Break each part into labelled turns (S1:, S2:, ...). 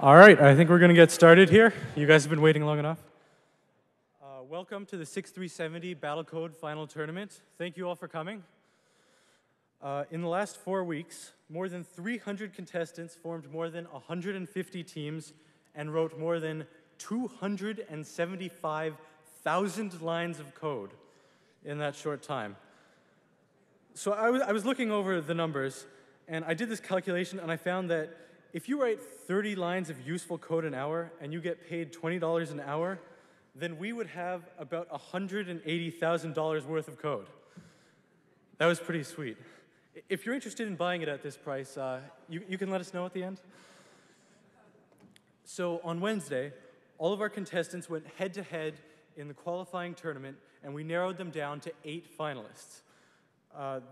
S1: All right, I think we're going to get started here. You guys have been waiting long enough. Welcome to the 6370 Battlecode Final Tournament. Thank you all for coming. In the last 4 weeks, more than 300 contestants formed more than 150 teams and wrote more than 275,000 lines of code in that short time. So I was looking over the numbers, and I did this calculation, and I found that if you write 30 lines of useful code an hour and you get paid $20 an hour, then we would have about $180,000 worth of code. That was pretty sweet. If you're interested in buying it at this price, you can let us know at the end. So on Wednesday, all of our contestants went head-to-head in the qualifying tournament, and we narrowed them down to 8 finalists.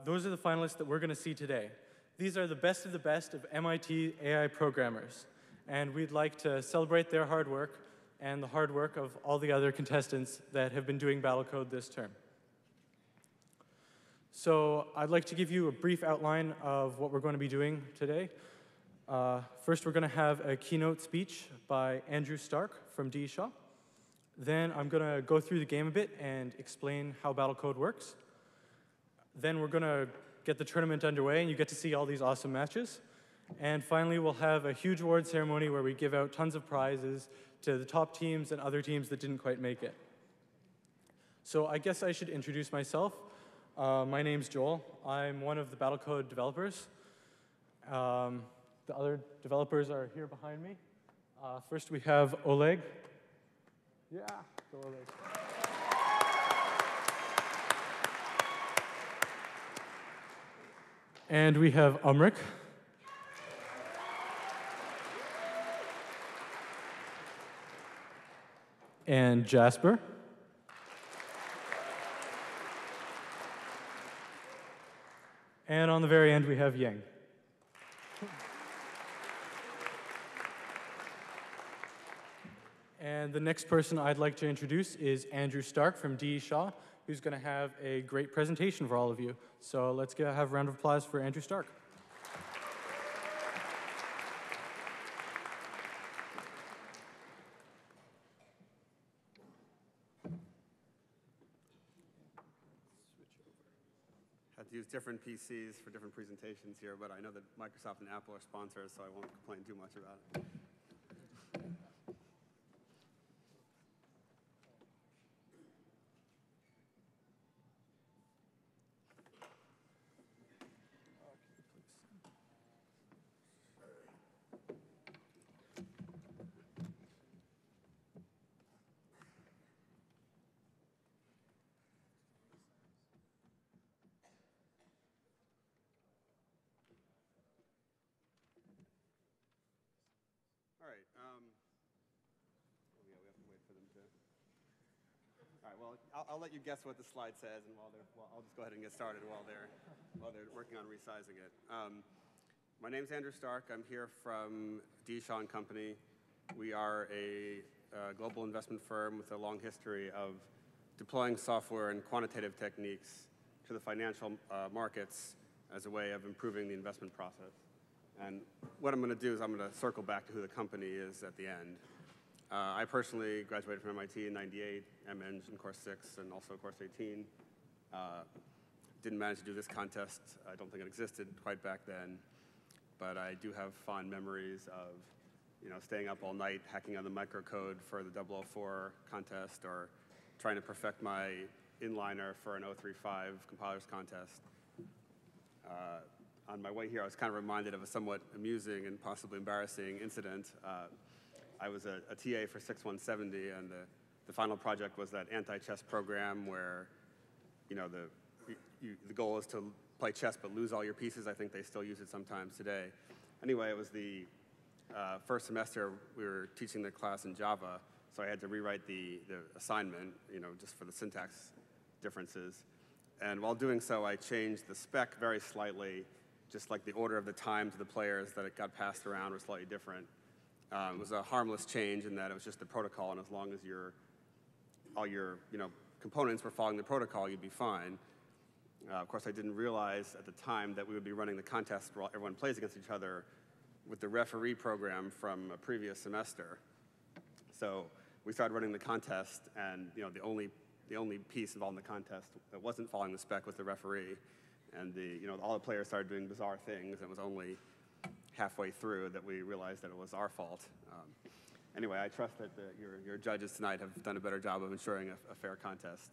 S1: Those are the finalists that we're going to see today. These are the best of MIT AI programmers, and we'd like to celebrate their hard work and the hard work of all the other contestants that have been doing Battlecode this term. So I'd like to give you a brief outline of what we're going to be doing today. First, we're going to have a keynote speech by Andrew Stark from D. Shaw. Then I'm going to go through the game a bit and explain how Battlecode works. Then we're going to get the tournament underway, and you get to see all these awesome matches. And finally, we'll have a huge award ceremony where we give out tons of prizes to the top teams and other teams that didn't quite make it. So I guess I should introduce myself. My name's Joel. I'm one of the Battlecode developers. The other developers are here behind me. First, we have Oleg. Yeah, go Oleg. And we have Umrik. And Jasper. And on the very end, we have Yang. And the next person I'd like to introduce is Andrew Stark from D. Shaw, who's going to have a great presentation for all of you. So let's have a round of applause for Andrew Stark.
S2: Had to use different PCs for different presentations here, but I know that Microsoft and Apple are sponsors, so I won't complain too much about it. All right. Yeah, we have to wait for them to. All right. Well, I'll let you guess what the slide says, and I'll just go ahead and get started while they're working on resizing it. My name's Andrew Stark. I'm here from D. Shaw & Company. We are a global investment firm with a long history of deploying software and quantitative techniques to the financial markets as a way of improving the investment process. And what I'm going to do is I'm going to circle back to who the company is at the end. I personally graduated from MIT in '98, MEng in course 6 and also course 18. Didn't manage to do this contest. I don't think it existed quite back then. But I do have fond memories of staying up all night hacking on the microcode for the 004 contest or trying to perfect my inliner for an 035 compilers contest. On my way here, I was kind of reminded of a somewhat amusing and possibly embarrassing incident. I was a TA for 6170, and the final project was that anti-chess program where, the goal is to play chess but lose all your pieces. I think they still use it sometimes today. Anyway, it was the first semester we were teaching the class in Java, so I had to rewrite the assignment, just for the syntax differences. And while doing so, I changed the spec very slightly, just like the order of the time to the players that it got passed around was slightly different. It was a harmless change in that it was just the protocol, and as long as all your components were following the protocol, you'd be fine. Of course, I didn't realize at the time that we would be running the contest where everyone plays against each other with the referee program from a previous semester. So we started running the contest, and the only piece involved in the contest that wasn't following the spec was the referee, and all the players started doing bizarre things. It was only halfway through that we realized that it was our fault. Anyway, I trust that your judges tonight have done a better job of ensuring a fair contest.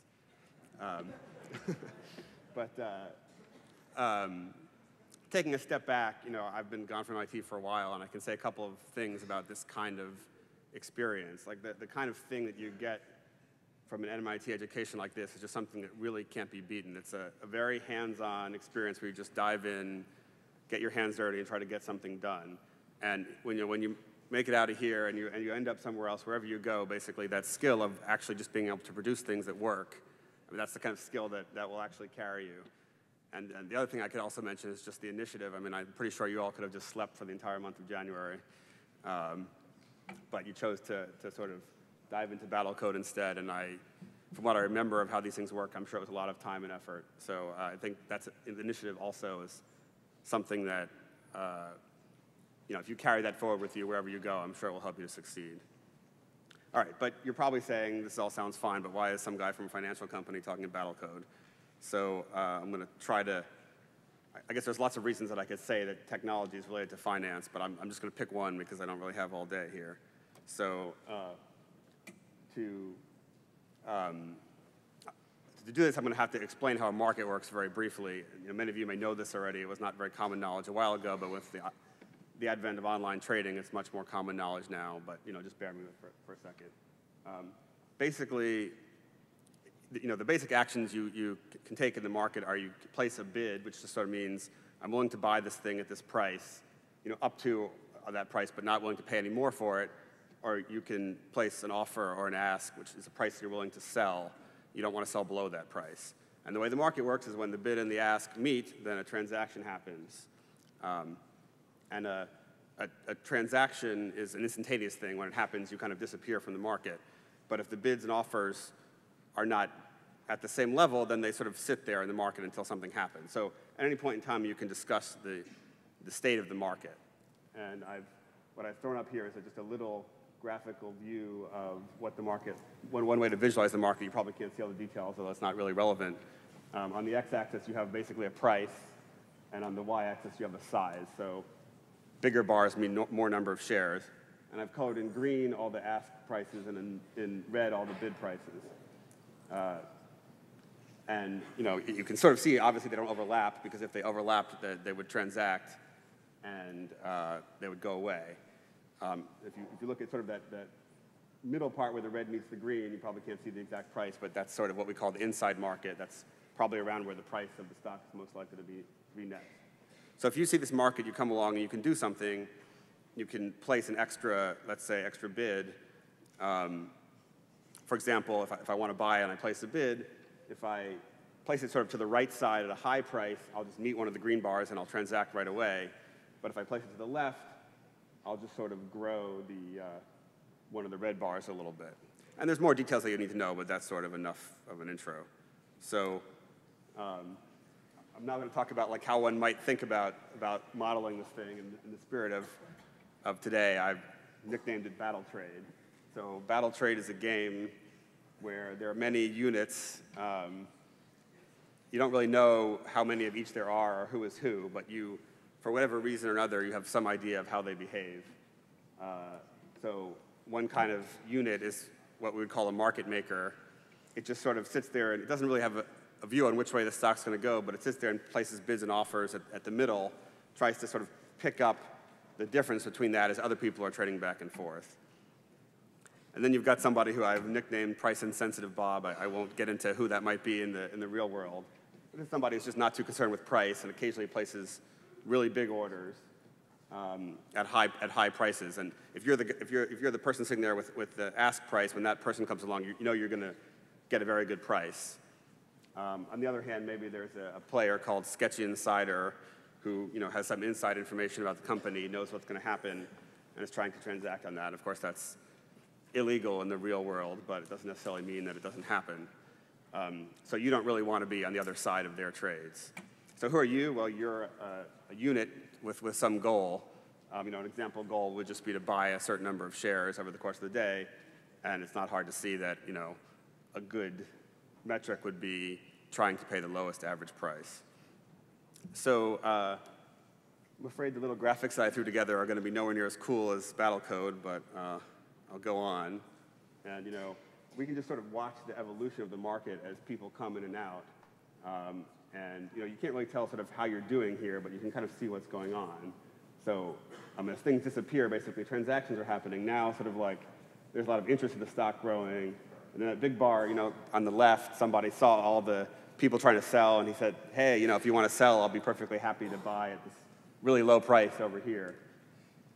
S2: Taking a step back, I've been gone from MIT for a while, and I can say a couple of things about this kind of experience. Like the kind of thing that you get from an MIT education like this is just something that really can't be beaten. It's a very hands-on experience where you just dive in, get your hands dirty, and try to get something done. And when you make it out of here and you end up somewhere else, wherever you go, basically that skill of actually just being able to produce things that work, that's the kind of skill that will actually carry you. And the other thing I could also mention is just the initiative. I mean, I'm pretty sure you all could have just slept for the entire month of January. But you chose to sort of dive into Battlecode instead, and from what I remember of how these things work, I'm sure it was a lot of time and effort. So I think the initiative also is something that, if you carry that forward with you wherever you go, I'm sure it will help you to succeed. All right, but you're probably saying, this all sounds fine, but why is some guy from a financial company talking Battlecode? So I'm going to try to, I guess there's lots of reasons that I could say that technology is related to finance, but I'm just going to pick one because I don't really have all day here. So to do this, I'm going to have to explain how a market works very briefly. Many of you may know this already. It was not very common knowledge a while ago, but with the advent of online trading, it's much more common knowledge now. But just bear with me for a second. Basically, the basic actions you can take in the market are you place a bid, which just sort of means I'm willing to buy this thing at this price, up to that price, but not willing to pay any more for it. Or you can place an offer or an ask, which is a price you're willing to sell. You don't want to sell below that price. And the way the market works is when the bid and the ask meet, then a transaction happens. And a transaction is an instantaneous thing. When it happens, you kind of disappear from the market. But if the bids and offers are not at the same level, then they sort of sit there in the market until something happens. So at any point in time, you can discuss the state of the market. And what I've thrown up here is just a little graphical view of what the market, one way to visualize the market. You probably can't see all the details, although it's not really relevant. On the x-axis, you have basically a price, and on the y-axis, you have a size. So bigger bars mean more number of shares. And I've colored in green all the ask prices, and in red all the bid prices. And you can sort of see, obviously, they don't overlap, because if they overlapped, they would transact, and they would go away. If you look at sort of that middle part where the red meets the green, you probably can't see the exact price, but that's sort of what we call the inside market. That's probably around where the price of the stock is most likely to be net. So if you see this market, you come along and you can do something. You can place an extra, let's say, extra bid. For example, if I want to buy and I place a bid, if I place it sort of to the right side at a high price, I'll just meet one of the green bars and I'll transact right away. But if I place it to the left, I'll just sort of grow one of the red bars a little bit. And there's more details that you need to know, but that's sort of enough of an intro. So I'm now going to talk about how one might think about modeling this thing. In the spirit of today, I've nicknamed it Battletrade. So Battletrade is a game where there are many units. You don't really know how many of each there are or who is who, but for whatever reason or another, you have some idea of how they behave. So one kind of unit is what we would call a market maker. It just sort of sits there, and it doesn't really have a view on which way the stock's going to go, but it sits there and places bids and offers at the middle, tries to sort of pick up the difference between that as other people are trading back and forth. And then you've got somebody who I've nicknamed price-insensitive Bob. I won't get into who that might be in the real world. But it's somebody who's just not too concerned with price and occasionally places really big orders at high prices. And if you're the person sitting there with the ask price, when that person comes along, you know you're going to get a very good price. On the other hand, maybe there's a player called Sketchy Insider who has some inside information about the company, knows what's going to happen, and is trying to transact on that. Of course, that's illegal in the real world, but it doesn't necessarily mean that it doesn't happen. So you don't really want to be on the other side of their trades. So who are you? Well, you're a unit with some goal. An example goal would just be to buy a certain number of shares over the course of the day, and it's not hard to see that a good metric would be trying to pay the lowest average price. So I'm afraid the little graphics that I threw together are going to be nowhere near as cool as Battlecode, but I'll go on. And we can just sort of watch the evolution of the market as people come in and out. And you can't really tell sort of how you're doing here, but you can kind of see what's going on. So as things disappear, basically transactions are happening now, sort of like there's a lot of interest in the stock growing. And then that big bar, on the left, somebody saw all the people trying to sell, and he said, hey, if you want to sell, I'll be perfectly happy to buy at this really low price over here.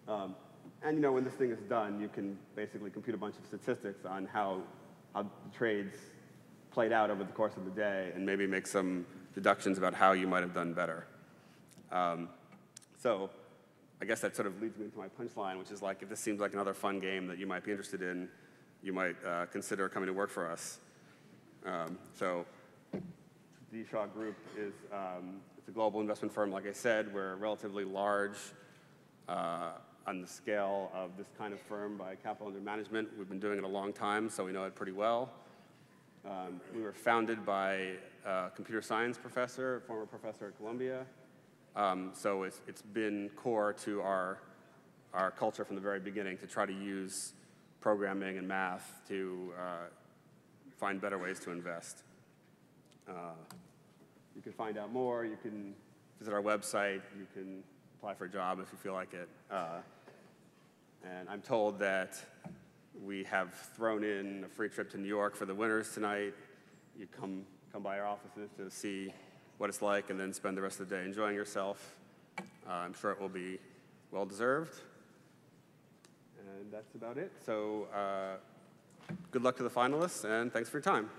S2: And when this thing is done, you can basically compute a bunch of statistics on how the trades played out over the course of the day and maybe make some deductions about how you might have done better. So I guess that sort of leads me into my punchline, which is like, if this seems like another fun game that you might be interested in, you might consider coming to work for us. So D. Shaw Group is it's a global investment firm. Like I said, we're relatively large on the scale of this kind of firm by capital under management. We've been doing it a long time, so we know it pretty well. We were founded by a computer science professor, a former professor at Columbia. So it's been core to our culture from the very beginning to try to use programming and math to find better ways to invest. You can find out more. You can visit our website. You can apply for a job if you feel like it. And I'm told that we have thrown in a free trip to New York for the winners tonight. You come by our offices to see what it's like and then spend the rest of the day enjoying yourself. I'm sure it will be well-deserved. And that's about it. So good luck to the finalists, and thanks for your time.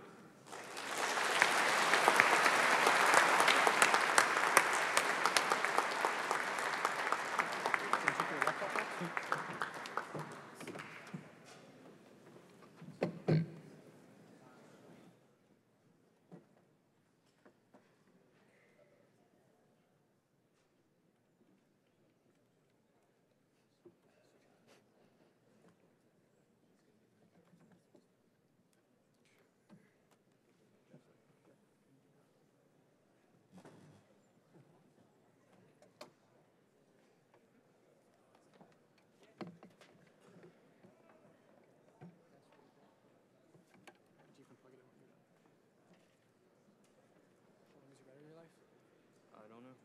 S2: I don't know.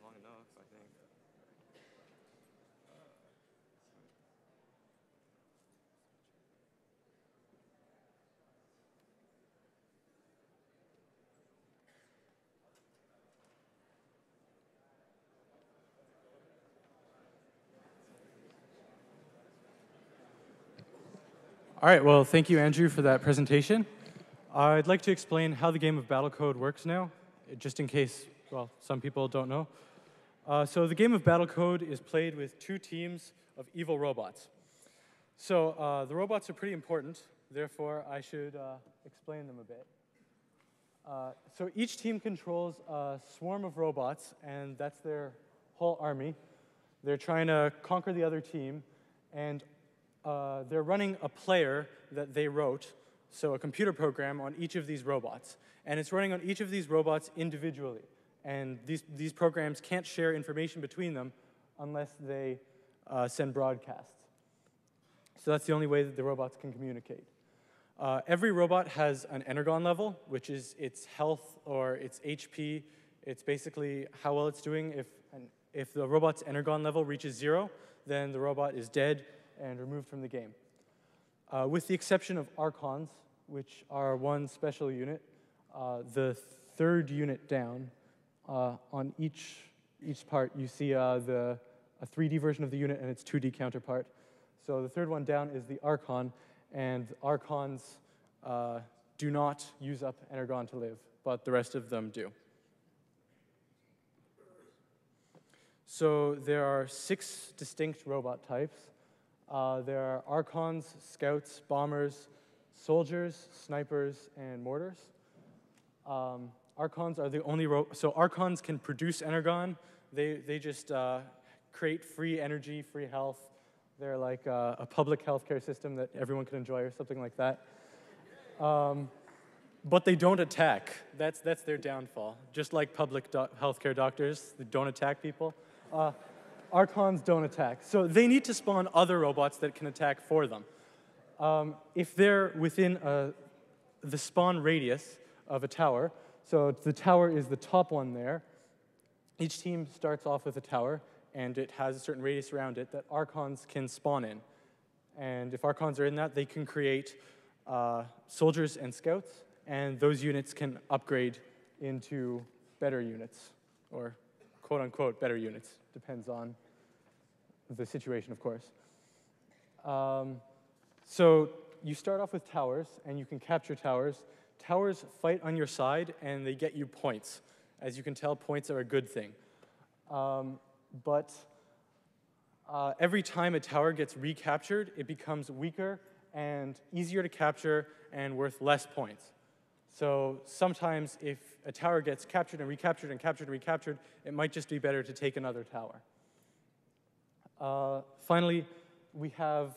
S2: Long enough, I think.
S1: All right, well, thank you, Andrew, for that presentation. I'd like to explain how the game of Battlecode works now, just in case, well, some people don't know. So the game of Battlecode is played with two teams of evil robots. So the robots are pretty important, therefore I should explain them a bit. So each team controls a swarm of robots, and that's their whole army. They're trying to conquer the other team, and they're running a player that they wrote, so a computer program on each of these robots. And it's running on each of these robots individually. And these programs can't share information between them unless they send broadcasts. So that's the only way that the robots can communicate. Every robot has an energon level, which is its health or its HP. It's basically how well it's doing. If the robot's energon level reaches 0, then the robot is dead and removed from the game. With the exception of Archons, which are one special unit, the third unit down, on each part you see a 3D version of the unit and its 2D counterpart. So the third one down is the Archon, and Archons do not use up energon to live, but the rest of them do. So there are 6 distinct robot types. There are Archons, Scouts, Bombers, Soldiers, Snipers, and Mortars. Archons are the only so Archons can produce energon. They just create free energy, free health. They're like a public healthcare system that everyone can enjoy or something like that. But they don't attack. That's their downfall. Just like public healthcare doctors, they don't attack people. Archons don't attack. So they need to spawn other robots that can attack for them. If they're within the spawn radius of a tower, so the tower is the top one there, each team starts off with a tower, and it has a certain radius around it that Archons can spawn in. And if Archons are in that, they can create soldiers and scouts, and those units can upgrade into better units, or quote-unquote better units. Depends on the situation, of course. So you start off with towers, and you can capture towers. Towers fight on your side, and they get you points. As you can tell, points are a good thing. But every time a tower gets recaptured, it becomes weaker and easier to capture and worth less points. So sometimes if a tower gets captured and recaptured and captured and recaptured, it might just be better to take another tower. Finally, we have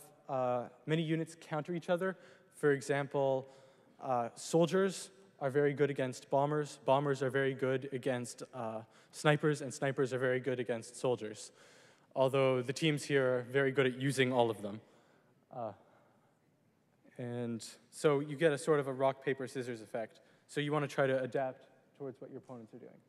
S1: many units counter each other. For example, soldiers are very good against bombers. Bombers are very good against snipers, and snipers are very good against soldiers. Although the teams here are very good at using all of them. And so you get a sort of a rock, paper, scissors effect. So you want to try to adapt towards what your opponents are doing.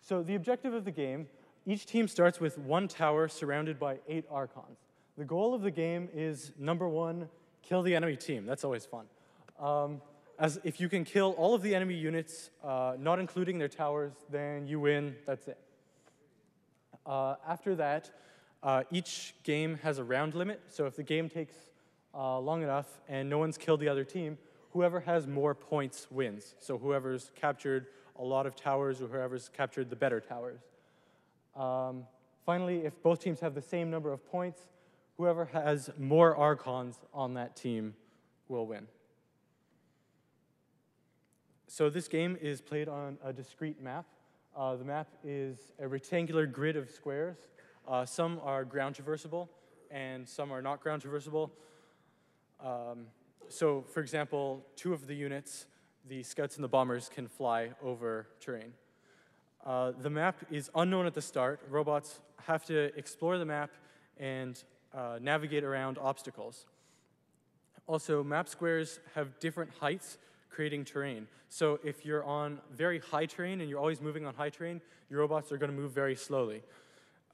S1: So the objective of the game, each team starts with one tower surrounded by 8 Archons. The goal of the game is, number 1, kill the enemy team. That's always fun. As if you can kill all of the enemy units, not including their towers, then you win. That's it. After that, each game has a round limit. So if the game takes long enough and no one's killed the other team, whoever has more points wins. So whoever's captured a lot of towers or whoever's captured the better towers. Finally, if both teams have the same number of points, whoever has more Archons on that team will win. So this game is played on a discrete map. The map is a rectangular grid of squares. Some are ground traversable, and some are not ground traversable. So, for example, 2 of the units, the scouts and the bombers, can fly over terrain. The map is unknown at the start. Robots have to explore the map and navigate around obstacles. Also, map squares have different heights, creating terrain. So if you're on very high terrain and you're always moving on high terrain, your robots are going to move very slowly.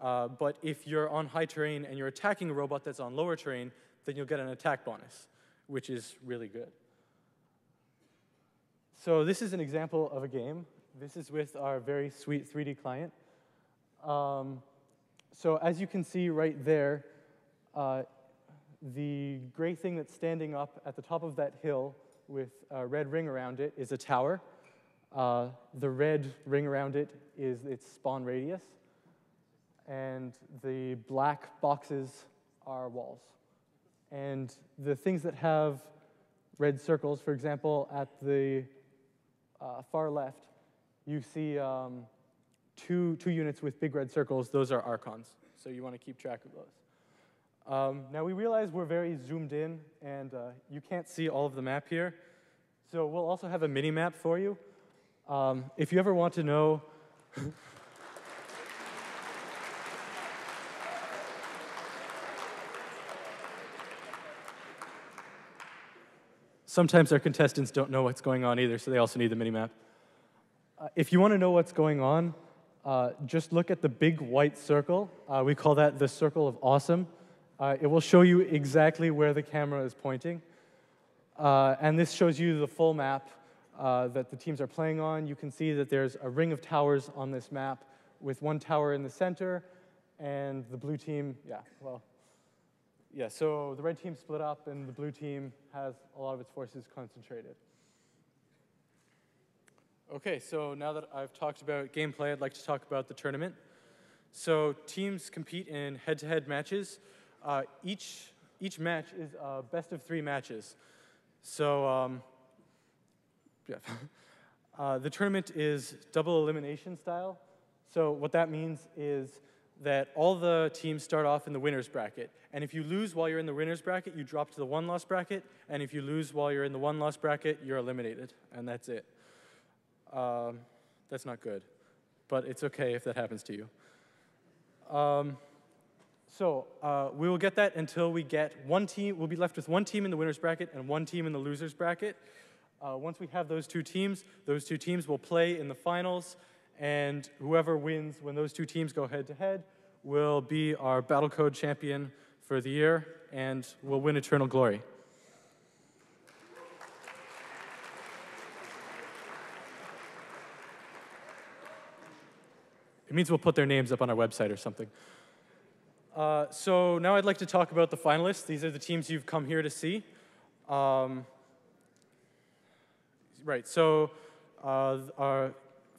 S1: But if you're on high terrain and you're attacking a robot that's on lower terrain, then you'll get an attack bonus, which is really good. So this is an example of a game. This is with our very sweet 3D client. So as you can see right there, the gray thing that's standing up at the top of that hill with a red ring around it is a tower. The red ring around it is its spawn radius. And the black boxes are walls. And the things that have red circles, for example, at the far left, you see two units with big red circles. Those are Archons. So you want to keep track of those. Now we realize we're very zoomed in, and you can't see all of the map here. So we'll also have a mini-map for you. If you ever want to know... Sometimes our contestants don't know what's going on either, so they also need the mini-map. If you want to know what's going on, just look at the big white circle. We call that the circle of awesome. It will show you exactly where the camera is pointing. And this shows you the full map that the teams are playing on. You can see that there's a ring of towers on this map with one tower in the center, and the blue team, so the red team split up, and the blue team has a lot of its forces concentrated. Okay, so now that I've talked about gameplay, I'd like to talk about the tournament. So teams compete in head-to-head matches. Each match is a best of 3 matches. So the tournament is double elimination style. So what that means is that all the teams start off in the winner's bracket. And if you lose while you're in the winner's bracket, you drop to the one-loss bracket. And if you lose while you're in the one-loss bracket, you're eliminated. And that's it. That's not good. But it's okay if that happens to you. We will get that until we get one team. We'll be left with one team in the winner's bracket and one team in the loser's bracket. Once we have those two teams will play in the finals. And whoever wins when those two teams go head-to-head will be our Battlecode champion for the year and will win eternal glory. It means we'll put their names up on our website or something. So now I'd like to talk about the finalists. These are the teams you've come here to see.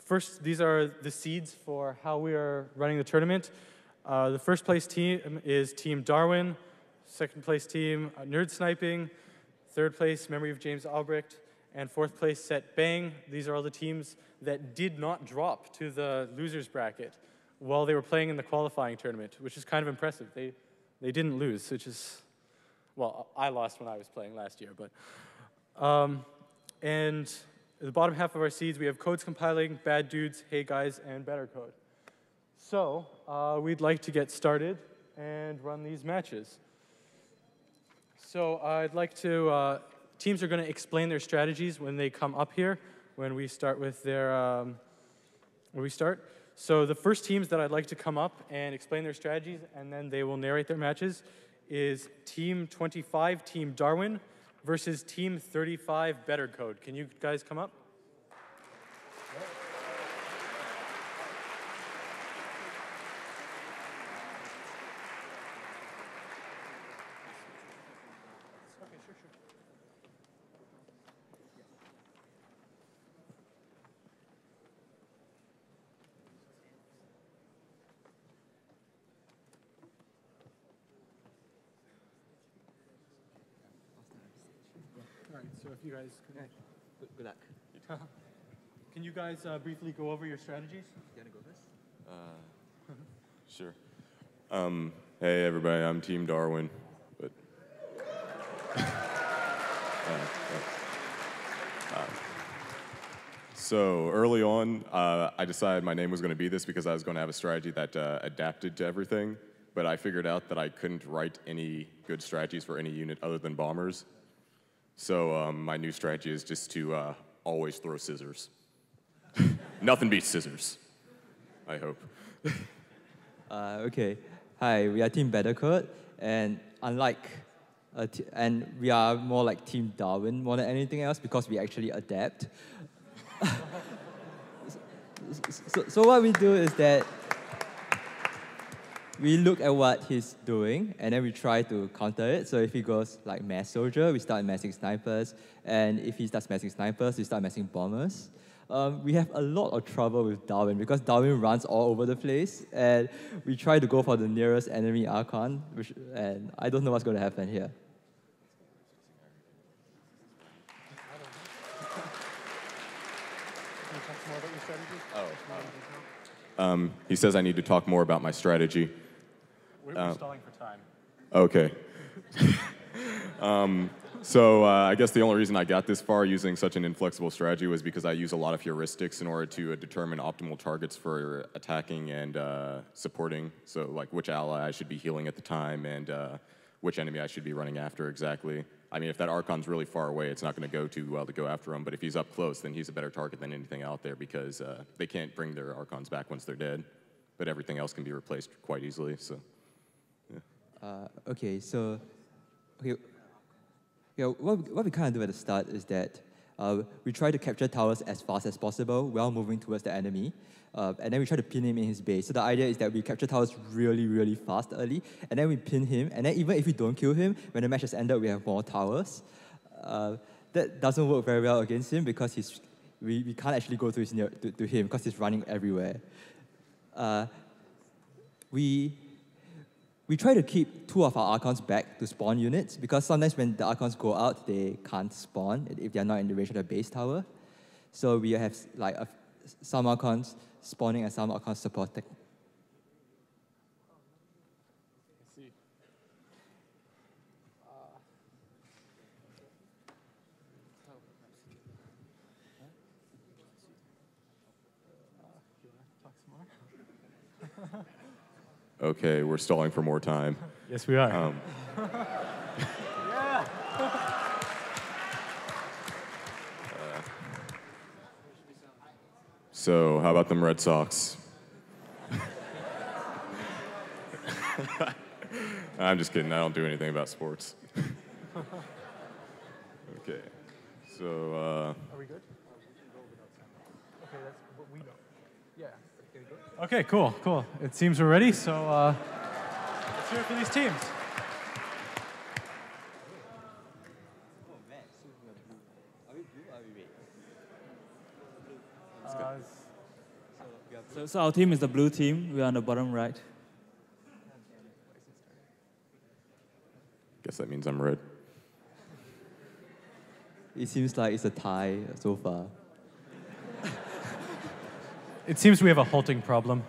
S1: First, these are the seeds for how we are running the tournament. The first place team is Team Darwin. Second place team, Nerd Sniping. Third place, Memory of James Albrecht. And fourth place, Set Bang. These are all the teams that did not drop to the losers bracket while they were playing in the qualifying tournament, which is kind of impressive. They didn't lose, which is, well, I lost when I was playing last year, but. And at the bottom half of our seeds, we have Codes Compiling, Bad Dudes, Hey Guys, and Battlecode. So we'd like to get started and run these matches. So I'd like to, teams are going to explain their strategies when they come up here, when we start with their, So the first teams that I'd like to come up and explain their strategies, and then they will narrate their matches, is Team 25, Team Darwin, versus Team 35, Battlecode. Can you guys come up? So if you guys can,
S3: good luck.
S1: Can you guys briefly go over your strategies?
S3: You want to go first?
S4: Sure. Hey everybody, I'm Team Darwin, but so early on, I decided my name was going to be this because I was going to have a strategy that adapted to everything. But I figured out that I couldn't write any good strategies for any unit other than bombers. So my new strategy is just to always throw scissors. Nothing beats scissors, I hope.
S3: Okay. Hi, we are Team Battlecode, and and we are more like Team Darwin more than anything else because we actually adapt. So what we do is that we look at what he's doing, and then we try to counter it. So if he goes like mass soldier, we start massing snipers. And if he starts massing snipers, we start massing bombers. We have a lot of trouble with Darwin because Darwin runs all over the place. And we try to go for the nearest enemy Archon, and I don't know what's going to happen here.
S4: He says I need to talk more about my strategy.
S1: We're stalling for time.
S4: Okay. So I guess the only reason I got this far using such an inflexible strategy was because I use a lot of heuristics in order to determine optimal targets for attacking and supporting. So like which ally I should be healing at the time and which enemy I should be running after exactly. I mean, if that Archon's really far away, it's not going to go too well to go after him. But if he's up close, then he's a better target than anything out there because they can't bring their Archons back once they're dead. But everything else can be replaced quite easily, so, yeah.
S3: Okay, so what we kind of do at the start is that we try to capture towers as fast as possible while moving towards the enemy. And then we try to pin him in his base. So the idea is that we capture towers really, really fast early, and then we pin him, and then even if we don't kill him, when the match has ended, we have more towers. That doesn't work very well against him because we can't actually go to him because he's running everywhere. We try to keep 2 of our Archons back to spawn units because sometimes when the Archons go out, they can't spawn if they're not in the range of the base tower. So we have like some Archons spawning and some Archons supporting.
S4: Okay, we're stalling for more time.
S1: Yes, we are.
S4: So, how about them Red Sox? I'm just kidding. I don't do anything about sports. Okay. So,
S1: Are we good? Okay, that's what we know. Yeah. Okay, cool, cool. It seems we're ready, so let's hear it for these teams.
S5: So our team is the blue team. We are on the bottom right.
S4: guess that means I'm red.
S3: It seems like it's a tie so far.
S1: It seems we have a halting problem.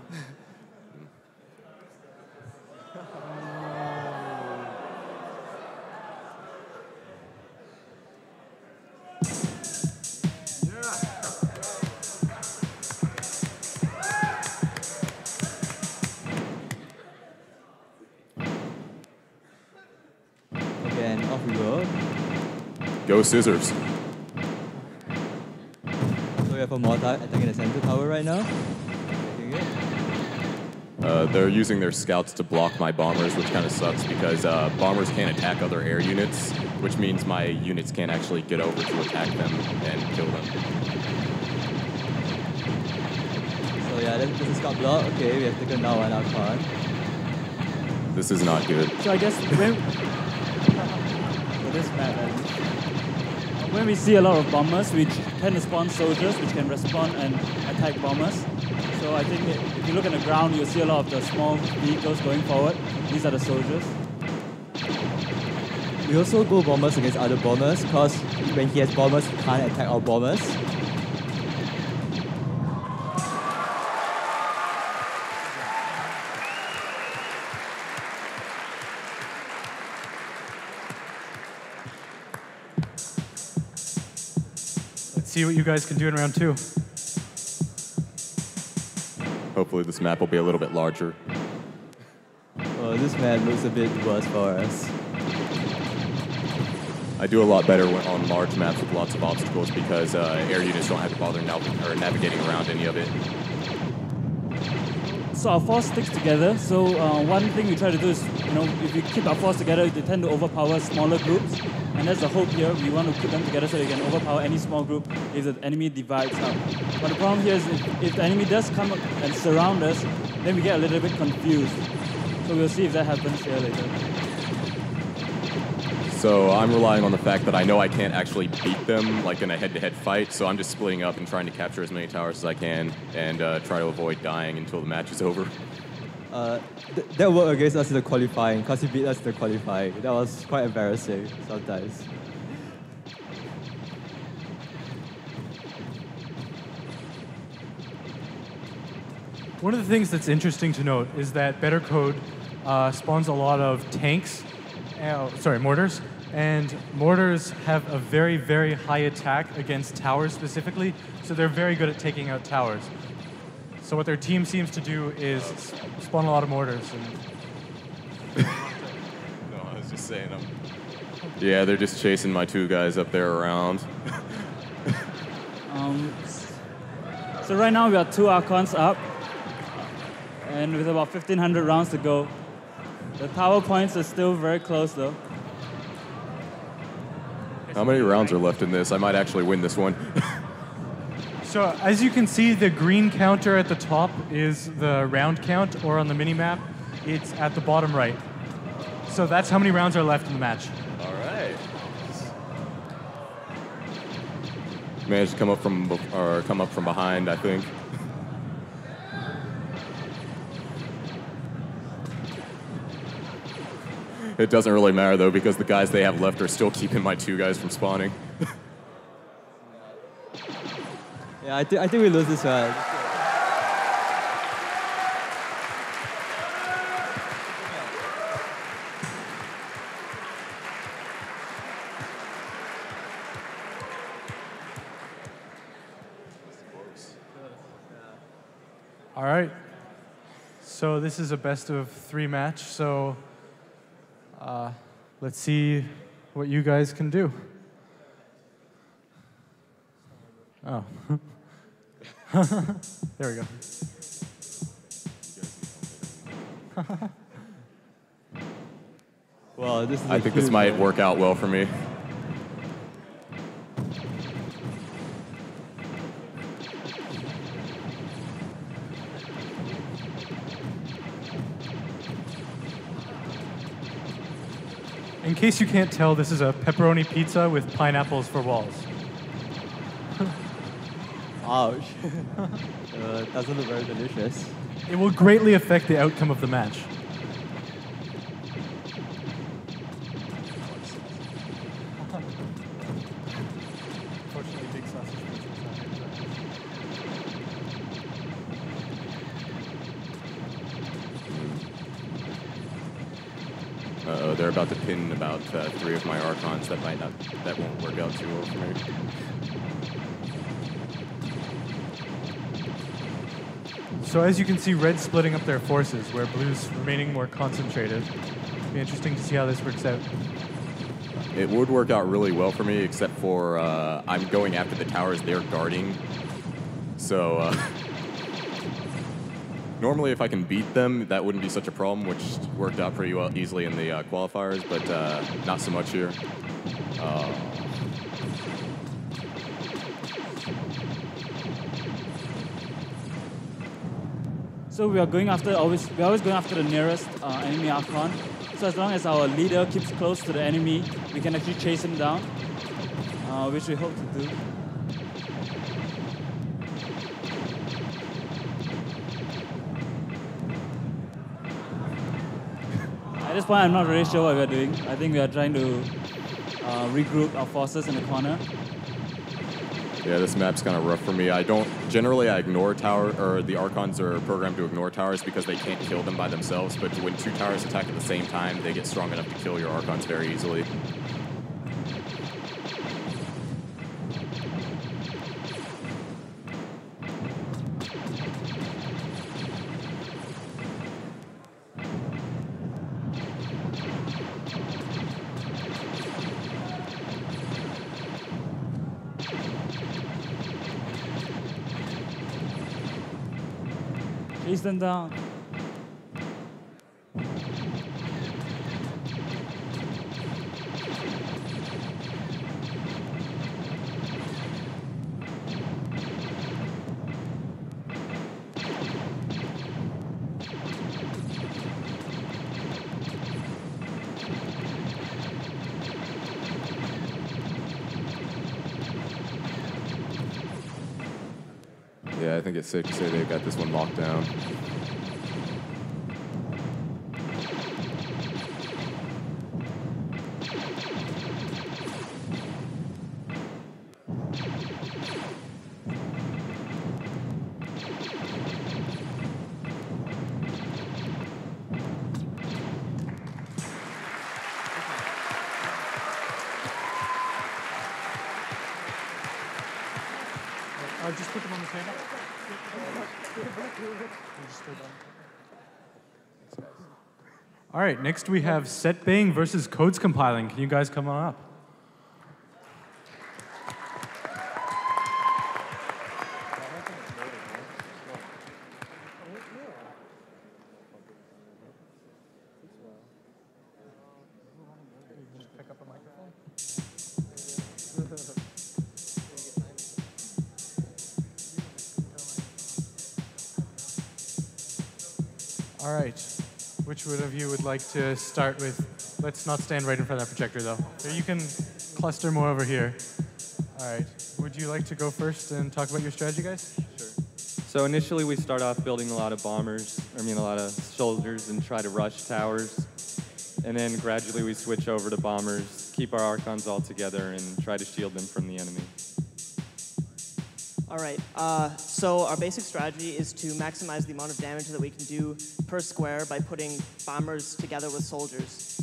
S3: Again, off we go.
S4: Go scissors.
S3: So we have a multi attacking the center tower right now. Taking it.
S4: They're using their scouts to block my bombers, which kind of sucks because bombers can't attack other air units, which means my units can't actually get over to attack them and kill them.
S3: So yeah, this is scout block. Okay, we have taken down one Archon.
S4: This is not good.
S5: So I guess when this map, when we see a lot of bombers, we tend to spawn soldiers which can respawn and attack bombers. So I think if you look at the ground, you'll see a lot of the small vehicles going forward. These are the soldiers.
S3: We also go bombers against other bombers because when he has bombers, he can't attack our bombers.
S1: Let's see what you guys can do in round two.
S4: Hopefully this map will be a little bit larger.
S3: Oh, this map looks a bit worse for us.
S4: I do a lot better on large maps with lots of obstacles because air units don't have to bother navigating around any of it.
S5: So our force sticks together. So one thing we try to do is, if we keep our force together, they tend to overpower smaller groups. And that's the hope here. We want to put them together so they can overpower any small group if the enemy divides up. But the problem here is if the enemy does come up and surround us, then we get a little bit confused. So we'll see if that happens here later.
S4: So I'm relying on the fact that I know I can't actually beat them like in a head-to-head fight, so I'm just splitting up and trying to capture as many towers as I can and try to avoid dying until the match is over.
S3: That worked against us in the qualifying because he beat us in the qualifying. That was quite embarrassing sometimes.
S1: One of the things that's interesting to note is that Battlecode spawns a lot of tanks, mortars, and mortars have a very, very high attack against towers specifically, so they're very good at taking out towers. So what their team seems to do is spawn a lot of mortars.
S4: No, I was just saying yeah, they're just chasing my two guys up there around.
S5: So right now we have 2 Archons up, and with about 1,500 rounds to go. The tower points are still very close though.
S4: How many rounds are left in this? I might actually win this one.
S1: So as you can see, the green counter at the top is the round count, or on the mini-map, it's at the bottom right. So that's how many rounds are left in the match.
S4: All right. Managed to come up from behind, I think. It doesn't really matter though because the guys they have left are still keeping my 2 guys from spawning.
S3: Yeah, I think we lose this one.
S1: All right. So this is a best of 3 match, so let's see what you guys can do. Oh. There we go.
S3: Well, this is
S4: I think this might work out well for me.
S1: In case you can't tell, this is a pepperoni pizza with pineapples for walls.
S3: Ouch. Doesn't look very delicious.
S1: It will greatly affect the outcome of the match. Fortunately, big sausage pizza is not here.
S4: Uh-oh, they're about to pin about 3 of my Archons. That won't work out too well for me.
S1: So as you can see, red's splitting up their forces, where blue's remaining more concentrated. It'll be interesting to see how this works out.
S4: It would work out really well for me, except for I'm going after the towers they're guarding. So normally if I can beat them, that wouldn't be such a problem, which worked out pretty well easily in the qualifiers, but not so much here.
S5: So we are always going after the nearest enemy Archon. So as long as our leader keeps close to the enemy, we can actually chase him down, which we hope to do. At this point, I'm not really sure what we're doing. I think we are trying to regroup our forces in the corner.
S4: Yeah, this map's kind of rough for me. Generally I ignore the Archons are programmed to ignore towers because they can't kill them by themselves, but when 2 towers attack at the same time, they get strong enough to kill your Archons very easily.
S5: Chase them down.
S4: Yeah, I think it's safe to say they've got this one locked down.
S1: Just put them on the table. All right, next we have set baying versus codes compiling. Can you guys come on up? Pick up a microphone. All right, which one of you would like to start with? Let's not stand right in front of that projector, though. So you can cluster more over here. All right, would you like to go first and talk about your strategy, guys?
S6: Sure. So initially we start off building a lot of a lot of soldiers and try to rush towers. And then gradually we switch over to bombers, keep our Archons all together, and try to shield them from the enemy.
S7: All right, so our basic strategy is to maximize the amount of damage that we can do per square by putting bombers together with soldiers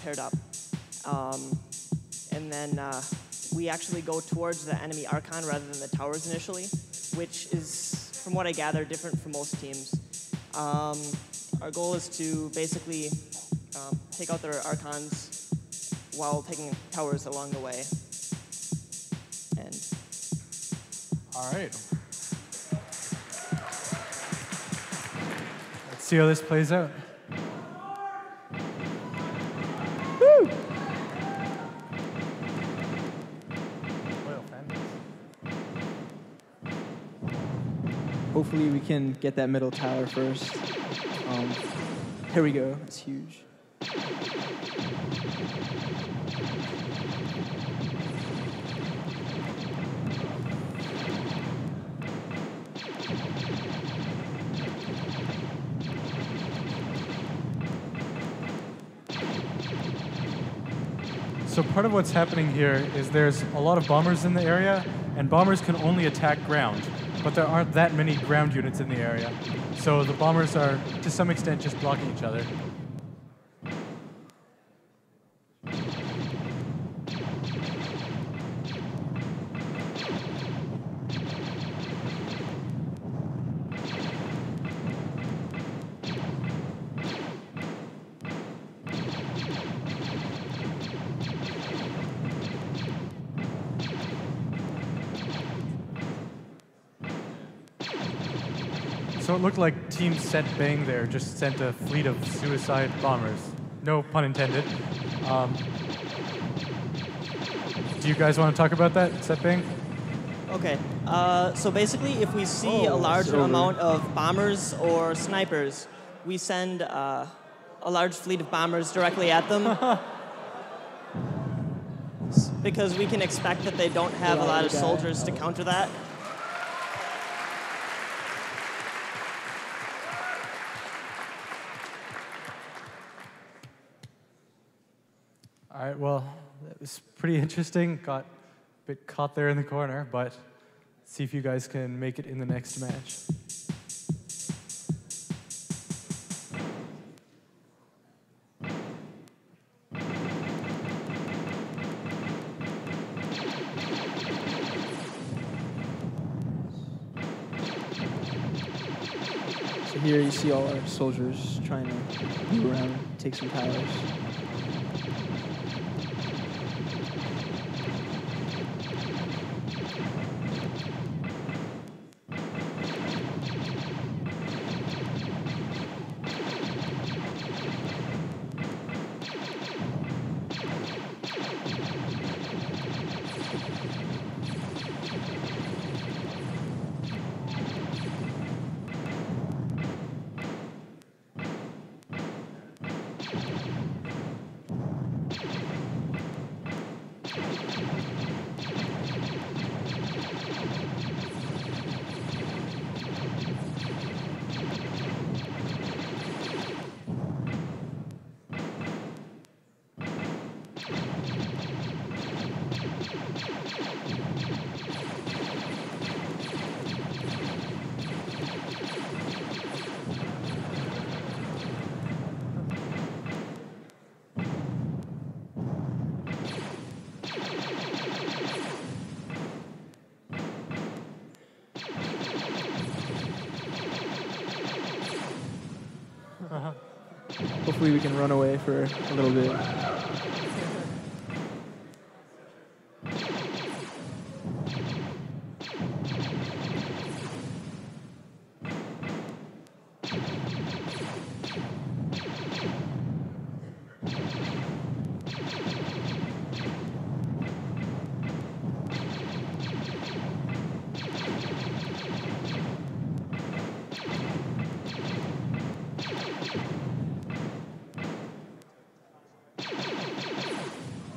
S7: paired up. And then we actually go towards the enemy Archon rather than the towers initially, which is, from what I gather, different for most teams. Our goal is to basically take out their Archons while taking towers along the way. And
S1: all right. Let's see how this plays out. Woo!
S8: Hopefully we can get that middle tower first. Here we go. It's huge.
S1: So part of what's happening here is there's a lot of bombers in the area, and bombers can only attack ground, but there aren't that many ground units in the area. So the bombers are, to some extent, just blocking each other. So it looked like Team Set Bang there just sent a fleet of suicide bombers. No pun intended. Do you guys want to talk about that, Set Bang?
S7: okay, so basically, if we see a large amount of bombers or snipers, we send a large fleet of bombers directly at them. Because we can expect that they don't have a lot of soldiers to counter that.
S1: All right, well, that was pretty interesting. Got a bit caught there in the corner, but see if you guys can make it in the next match.
S8: So here you see all our soldiers trying to move around, take some towers. Hopefully we can run away for a little bit.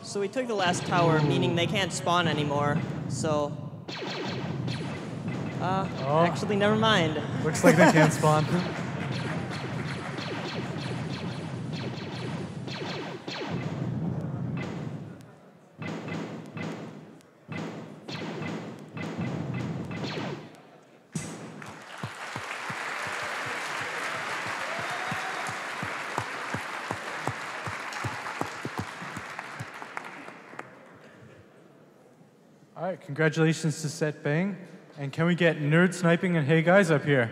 S7: So we took the last tower, meaning they can't spawn anymore. So, actually, never mind.
S1: Looks like they can't spawn. All right, congratulations to Set Bang. And can we get Nerd Sniping and Hey Guys up here?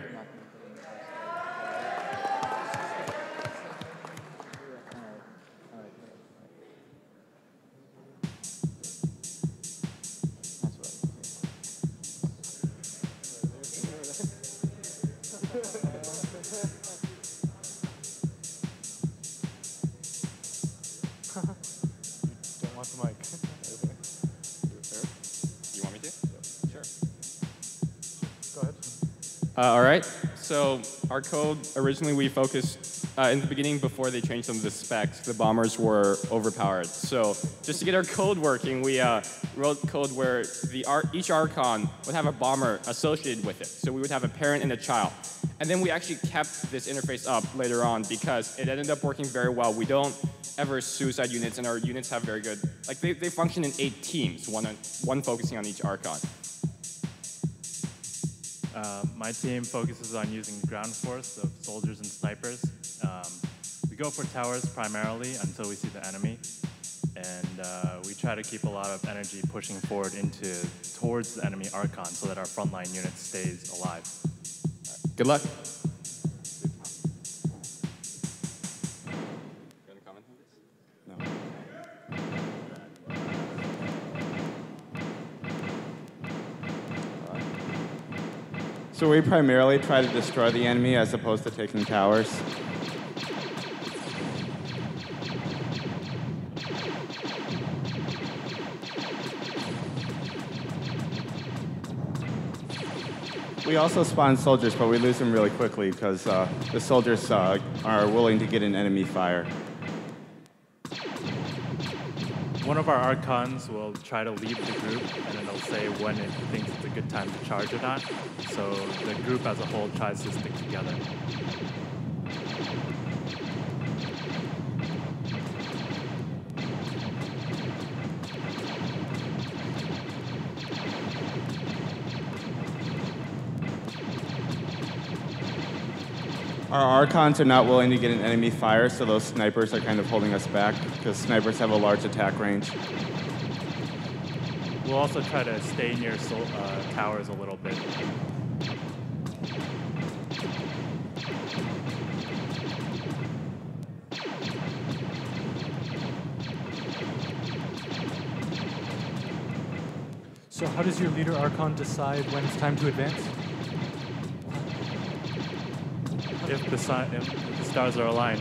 S9: All right. So our code, originally we focused, in the beginning before they changed some of the specs, the bombers were overpowered. So just to get our code working, we wrote code where each Archon would have a bomber associated with it. So we would have a parent and a child. And then we actually kept this interface up later on because it ended up working very well. We don't ever suicide units, and our units have very good, like they function in 8 teams, one focusing on each Archon.
S10: My team focuses on using ground force of soldiers and snipers. We go for towers primarily until we see the enemy, and we try to keep a lot of energy pushing forward towards the enemy Archon so that our frontline unit stays alive.
S9: Good luck.
S11: So we primarily try to destroy the enemy as opposed to taking towers. We also spawn soldiers, but we lose them really quickly because the soldiers are willing to get in enemy fire.
S10: One of our Archons will try to lead the group, and then they'll say when it thinks it's a good time to charge or not. So the group as a whole tries to stick together.
S11: Our Archons are not willing to get in enemy fire, so those snipers are kind of holding us back because snipers have a large attack range.
S10: We'll also try to stay near towers a little bit.
S1: So how does your leader Archon decide when it's time to advance?
S10: If the stars are aligned.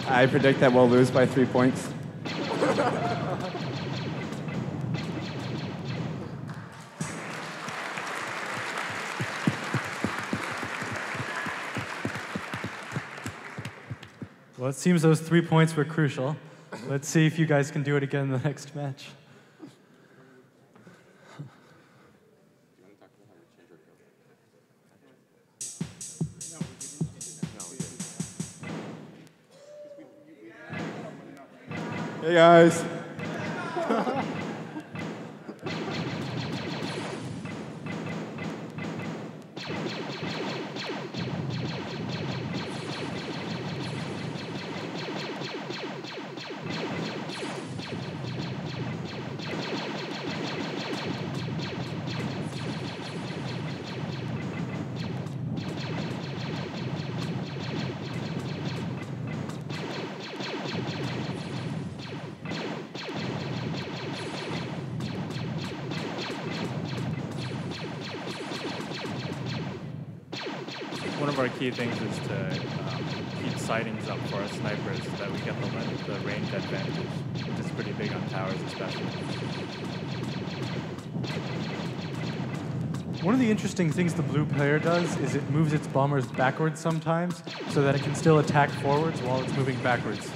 S11: I predict that we'll lose by 3 points.
S1: Well, it seems those 3 points were crucial. Let's see if you guys can do it again in the next match.
S11: Hey guys.
S10: One of our key things is to keep sightings up for our snipers so that we get the range advantage, which is pretty big on towers especially.
S1: One of the interesting things the blue player does is it moves its bombers backwards sometimes so that it can still attack forwards while it's moving backwards.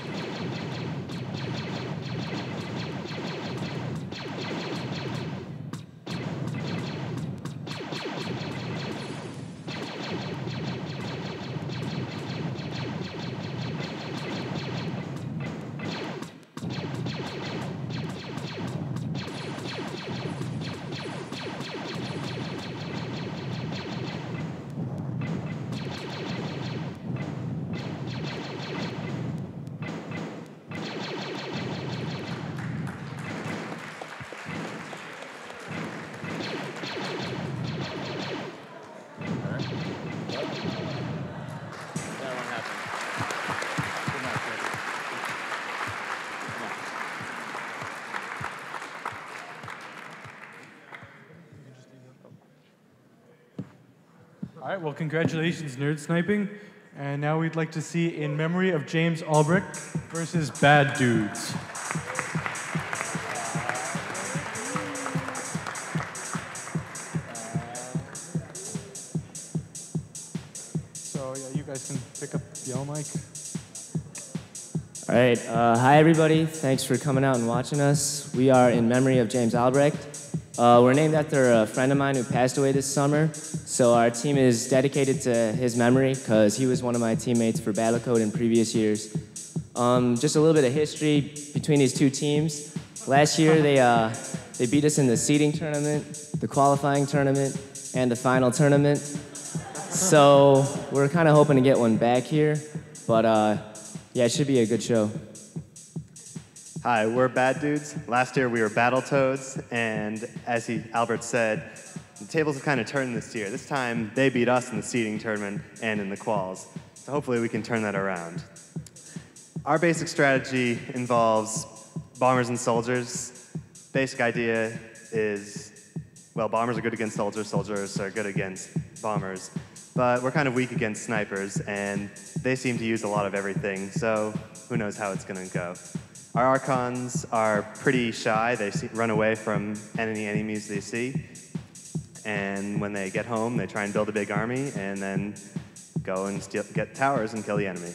S1: All right, well, congratulations, Nerd Sniping. And now we'd like to see In Memory of James Albrecht versus Bad Dudes. So, yeah, you guys can pick up the yellow mic.
S12: All right, hi everybody. Thanks for coming out and watching us. We are In Memory of James Albrecht. We're named after a friend of mine who passed away this summer. So our team is dedicated to his memory because he was one of my teammates for Battlecode in previous years. Just a little bit of history between these two teams. Last year they beat us in the seeding tournament, the qualifying tournament, and the final tournament. So we're kind of hoping to get one back here, but yeah, it should be a good show.
S13: Hi, we're Bad Dudes. Last year we were Battletoads, and as Albert said, the tables have kind of turned this year. This time they beat us in the seeding tournament and in the quals, so hopefully we can turn that around. Our basic strategy involves bombers and soldiers. Basic idea is, well, bombers are good against soldiers, soldiers are good against bombers, but we're kind of weak against snipers, and they seem to use a lot of everything, so who knows how it's going to go. Our Archons are pretty shy. They run away from any enemies they see. And when they get home, they try and build a big army and then go and get towers and kill the enemy.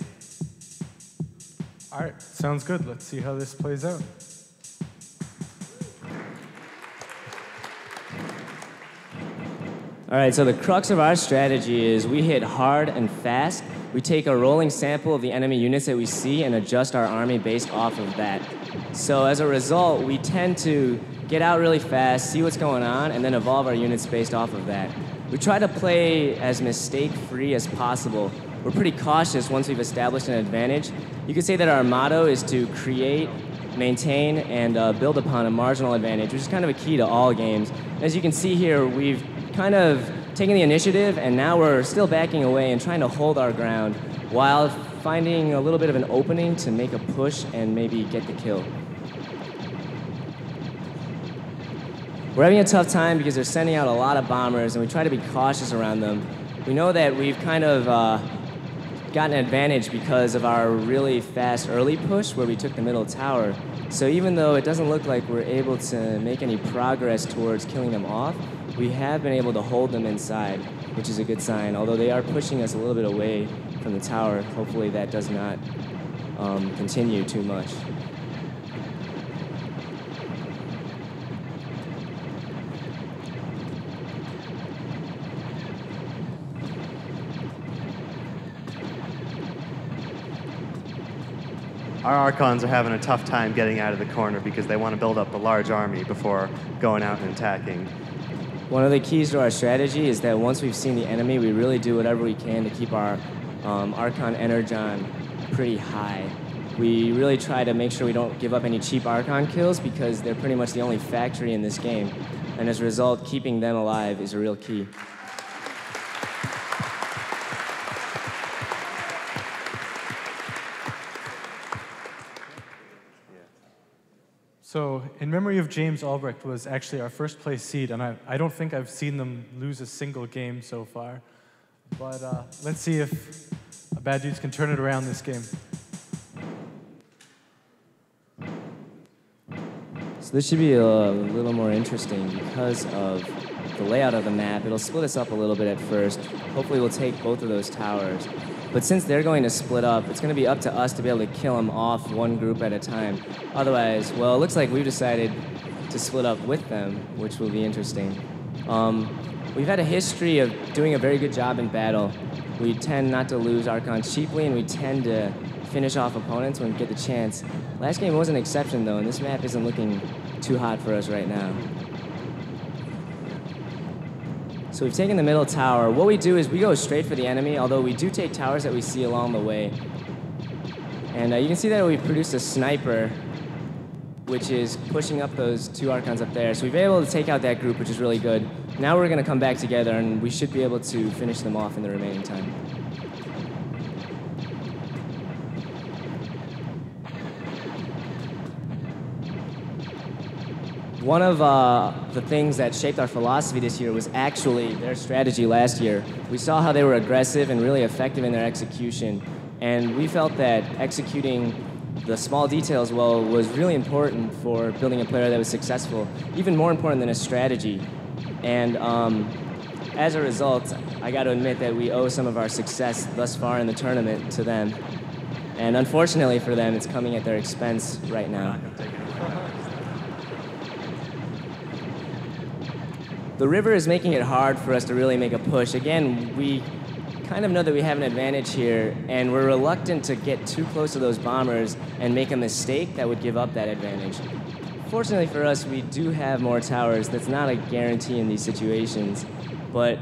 S1: All right, sounds good. Let's see how this plays out.
S12: All right, so the crux of our strategy is we hit hard and fast. We take a rolling sample of the enemy units that we see and adjust our army based off of that. So as a result, we tend to get out really fast, see what's going on, and then evolve our units based off of that. We try to play as mistake-free as possible. We're pretty cautious once we've established an advantage. You could say that our motto is to create, maintain, and build upon a marginal advantage, which is kind of a key to all games. As you can see here, we've kind of taken the initiative, and now we're still backing away and trying to hold our ground while finding a little bit of an opening to make a push and maybe get the kill. We're having a tough time because they're sending out a lot of bombers, and we try to be cautious around them. We know that we've kind of gotten an advantage because of our really fast early push where we took the middle tower. So even though it doesn't look like we're able to make any progress towards killing them off, we have been able to hold them inside, which is a good sign. Although they are pushing us a little bit away from the tower, hopefully that does not continue too much.
S13: Our Archons are having a tough time getting out of the corner because they want to build up a large army before going out and attacking.
S12: One of the keys to our strategy is that once we've seen the enemy, we really do whatever we can to keep our Archon Energon pretty high. We really try to make sure we don't give up any cheap Archon kills because they're pretty much the only factory in this game. And as a result, keeping them alive is a real key.
S1: So, In Memory of James Albrecht was actually our first place seed, and I don't think I've seen them lose a single game so far. But let's see if Bad Dudes can turn it around this game.
S12: So this should be a little more interesting because of the layout of the map. It'll split us up a little bit at first. Hopefully we'll take both of those towers. But since they're going to split up, it's going to be up to us to be able to kill them off one group at a time. Otherwise, well, it looks like we've decided to split up with them, which will be interesting. We've had a history of doing a very good job in battle. We tend not to lose Archons cheaply, and we tend to finish off opponents when we get the chance. Last game was an exception, though, and this map isn't looking too hot for us right now. So we've taken the middle tower. What we do is we go straight for the enemy, although we do take towers that we see along the way. And you can see that we've produced a sniper, which is pushing up those two Archons up there. So we've been able to take out that group, which is really good. Now we're going to come back together, and we should be able to finish them off in the remaining time. one of the things that shaped our philosophy this year was actually their strategy last year. We saw how they were aggressive and really effective in their execution, and we felt that executing the small details well was really important for building a player that was successful, even more important than a strategy. And as a result, I got to admit that we owe some of our success thus far in the tournament to them. And unfortunately for them, it's coming at their expense right now. The river is making it hard for us to really make a push. Again, we kind of know that we have an advantage here, and we're reluctant to get too close to those bombers and make a mistake that would give up that advantage. Fortunately for us, we do have more towers. That's not a guarantee in these situations. But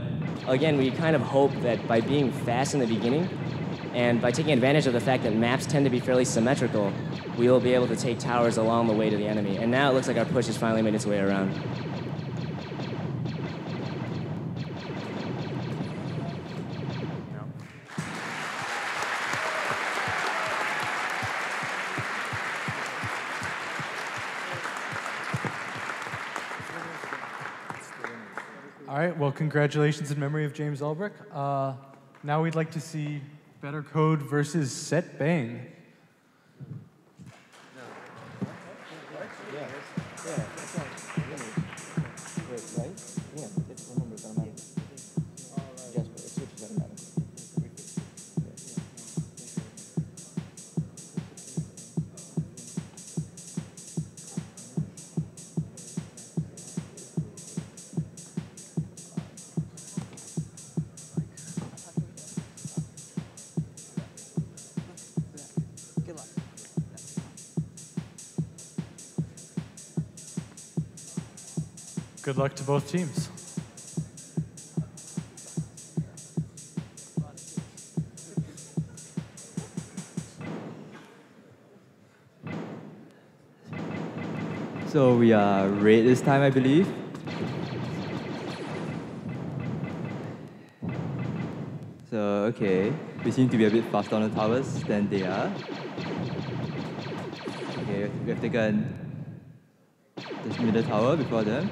S12: again, we kind of hope that by being fast in the beginning and by taking advantage of the fact that maps tend to be fairly symmetrical, we will be able to take towers along the way to the enemy. And now it looks like our push has finally made its way around.
S1: All right, well, congratulations in memory of James Ulbrich. Now we'd like to see Battlecode versus Set Bang. Good luck to both teams.
S3: So we are red this time, I believe. So, okay. We seem to be a bit faster on the towers than they are. Okay, we have taken this middle tower before them.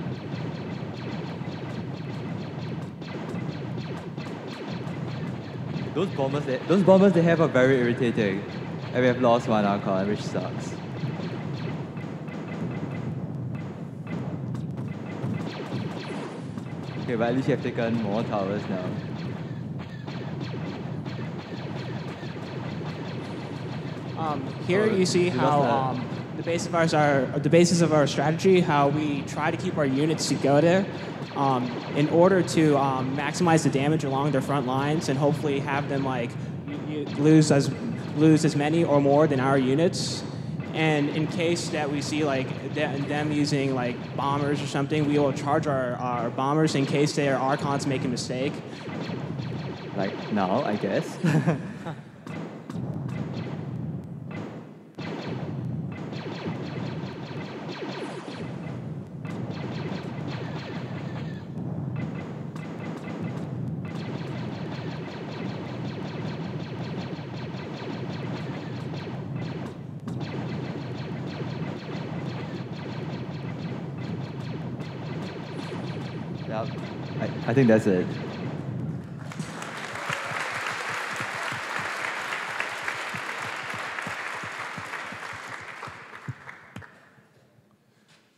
S3: Those bombers they have are very irritating. And we have lost one Archon, which sucks. Okay, but at least you have taken more towers now.
S14: Here you see how the basis of our strategy, how we try to keep our units together in order to maximize the damage along their front lines and hopefully have them like lose as many or more than our units. And in case that we see like them using like bombers or something, we will charge our bombers in case their Archons make a mistake.
S3: Like now, I guess. I think that's it.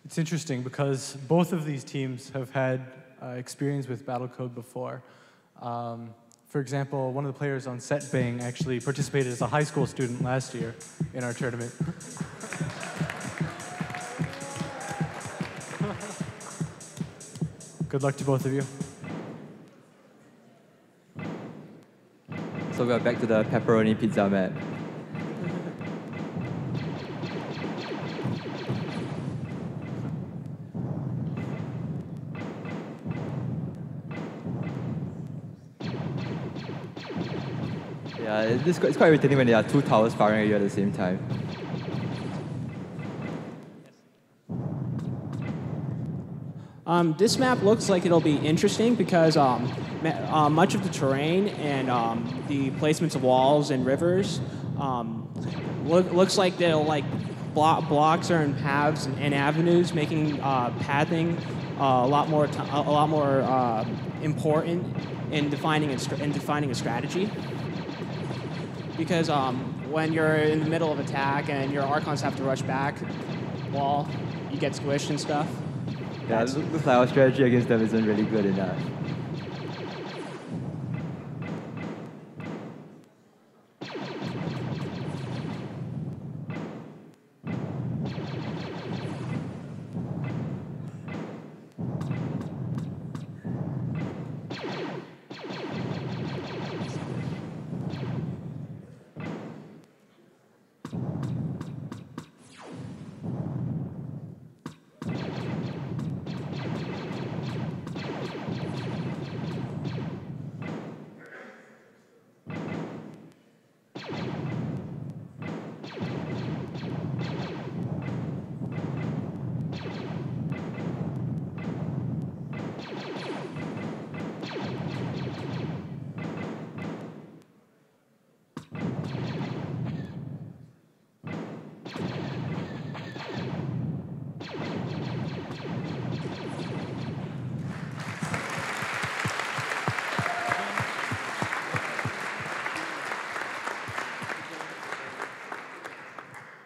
S1: It's interesting because both of these teams have had experience with Battlecode before. For example, one of the players on Set Bang actually participated as a high school student last year in our tournament. Good luck to both of you.
S3: So we are back to the pepperoni pizza map. Yeah, it's quite irritating when there are two towers firing at you at the same time.
S14: This map looks like it'll be interesting because much of the terrain and the placements of walls and rivers looks like they'll like blocks are in paths and avenues, making pathing a lot more important in defining a strategy. Because when you're in the middle of attack and your Archons have to rush back, well, you get squished and stuff.
S3: Yeah, it looks like our strategy against them isn't really good enough.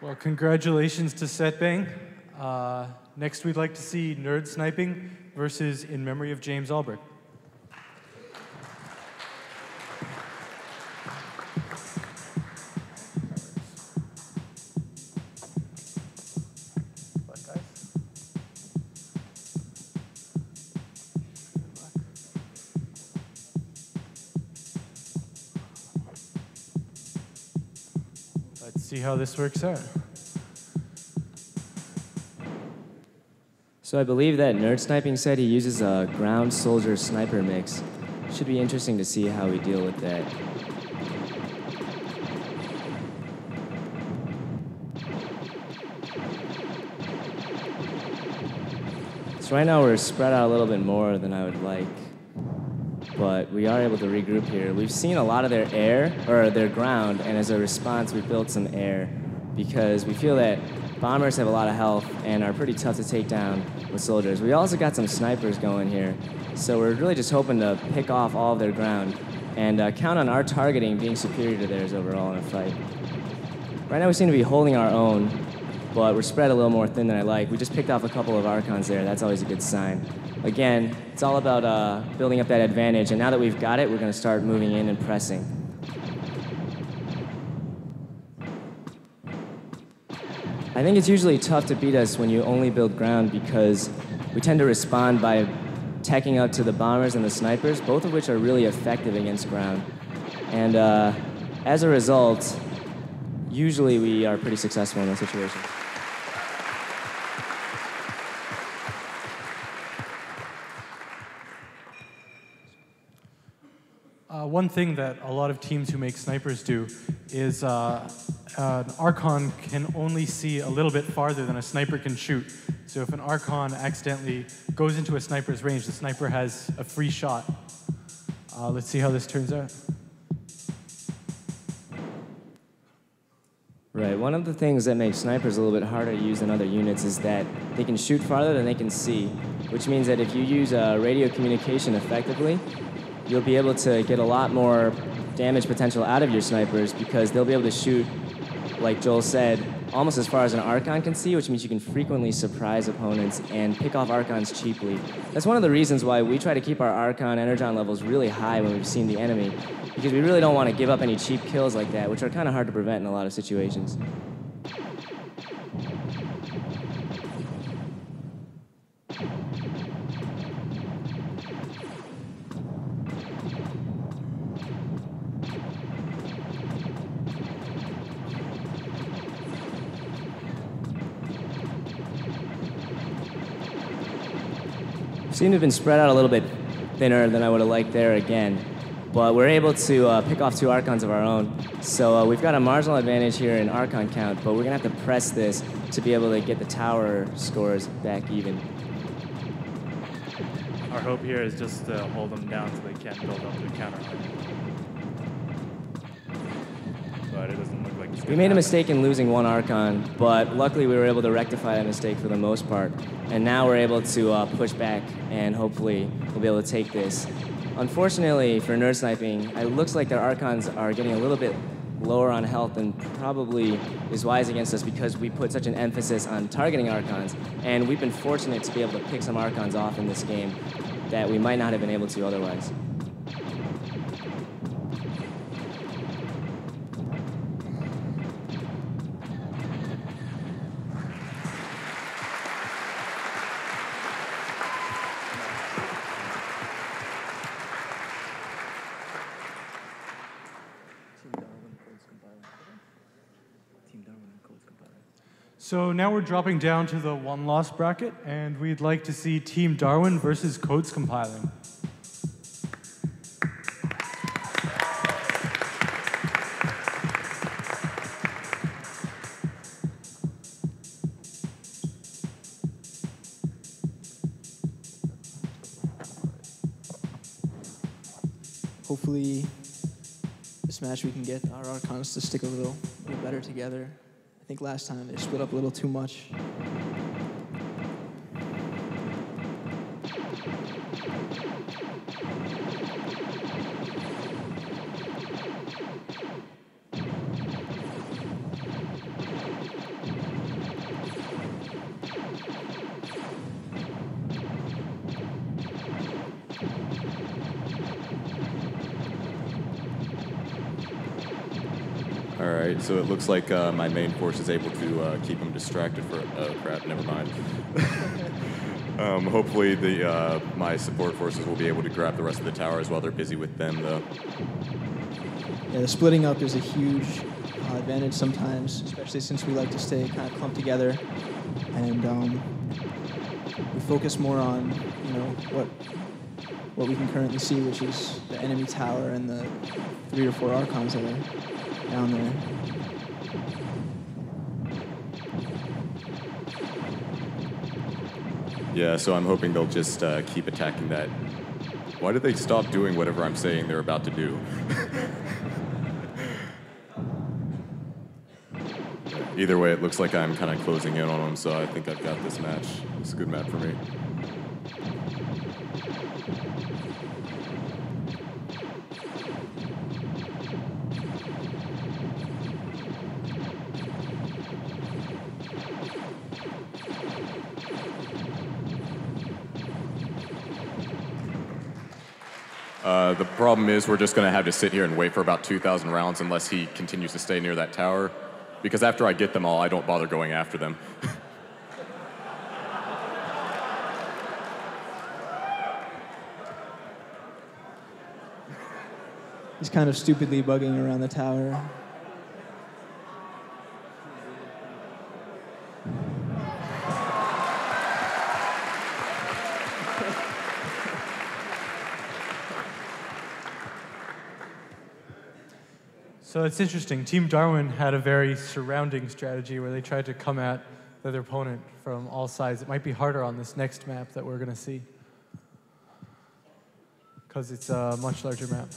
S1: Well, congratulations to Setbang. Next, we'd like to see Nerd Sniping versus In Memory of James Albert. Let's see how this works out.
S12: So I believe that Nerd Sniping said he uses a ground soldier sniper mix. Should be interesting to see how we deal with that. So right now we're spread out a little bit more than I would like, but we are able to regroup here. We've seen a lot of their air, or their ground, and as a response we built some air because we feel that bombers have a lot of health and are pretty tough to take down with soldiers. We also got some snipers going here, so we're really just hoping to pick off all of their ground and count on our targeting being superior to theirs overall in a fight. Right now we seem to be holding our own, but we're spread a little more thin than I like. We just picked off a couple of Archons there. That's always a good sign. Again, it's all about building up that advantage, and now that we've got it, we're going to start moving in and pressing. I think it's usually tough to beat us when you only build ground because we tend to respond by teching out to the bombers and the snipers, both of which are really effective against ground. And as a result, usually we are pretty successful in those situations.
S1: One thing that a lot of teams who make snipers do is an Archon can only see a little bit farther than a sniper can shoot. So if an Archon accidentally goes into a sniper's range, the sniper has a free shot. Let's see how this turns out.
S12: Right, one of the things that makes snipers a little bit harder to use than other units is that they can shoot farther than they can see, which means that if you use radio communication effectively, you'll be able to get a lot more damage potential out of your snipers because they'll be able to shoot, like Joel said, almost as far as an Archon can see, which means you can frequently surprise opponents and pick off Archons cheaply. That's one of the reasons why we try to keep our Archon Energon levels really high when we've seen the enemy, because we really don't want to give up any cheap kills like that, which are kind of hard to prevent in a lot of situations. Seem to have been spread out a little bit thinner than I would have liked there again. But we're able to pick off two Archons of our own. So we've got a marginal advantage here in Archon count, but we're going to have to press this to be able to get the tower scores back even.
S10: Our hope here is just to hold them down so they can't build up their counter. but it doesn't look like it's
S12: We
S10: gonna
S12: made a
S10: happen.
S12: mistake in losing one Archon, but luckily we were able to rectify that mistake for the most part. And now we're able to push back, and hopefully we'll be able to take this. Unfortunately for nerd sniping, it looks like their Archons are getting a little bit lower on health and probably is wise against us because we put such an emphasis on targeting Archons, and we've been fortunate to be able to pick some Archons off in this game that we might not have been able to otherwise.
S1: So now we're dropping down to the one-loss bracket, and we'd like to see Team Darwin versus Codes Compiling.
S8: Hopefully, this match we can get our Archons to stick a little better together. I think last time they split up a little too much.
S4: All right, so it looks like my main force is able to keep him distracted for. Oh crap! Never mind. Hopefully, my support forces will be able to grab the rest of the towers while they're busy with them, though.
S8: Yeah, the splitting up is a huge advantage sometimes, especially since we like to stay kind of clumped together, and we focus more on what we can currently see, which is the enemy tower and the 3 or 4 Archons that are down there.
S4: Yeah, so I'm hoping they'll just keep attacking that. Why did they stop doing whatever I'm saying they're about to do? Either way, it looks like I'm kind of closing in on them, so I think I've got this match. It's a good map for me. The problem is we're just going to have to sit here and wait for about 2,000 rounds unless he continues to stay near that tower. Because after I get them all, I don't bother going after them.
S8: He's kind of stupidly bugging around the tower.
S1: So it's interesting. Team Darwin had a very surrounding strategy where they tried to come at their opponent from all sides. It might be harder on this next map that we're going to see because it's a much larger map.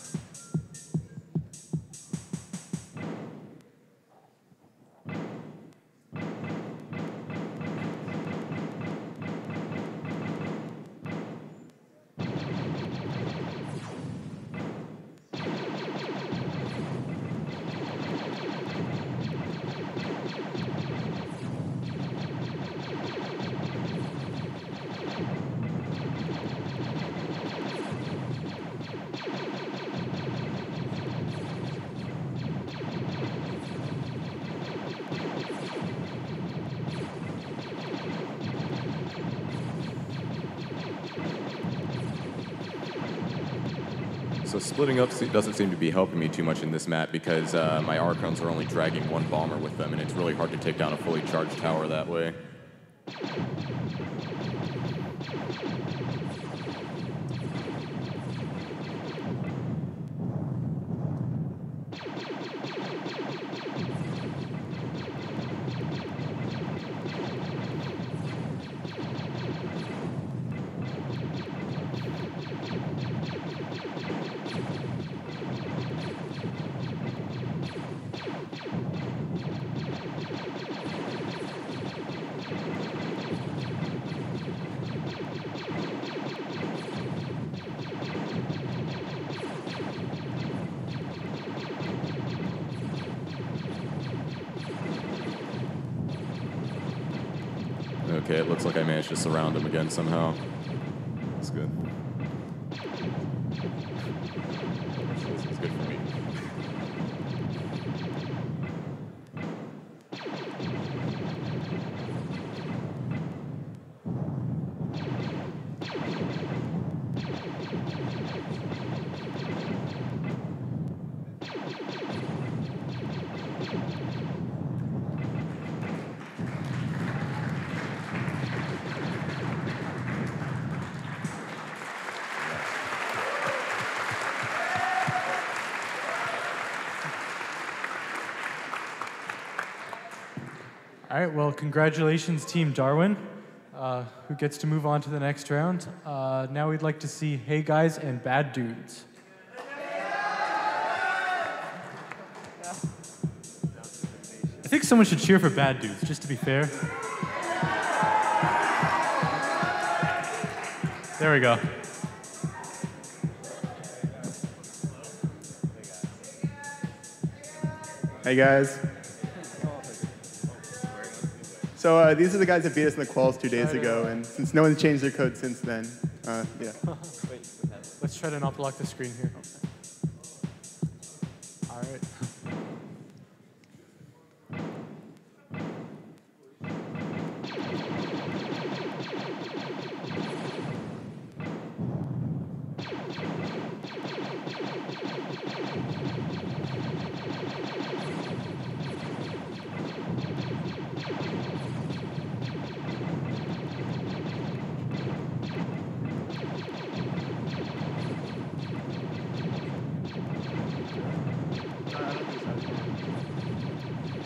S4: So splitting up doesn't seem to be helping me too much in this map because my Archons are only dragging 1 bomber with them, and it's really hard to take down a fully charged tower that way. Okay, it looks like I managed to surround him again somehow. That's good. This is good for me.
S1: All right, well, congratulations, Team Darwin, who gets to move on to the next round. Now we'd like to see Hey Guys and Bad Dudes. I think someone should cheer for Bad Dudes, just to be fair. There we go.
S15: Hey guys. So these are the guys that beat us in the quals 2 days ago, and since no one's changed their code since then, yeah.
S1: Let's try to not block the screen here. All right.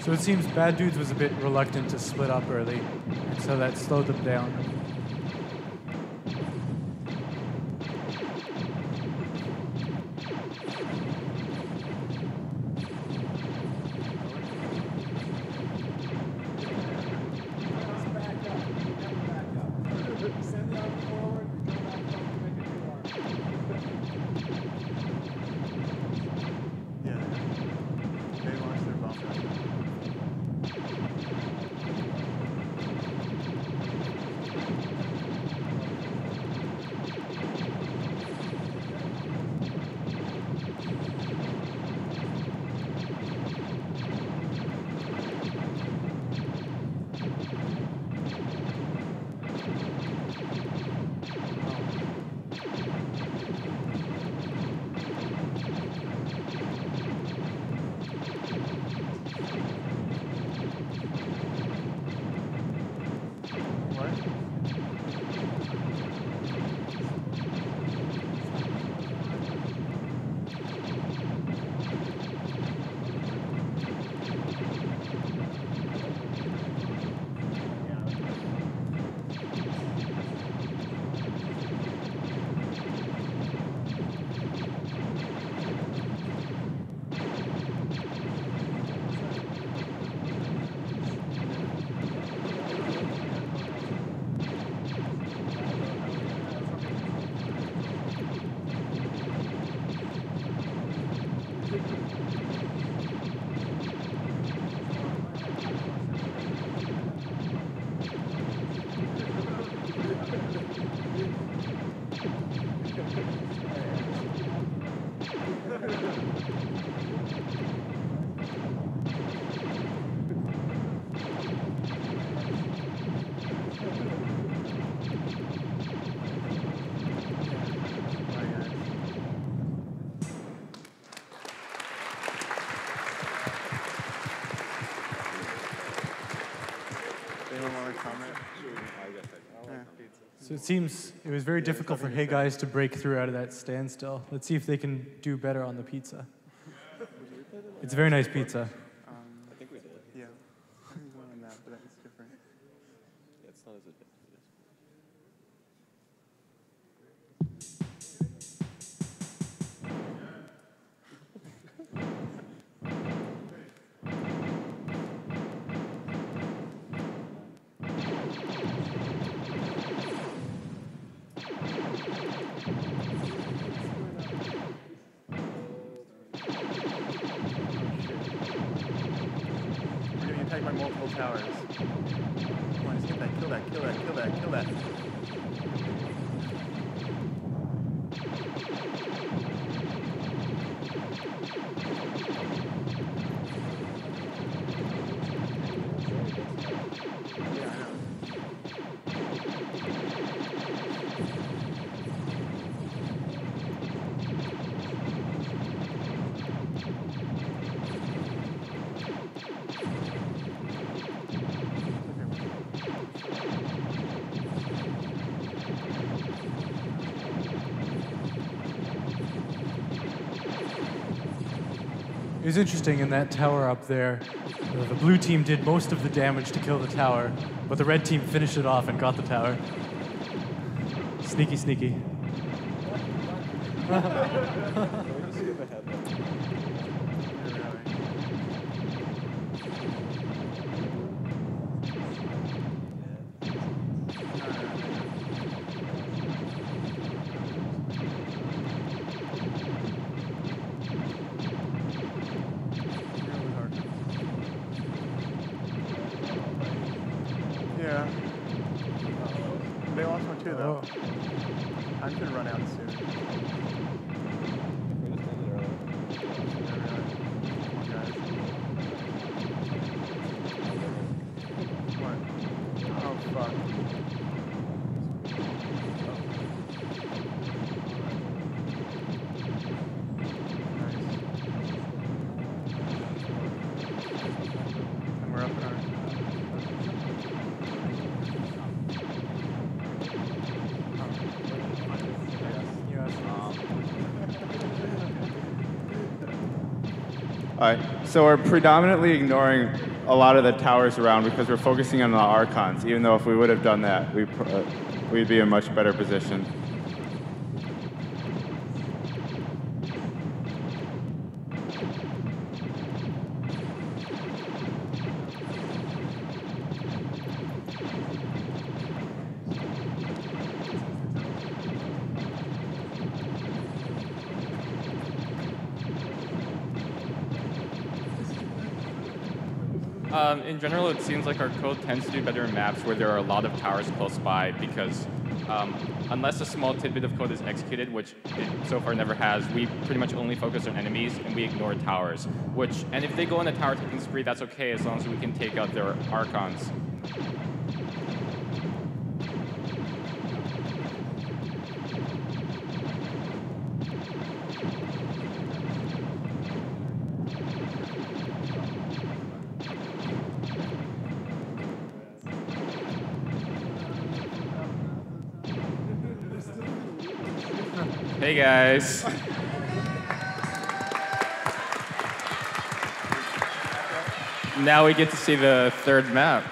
S1: So it seems Bad Dudes was a bit reluctant to split up early, and so that slowed them down. So it seems it was very difficult for Hey Guys to break through out of that standstill. Let's see if they can do better on the pizza. It's a very nice pizza.
S15: I think we did. Yeah. One on that, but it's different.
S4: Yeah, it's not as addictive.
S15: We're getting attacked by multiple towers. One Just hit that, kill that, kill that, kill that, kill that.
S1: It was interesting in that tower up there. The blue team did most of the damage to kill the tower, but the red team finished it off and got the tower. Sneaky, sneaky.
S15: Yeah. They lost one too, though. I'm gonna run out soon. What? Oh, fuck. And we're up in our... All right, so we're predominantly ignoring a lot of the towers around because we're focusing on the Archons, even though if we would have done that, we'd be in a much better position.
S9: In general, it seems like our code tends to do better in maps where there are a lot of towers close by because unless a small tidbit of code is executed, which it so far never has, we pretty much only focus on enemies and we ignore towers. And if they go on a tower taking spree, that's okay as long as we can take out their Archons. Hey guys. Now we get to see the third map.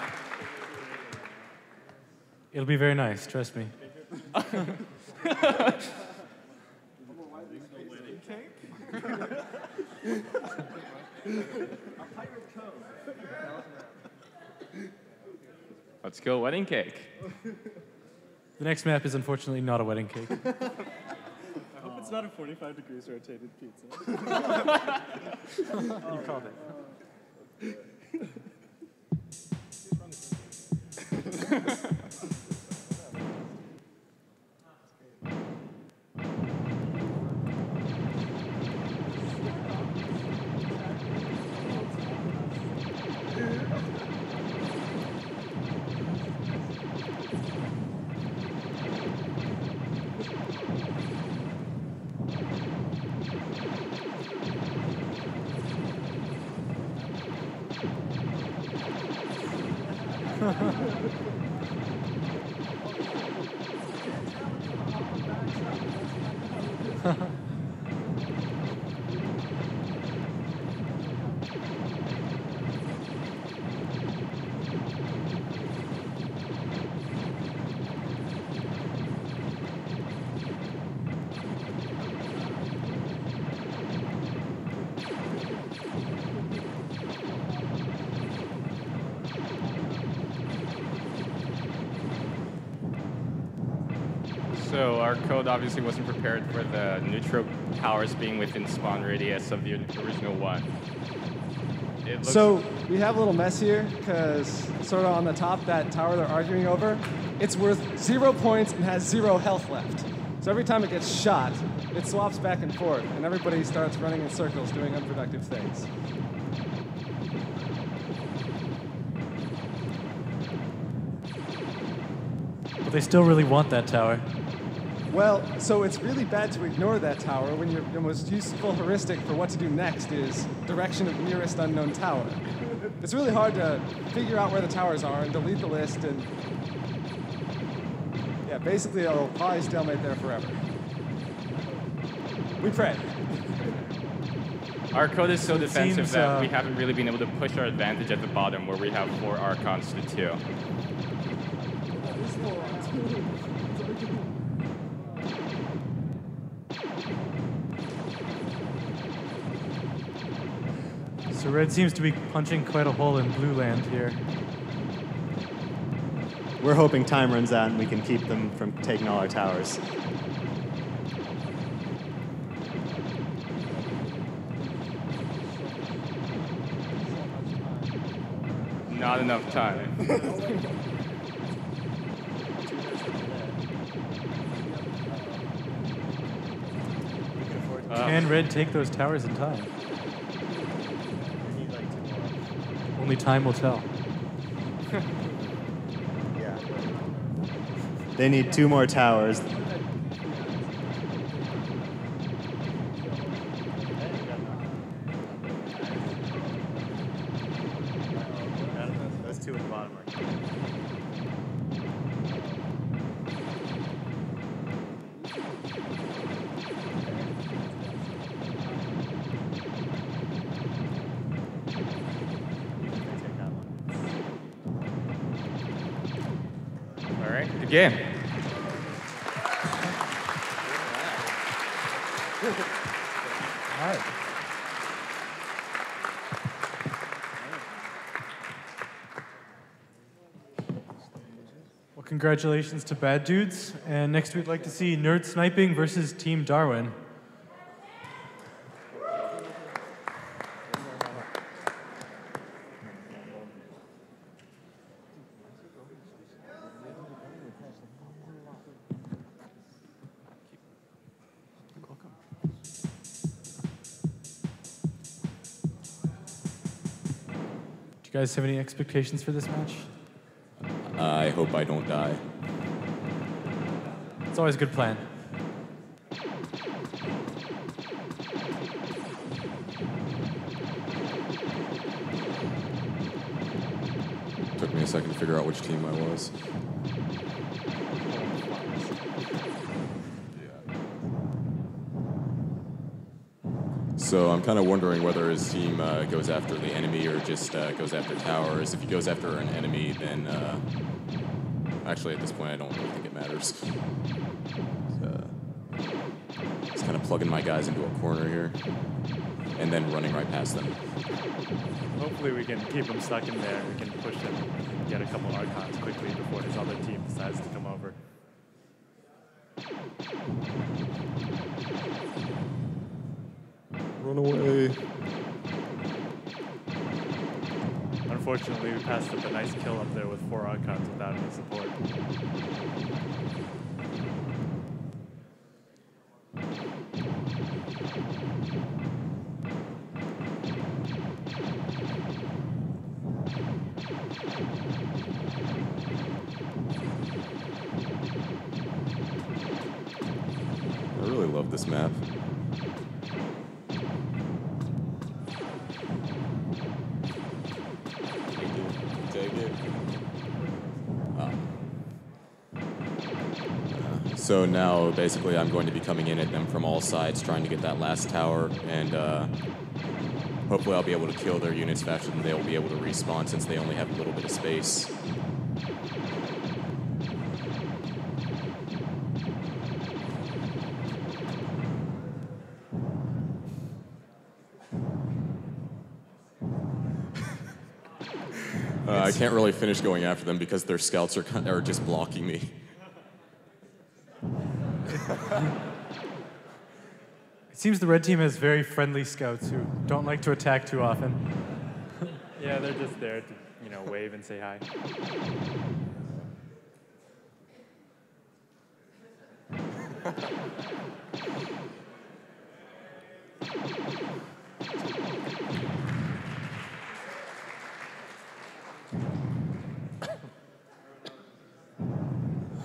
S1: It'll be very nice, trust me.
S9: Let's go wedding cake.
S1: The next map is unfortunately not a wedding cake.
S15: I hope it's not a 45 degrees rotated pizza.
S1: You called it.
S9: So our code obviously wasn't prepared for the neutral towers being within spawn radius of the original one.
S16: So we have a little mess here because sort of on the top, that tower they're arguing over, it's worth 0 points and has 0 health left. So every time it gets shot, it swaps back and forth, and everybody starts running in circles doing unproductive things.
S17: But they still really want that tower.
S16: Well, so it's really bad to ignore that tower when your most useful heuristic for what to do next is direction of nearest unknown tower. It's really hard to figure out where the towers are and delete the list, and yeah, basically it'll probably stalemate there forever. We pray.
S9: Our code is so defensive
S17: seems,
S9: that we haven't really been able to push our advantage at the bottom where we have 4 Archons to 2.
S17: So red seems to be punching quite a hole in blue land here.
S13: We're hoping time runs out and we can keep them from taking all our towers.
S9: Not enough time.
S17: Can red take those towers in time? Only time will tell.
S13: They need 2 more towers. Those 2 at the bottom are.
S9: All right, good game.
S17: All right. Well, congratulations to Bad Dudes. And next we'd like to see Nerd Sniping versus Team Darwin. Do you guys have any expectations for this match?
S4: I hope I don't die.
S17: It's always a good plan.
S4: Took me a second to figure out which team I was. So I'm kind of wondering whether his team goes after the enemy or just goes after towers. If he goes after an enemy, then actually at this point I don't really think it matters. Just kind of plugging my guys into a corner here and then running right past them.
S10: Hopefully we can keep him stuck in there. We can push him and get a couple Archons quickly before his other team decides to come over.
S4: Run away.
S10: Unfortunately, we passed up a nice kill up there with 4 Archons without any support.
S4: I really love this map. Take it. So now, basically, I'm going to be coming in at them from all sides, trying to get that last tower, and hopefully I'll be able to kill their units faster than they will be able to respawn, since they only have a little bit of space. I can't really finish going after them because their scouts are just blocking me.
S17: It seems the red team has very friendly scouts who don't like to attack too often.
S10: Yeah, they're just there to, wave and say hi.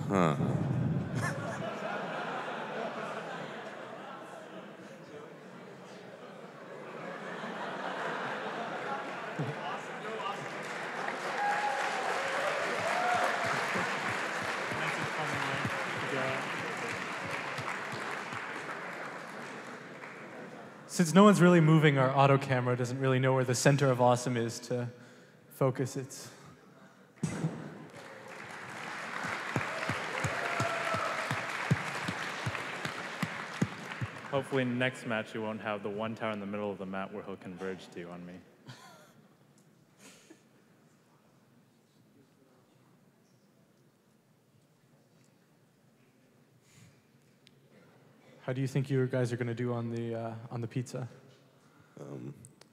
S4: Huh.
S17: Since no one's really moving, our auto camera doesn't really know where the center of awesome is to focus its.
S10: Hopefully next match you won't have the one tower in the middle of the map where he'll converge to on me.
S17: How do you think you guys are going to do on the pizza?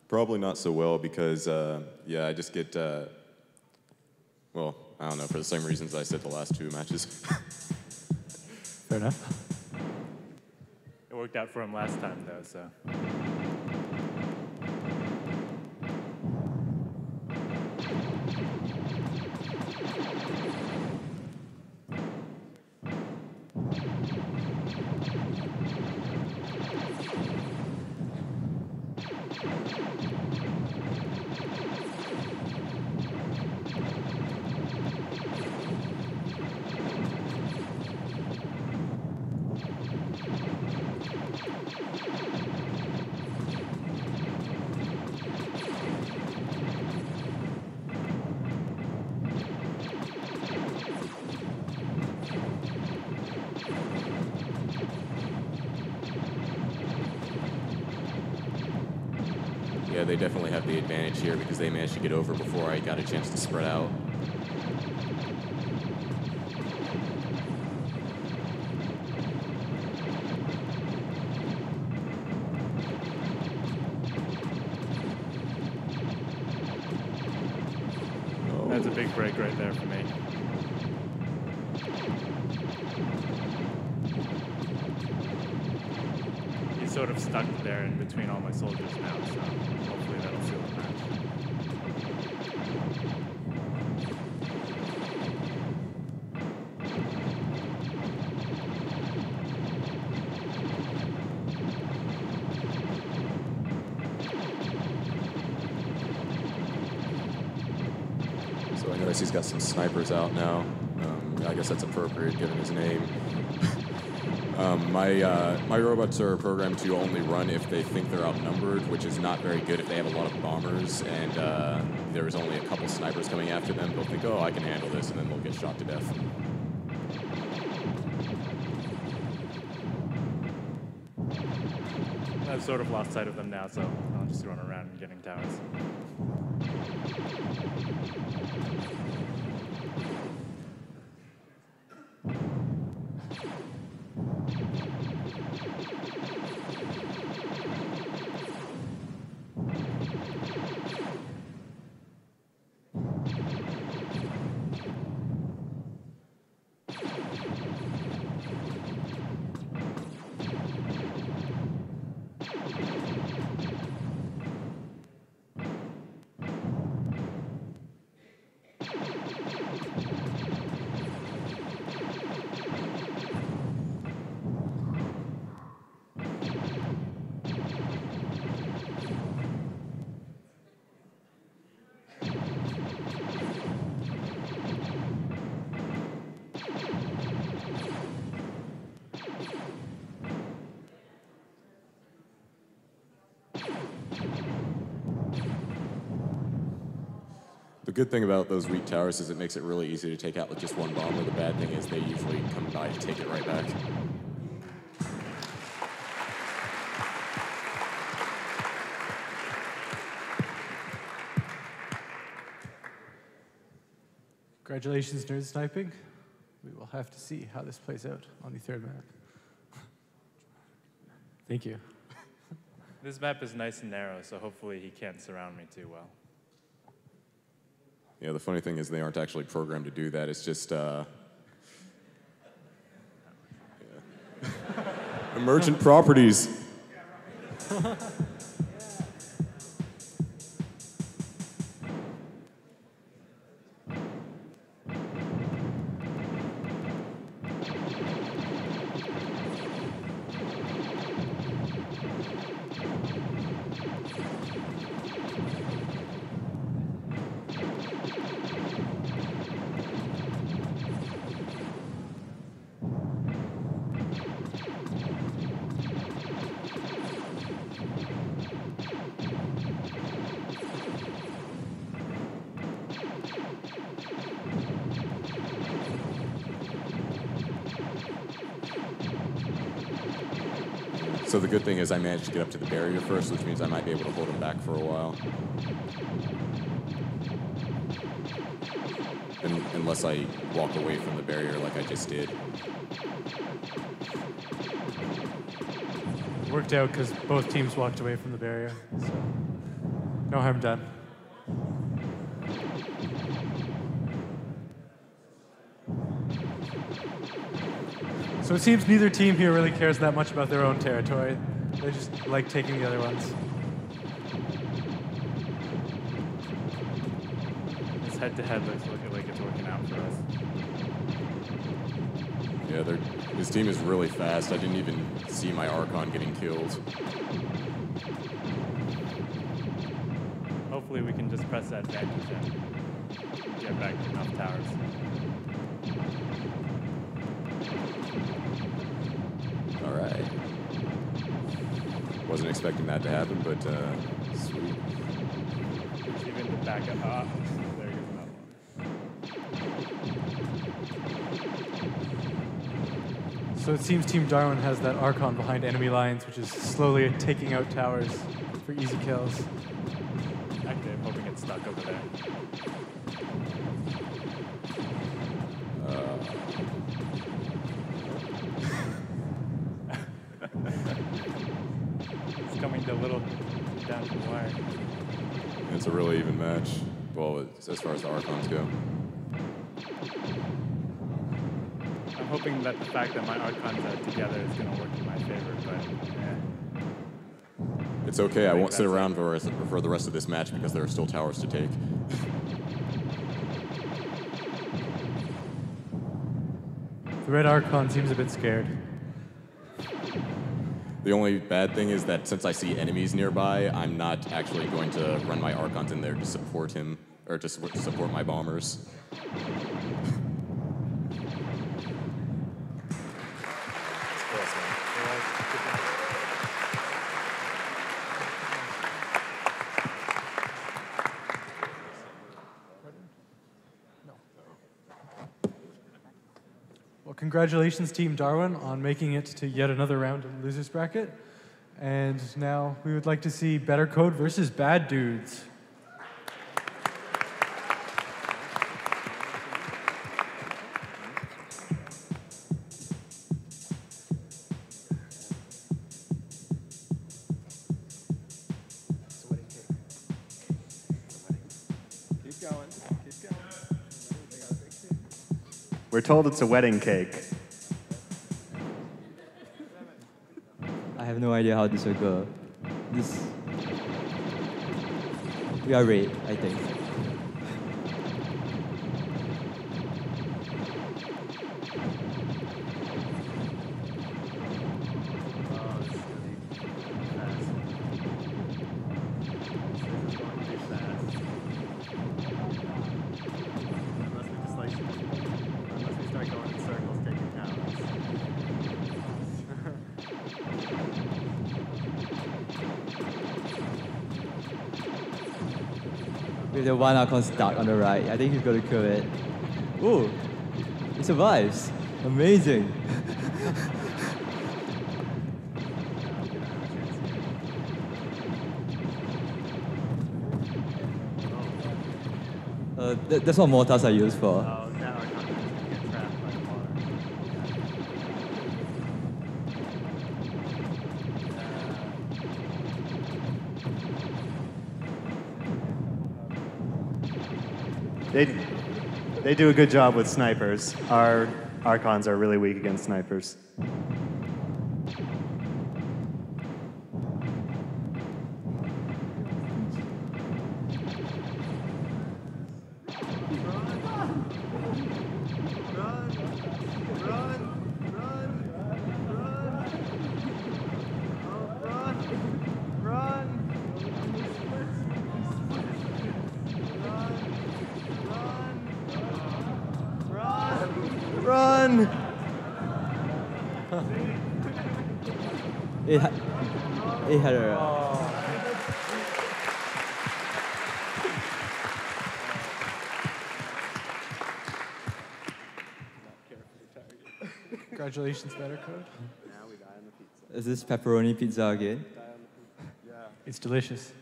S4: Probably not so well because, yeah, I just get, well, I don't know, for the same reasons I said the last two matches.
S17: Fair enough.
S10: It worked out for him last time, though, so.
S4: Yeah, they definitely have the advantage here because they managed to get over before I got a chance to spread out.
S10: That's a big break right there for me. He's sort of stuck there in between all my soldiers now, so hopefully that'll seal the match.
S4: So I notice he's got some snipers out now. I guess that's appropriate given his name. My robots are programmed to only run if they think they're outnumbered, which is not very good if they have a lot of bombers and there's only a couple snipers coming after them. They'll think, oh, I can handle this, and then they'll get shot to death.
S10: I've sort of lost sight of them now, so I'll just run around and getting towers.
S4: The good thing about those weak towers is it makes it really easy to take out with just one bomber. The bad thing is they usually come by to take it right back.
S17: Congratulations, Nerd Sniping. We will have to see how this plays out on the third map. Thank you.
S10: This map is nice and narrow, so hopefully he can't surround me too well.
S4: Yeah, the funny thing is they aren't actually programmed to do that. It's just emergent properties. So the good thing is I managed to get up to the barrier first, which means I might be able to hold him back for a while. Unless I walk away from the barrier like I just did.
S17: It worked out because both teams walked away from the barrier, so no harm done. So it seems neither team here really cares that much about their own territory. They just like taking the other ones.
S10: This head-to-head looks like it's working out for us.
S4: Yeah, his team is really fast. I didn't even see my Archon getting killed.
S10: Hopefully we can just press that advantage and get back enough towers.
S4: All right. Wasn't expecting that to happen, but sweet.
S10: Even to back up. Ah, there goes another one.
S17: So it seems Team Darwin has that Archon behind enemy lines, which is slowly taking out towers for easy kills.
S10: Actually, I'm hoping it's stuck over there. It's coming to a little down to the wire.
S4: It's a really even match. Well, as far as the Archons go.
S10: I'm hoping that the fact that my Archons are together is going to work in my favor, but yeah.
S4: It's okay. I won't sit around for the rest of this match because there are still towers to take.
S17: The red Archon seems a bit scared.
S4: The only bad thing is that since I see enemies nearby, I'm not actually going to run my Archons in there to support him, or to support my bombers.
S17: Well, congratulations, Team Darwin, on making it to yet another round of the losers bracket. And now we would like to see Battlecode versus Bad Dudes.
S13: Keep going. We're told it's a wedding cake.
S3: I have no idea how this will go. We are red, I think. With the one Archon stuck on the right, I think he's going to kill it. Ooh, he survives. Amazing. That's what mortars are used for.
S13: They do a good job with snipers. Our Archons are really weak against snipers. Run!
S3: It had a.
S17: Congratulations, Battlecode.
S3: Is this pepperoni pizza again?
S17: It's delicious.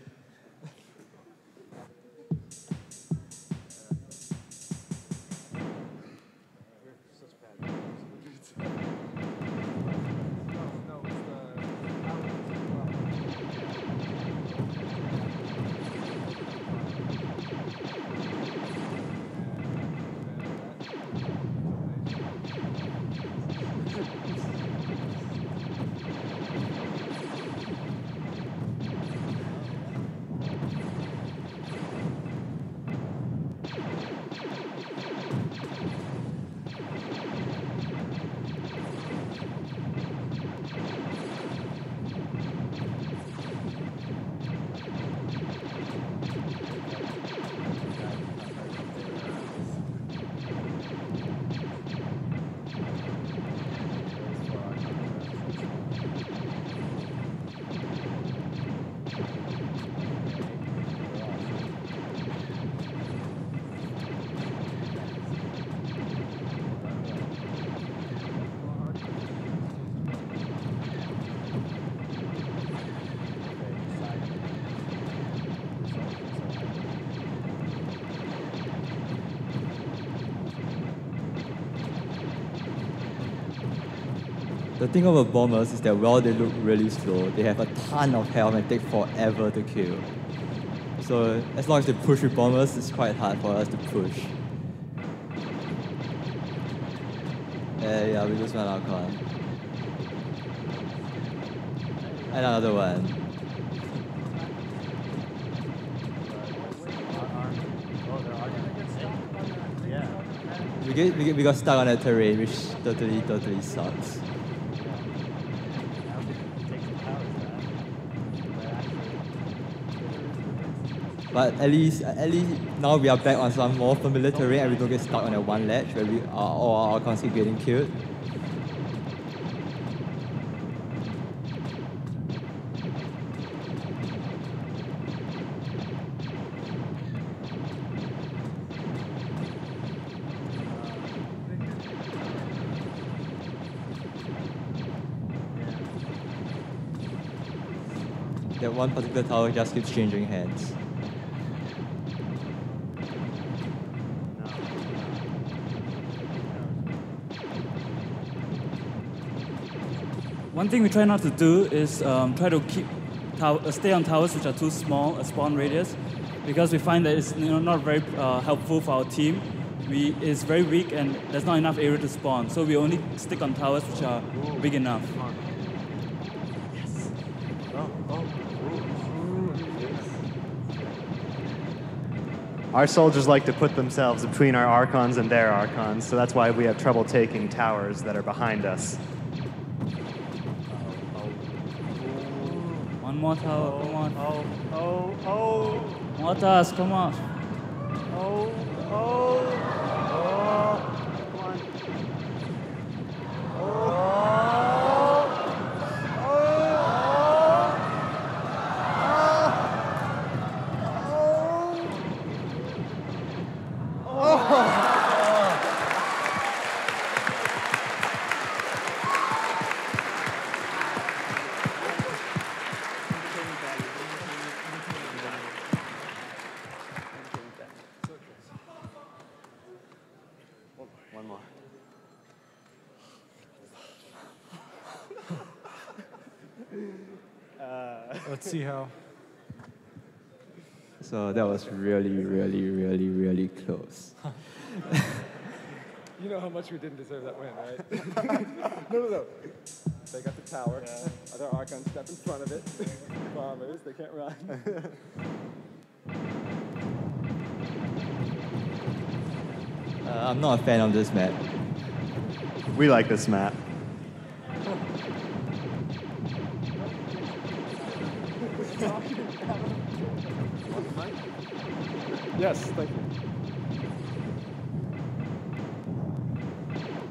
S3: The thing about bombers is that while they look really slow, they have a ton of health and take forever to kill. So as long as they push with bombers, it's quite hard for us to push. Yeah, we lose one Archon. And another one. We got stuck on that terrain, which totally sucks. But at least now we are back on some more familiar terrain and we don't get stuck on that one ledge where all our Archons keep getting killed. That one particular tower just keeps changing hands.
S5: One thing we try not to do is try to stay on towers which are too small, a spawn radius, because we find that it's not very helpful for our team. It's very weak and there's not enough area to spawn, so we only stick on towers which are big enough.
S13: Yes. Our soldiers like to put themselves between our Archons and their Archons, so that's why we have trouble taking towers that are behind us.
S5: One more tower, come on. More towers, come on.
S13: One more.
S17: Let's see how.
S3: So that was really, really, really, really close.
S16: You know how much we didn't deserve that win, right? No. They got the tower. Other Archons step in front of it. Bombers, they can't run.
S3: I'm not a fan of this map.
S13: We like this map.
S16: Yes, thank you.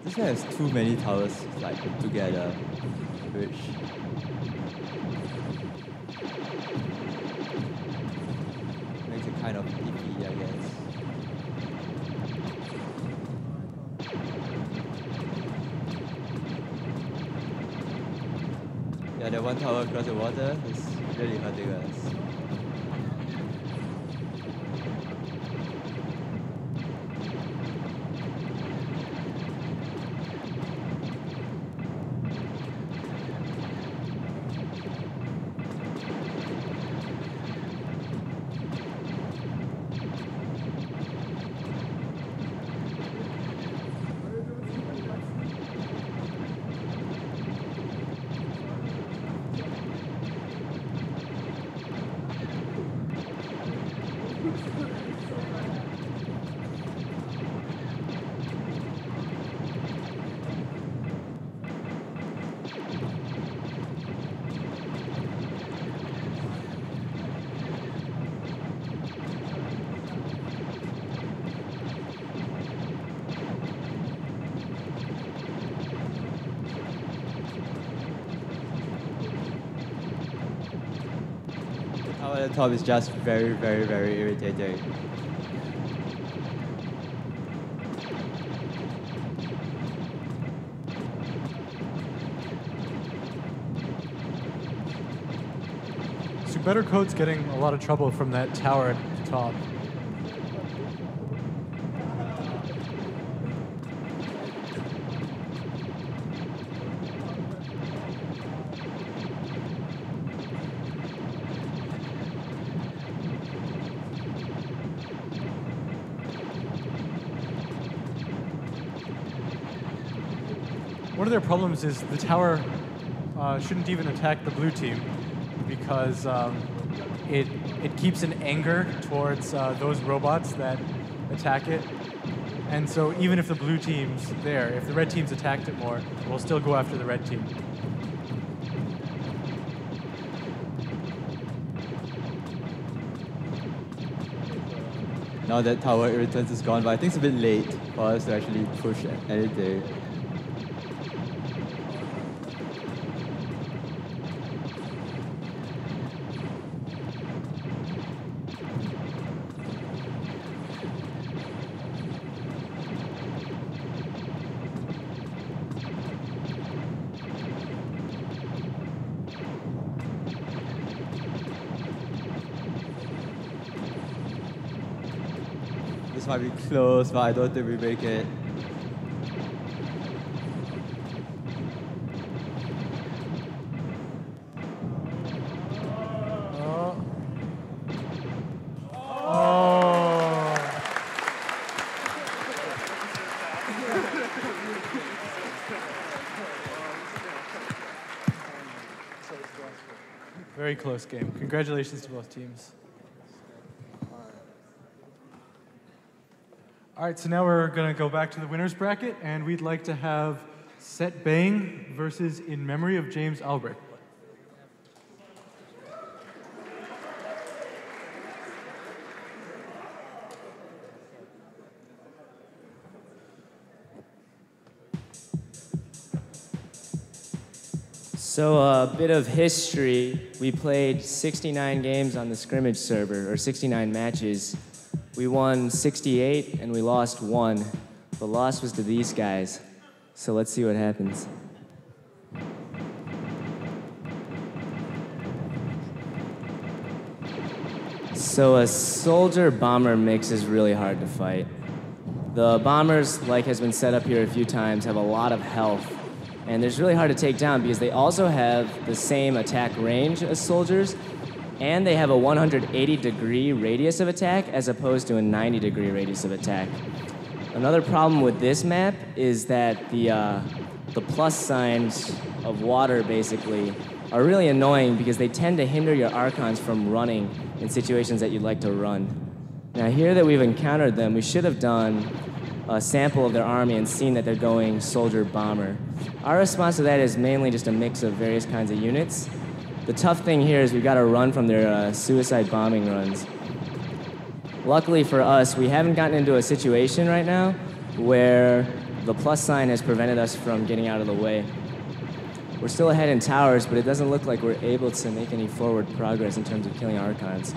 S3: This map has too many towers like together, which makes it kind of iffy, I guess. Yeah, that one tower across the water is really hurting us. The top is just very, very, very irritating.
S17: So Battlecode's getting a lot of trouble from that tower at the top. One of their problems is the tower shouldn't even attack the blue team because it keeps an anger towards those robots that attack it. And so even if the blue team's there, if the red team's attacked it more, we'll still go after the red team.
S3: Now that tower irritants is gone, but I think it's a bit late for us to actually push anything. This might be close, but I don't think we make it.
S17: Very close game. Congratulations to both teams. All right, so now we're going to go back to the winner's bracket, and we'd like to have Set Bang versus In Memory of James Albrecht.
S12: So a bit of history. We played 69 games on the scrimmage server, or 69 matches. We won 68 and we lost 1. The loss was to these guys. So let's see what happens. So a soldier-bomber mix is really hard to fight. The bombers, like has been set up here a few times, have a lot of health. And they're really hard to take down because they also have the same attack range as soldiers, and they have a 180-degree radius of attack as opposed to a 90-degree radius of attack. Another problem with this map is that the plus signs of water, basically, are really annoying because they tend to hinder your Archons from running in situations that you'd like to run. Now, here that we've encountered them, we should have done a sample of their army and seen that they're going soldier-bomber. Our response to that is mainly just a mix of various kinds of units. The tough thing here is we've got to run from their suicide bombing runs. Luckily for us, we haven't gotten into a situation right now where the plus sign has prevented us from getting out of the way. We're still ahead in towers, but it doesn't look like we're able to make any forward progress in terms of killing Archons.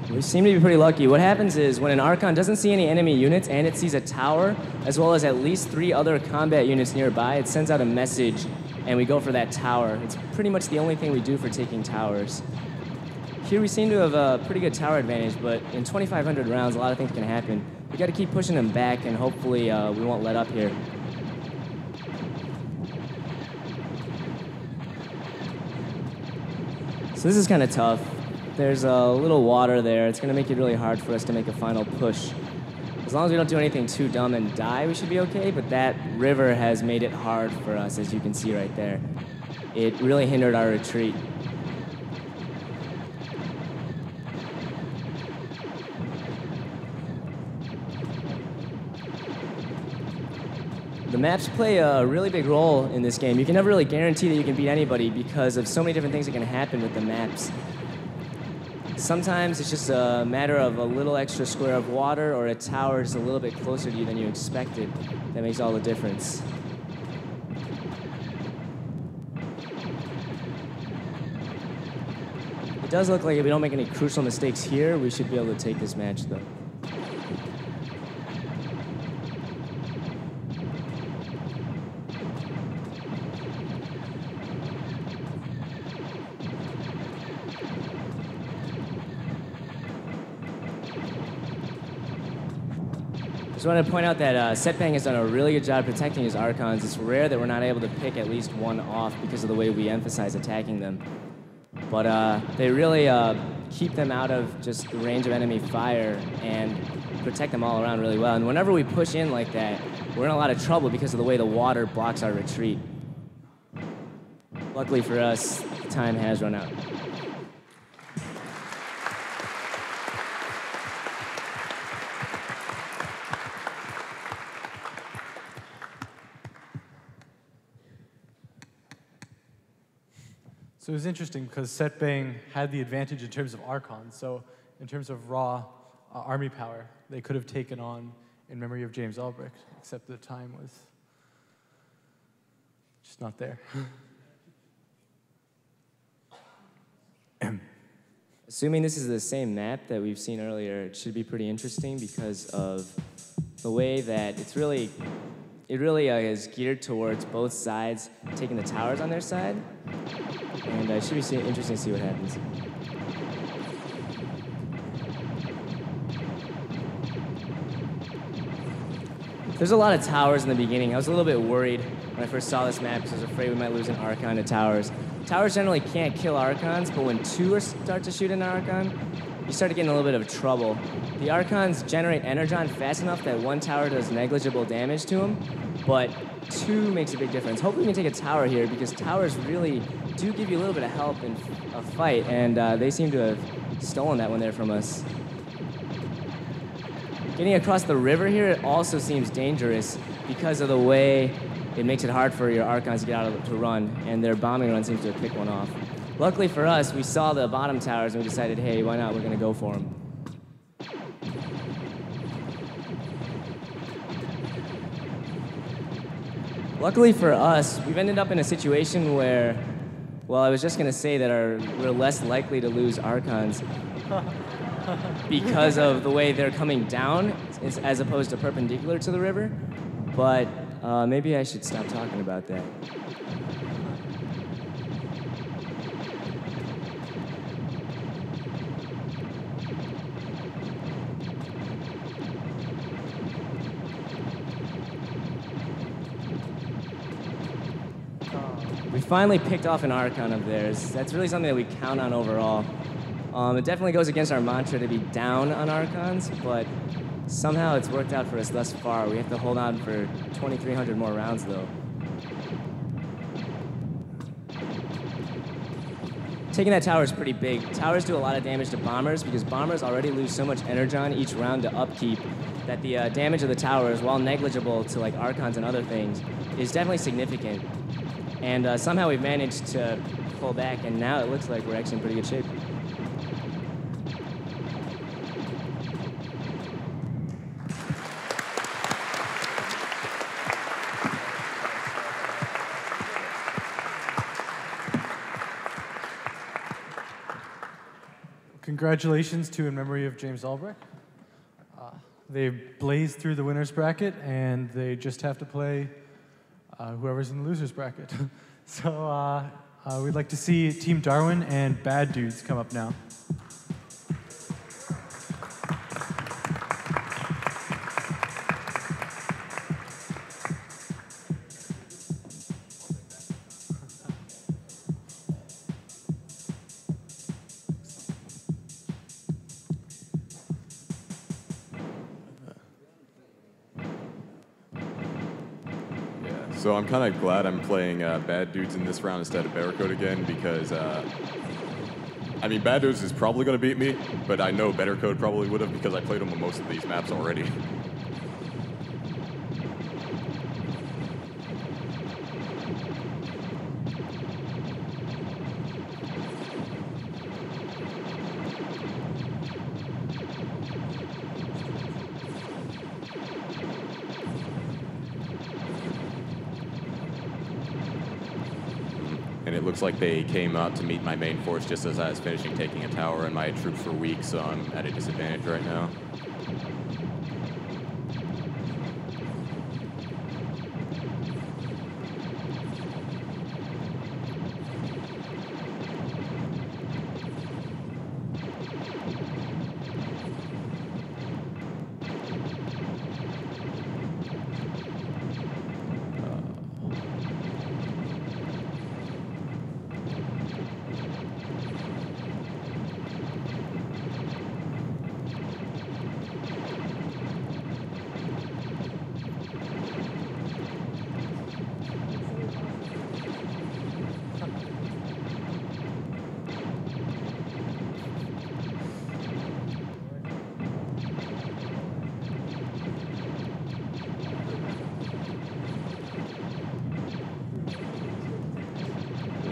S12: We seem to be pretty lucky. What happens is when an Archon doesn't see any enemy units and it sees a tower, as well as at least 3 other combat units nearby, it sends out a message and we go for that tower. It's pretty much the only thing we do for taking towers. Here we seem to have a pretty good tower advantage, but in 2,500 rounds, a lot of things can happen. We got to keep pushing them back, and hopefully we won't let up here. So this is kind of tough. There's a little water there. It's going to make it really hard for us to make a final push. As long as we don't do anything too dumb and die, we should be okay, but that river has made it hard for us, as you can see right there. It really hindered our retreat. The maps play a really big role in this game. You can never really guarantee that you can beat anybody because of so many different things that can happen with the maps. Sometimes it's just a matter of a little extra square of water or a tower just a little bit closer to you than you expected. That makes all the difference. It does look like if we don't make any crucial mistakes here, we should be able to take this match, though. I just want to point out that Setbang has done a really good job protecting his Archons. It's rare that we're not able to pick at least one off because of the way we emphasize attacking them. But they really keep them out of just the range of enemy fire and protect them all around really well. And whenever we push in like that, we're in a lot of trouble because of the way the water blocks our retreat. Luckily for us, time has run out.
S17: So it was interesting because Setbang had the advantage in terms of Archons. So in terms of raw army power, they could have taken on In Memory of James Albrecht, except the time was just not there.
S12: Assuming this is the same map that we've seen earlier, it should be pretty interesting because of the way that it really is geared towards both sides taking the towers on their side. And it should be interesting to see what happens. There's a lot of towers in the beginning. I was a little bit worried when I first saw this map because I was afraid we might lose an Archon to towers. Towers generally can't kill Archons, but when 2 start to shoot an Archon, you start getting a little bit of trouble. The Archons generate Energon fast enough that 1 tower does negligible damage to them, but 2 makes a big difference. Hopefully we can take a tower here because towers really do give you a little bit of help in a fight, and they seem to have stolen that one there from us. Getting across the river here, it also seems dangerous because of the way it makes it hard for your Archons to get out to run, and their bombing run seems to have picked one off. Luckily for us, we saw the bottom towers and we decided, hey, why not? We're going to go for them. Luckily for us, we've ended up in a situation where, well, I was just going to say that we're less likely to lose Archons because of the way they're coming down as opposed to perpendicular to the river, but maybe I should stop talking about that. We finally picked off an Archon of theirs. That's really something that we count on overall. It definitely goes against our mantra to be down on Archons, but somehow it's worked out for us thus far. We have to hold on for 2,300 more rounds, though. Taking that tower is pretty big. Towers do a lot of damage to bombers because bombers already lose so much energon each round to upkeep that the damage of the towers, while negligible to like Archons and other things, is definitely significant. And somehow we've managed to pull back, and now it looks like we're actually in pretty good shape.
S17: Congratulations to in memory of James Albrecht. They blazed through the winner's bracket, and they just have to play whoever's in the loser's bracket. So we'd like to see Team Darwin and Bad Dudes come up now.
S4: So I'm kind of glad I'm playing Bad Dudes in this round instead of Battlecode again because, I mean, Bad Dudes is probably going to beat me, but I know Battlecode probably would have because I played them on most of these maps already. And it looks like they came out to meet my main force just as I was finishing taking a tower, and my troops were weak, so I'm at a disadvantage right now.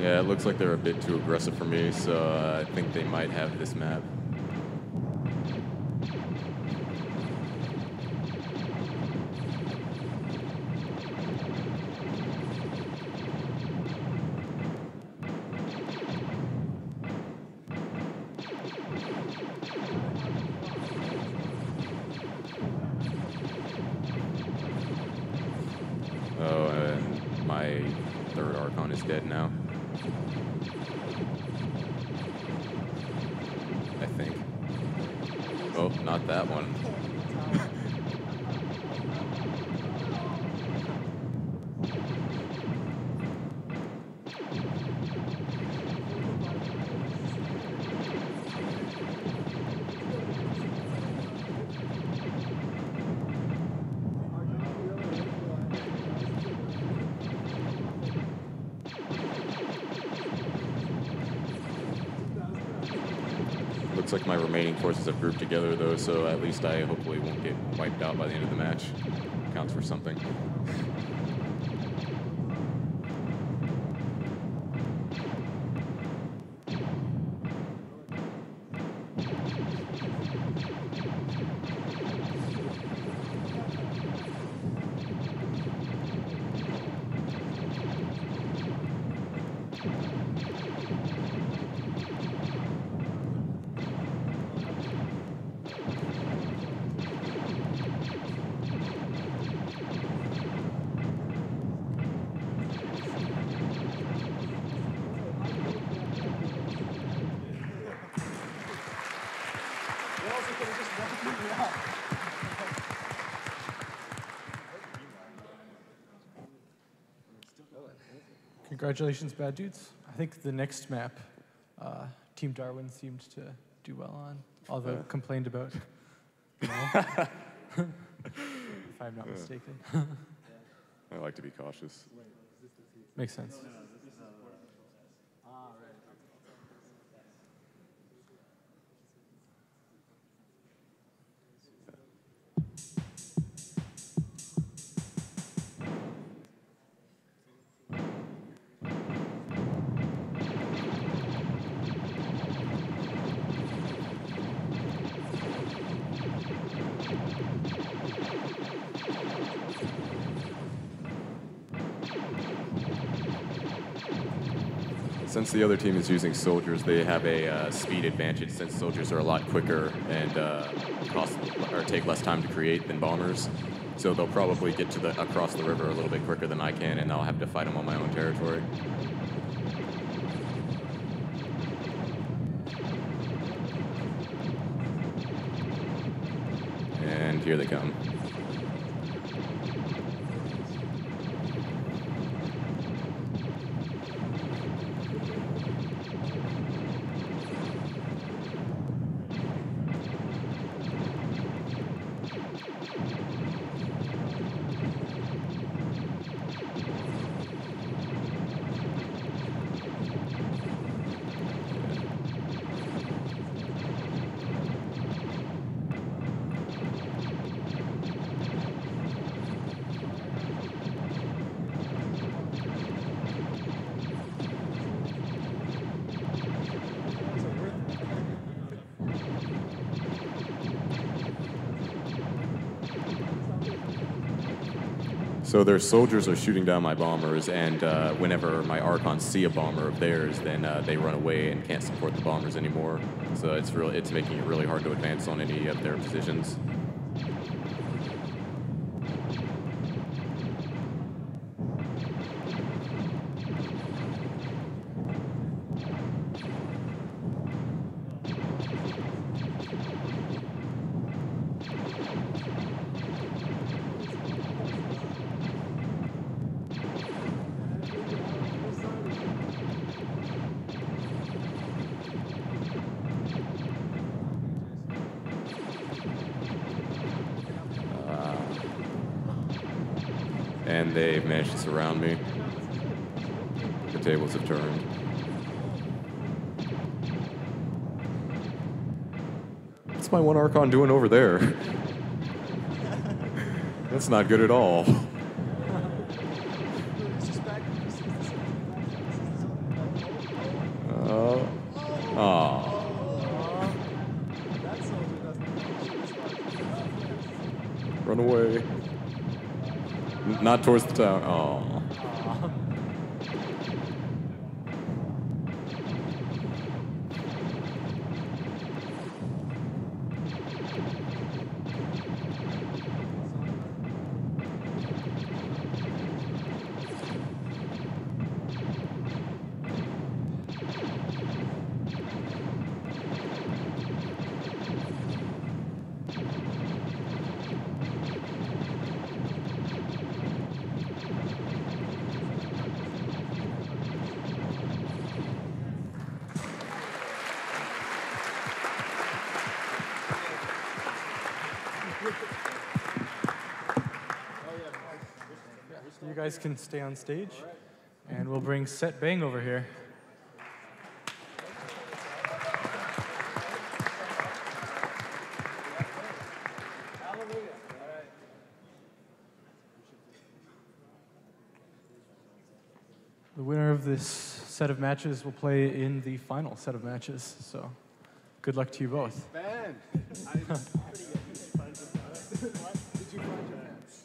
S4: Yeah, it looks like they're a bit too aggressive for me, so I think they might have this map. Oh, and my third Archon is dead now. I think. Oh, not that one. Looks like my remaining forces have grouped together though, so at least I hopefully won't get wiped out by the end of the match. Counts for something.
S1: Congratulations, bad dudes. I think the next map, Team Darwin seemed to do well on, although complained about. No. If I'm not mistaken.
S4: I like to be cautious.
S1: Makes sense.
S4: Since the other team is using soldiers, they have a speed advantage since soldiers are a lot quicker and take less time to create than bombers. So they'll probably get to across the river a little bit quicker than I can, and I'll have to fight them on my own territory. And here they come. So their soldiers are shooting down my bombers, and whenever my Archons see a bomber of theirs, then they run away and can't support the bombers anymore. So it's making it really hard to advance on any of their positions. And they've managed to surround me. The tables have turned. What's my one Archon doing over there? That's not good at all. Run away. Not towards the tower. Oh.
S1: You guys can stay on stage, and we'll bring Set Bang over here. The winner of this set of matches will play in the final set of matches, so good luck to you both.
S16: Ben! Did you find your pants?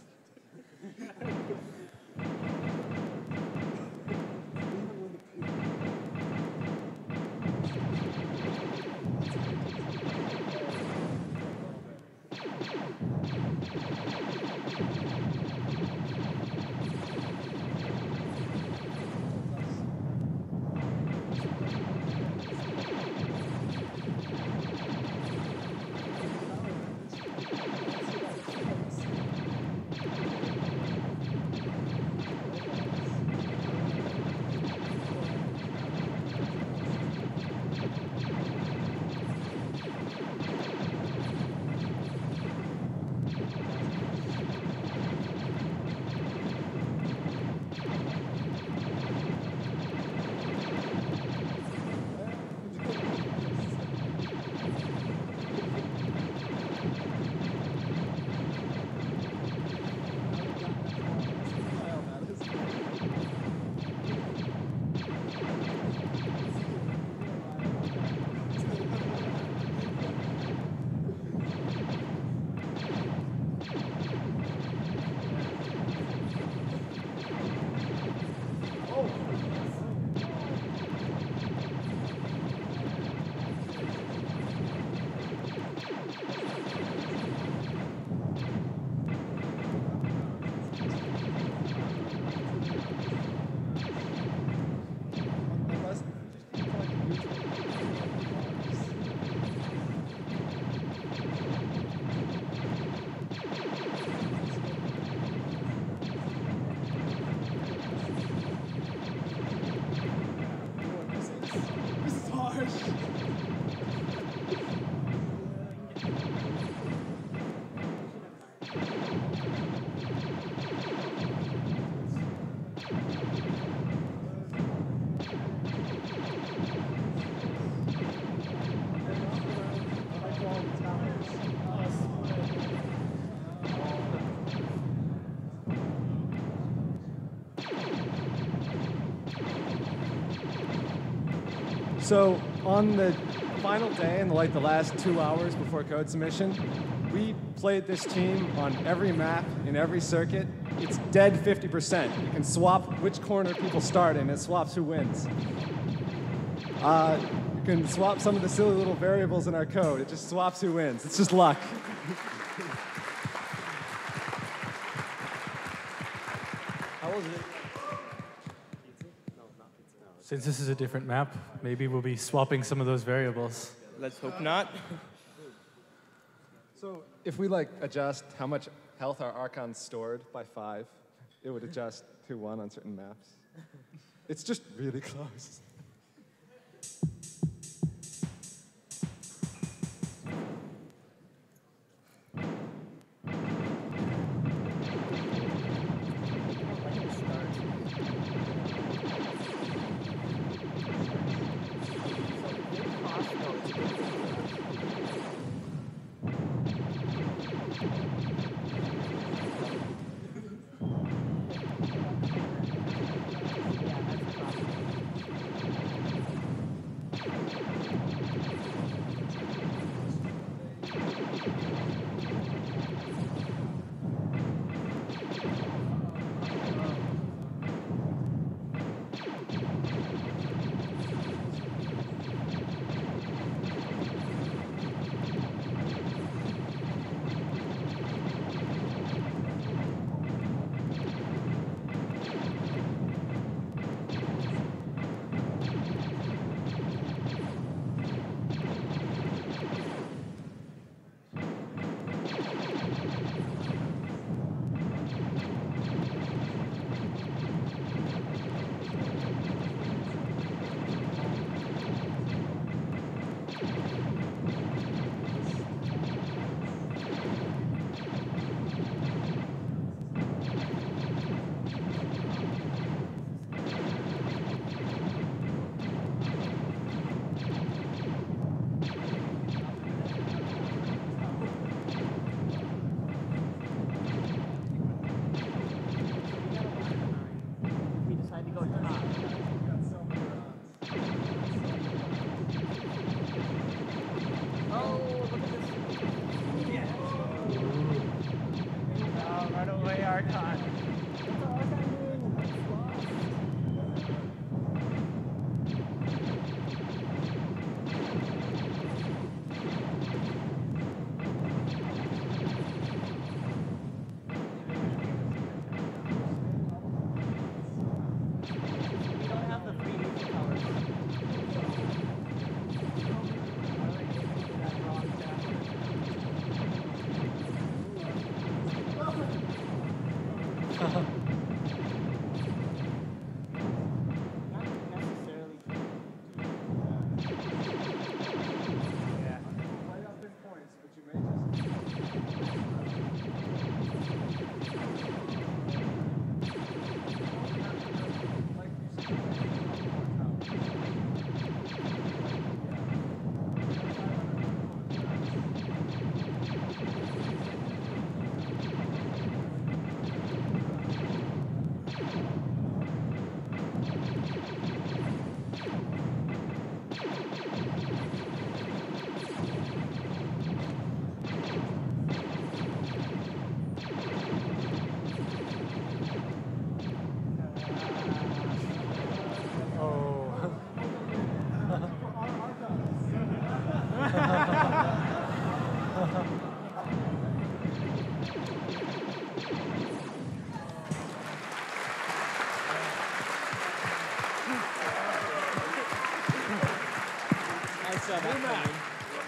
S16: So on the final day, in like the last 2 hours before code submission, we played this team on every map, in every circuit. It's dead 50%. You can swap which corner people start in. It swaps who wins. You can swap some of the silly little variables in our code. It just swaps who wins. It's just luck.
S1: How was it? Since this is a different map, maybe we'll be swapping some of those variables.
S7: Let's hope not.
S16: So if we like adjust how much health our Archon's stored by 5, it would adjust to 1 on certain maps. It's just really close.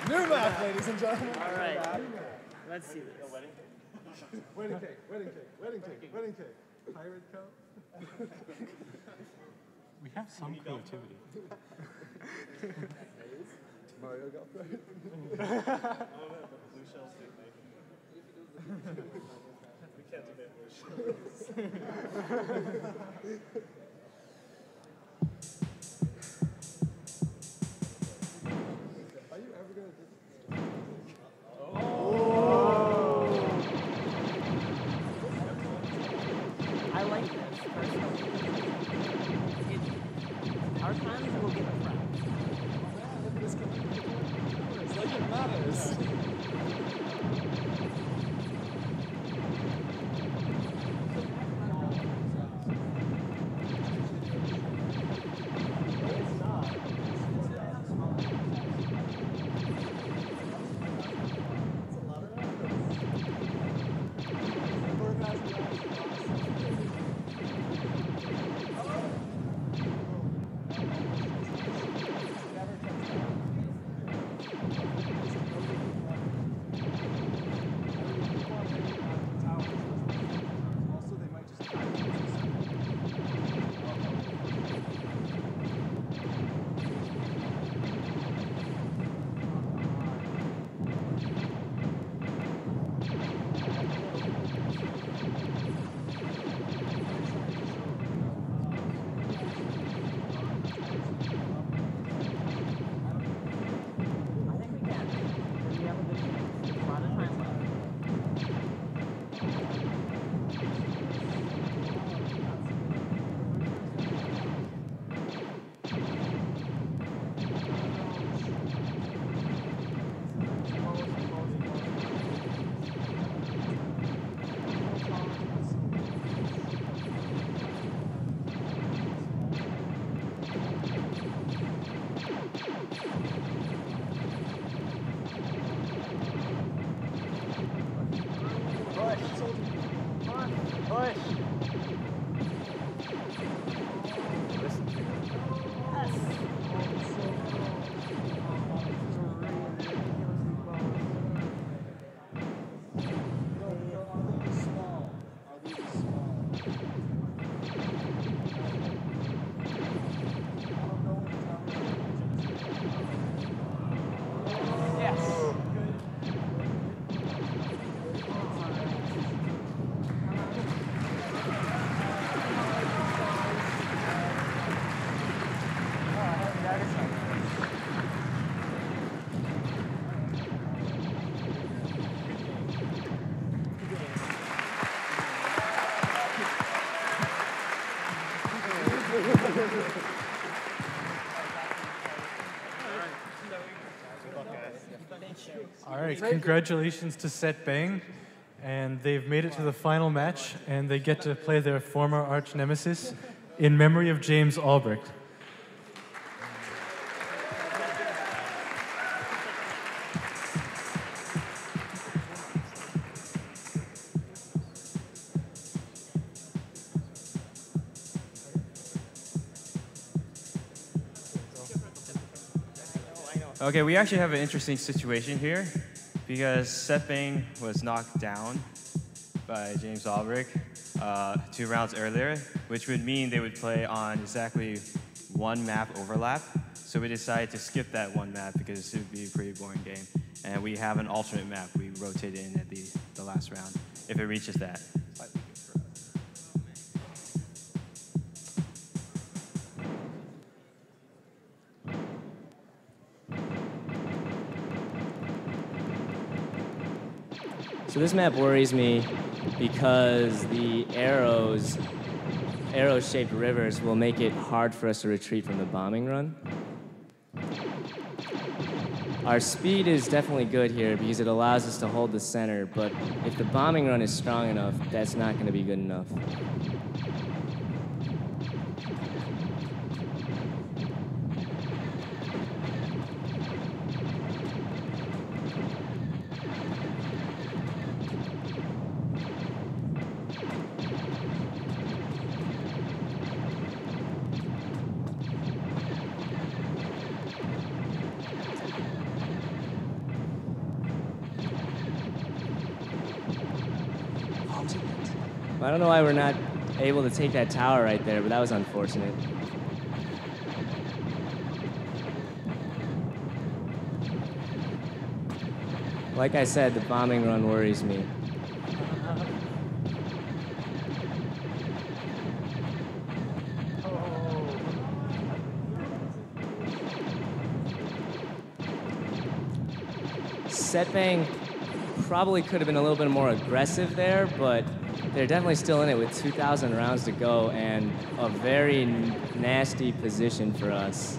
S16: New map, ladies and gentlemen.
S7: All right. Let's see this.
S16: Wedding cake, wedding cake, wedding cake, wedding cake. Pirate coat.
S1: We have some creativity.
S16: Mario got fired.
S10: Blue shells do We can't debate blue shells.
S7: I like this personally. Our times will get a friend.
S1: All right, congratulations to Set Bang. And they've made it to the final match, and they get to play their former arch nemesis in memory of James Albrecht.
S18: Okay, we actually have an interesting situation here because Setbang was knocked down by James Albrecht 2 rounds earlier, which would mean they would play on exactly 1 map overlap. So we decided to skip that 1 map because it would be a pretty boring game. And we have an alternate map we rotate in at the last round if it reaches that.
S12: So this map worries me because the arrow-shaped rivers will make it hard for us to retreat from the bombing run. Our speed is definitely good here because it allows us to hold the center, but if the bombing run is strong enough, that's not going to be good enough. I don't know why we're not able to take that tower right there, but that was unfortunate. Like I said, the bombing run worries me. Setbang probably could have been a little bit more aggressive there, but they're definitely still in it with 2,000 rounds to go and a very nasty position for us.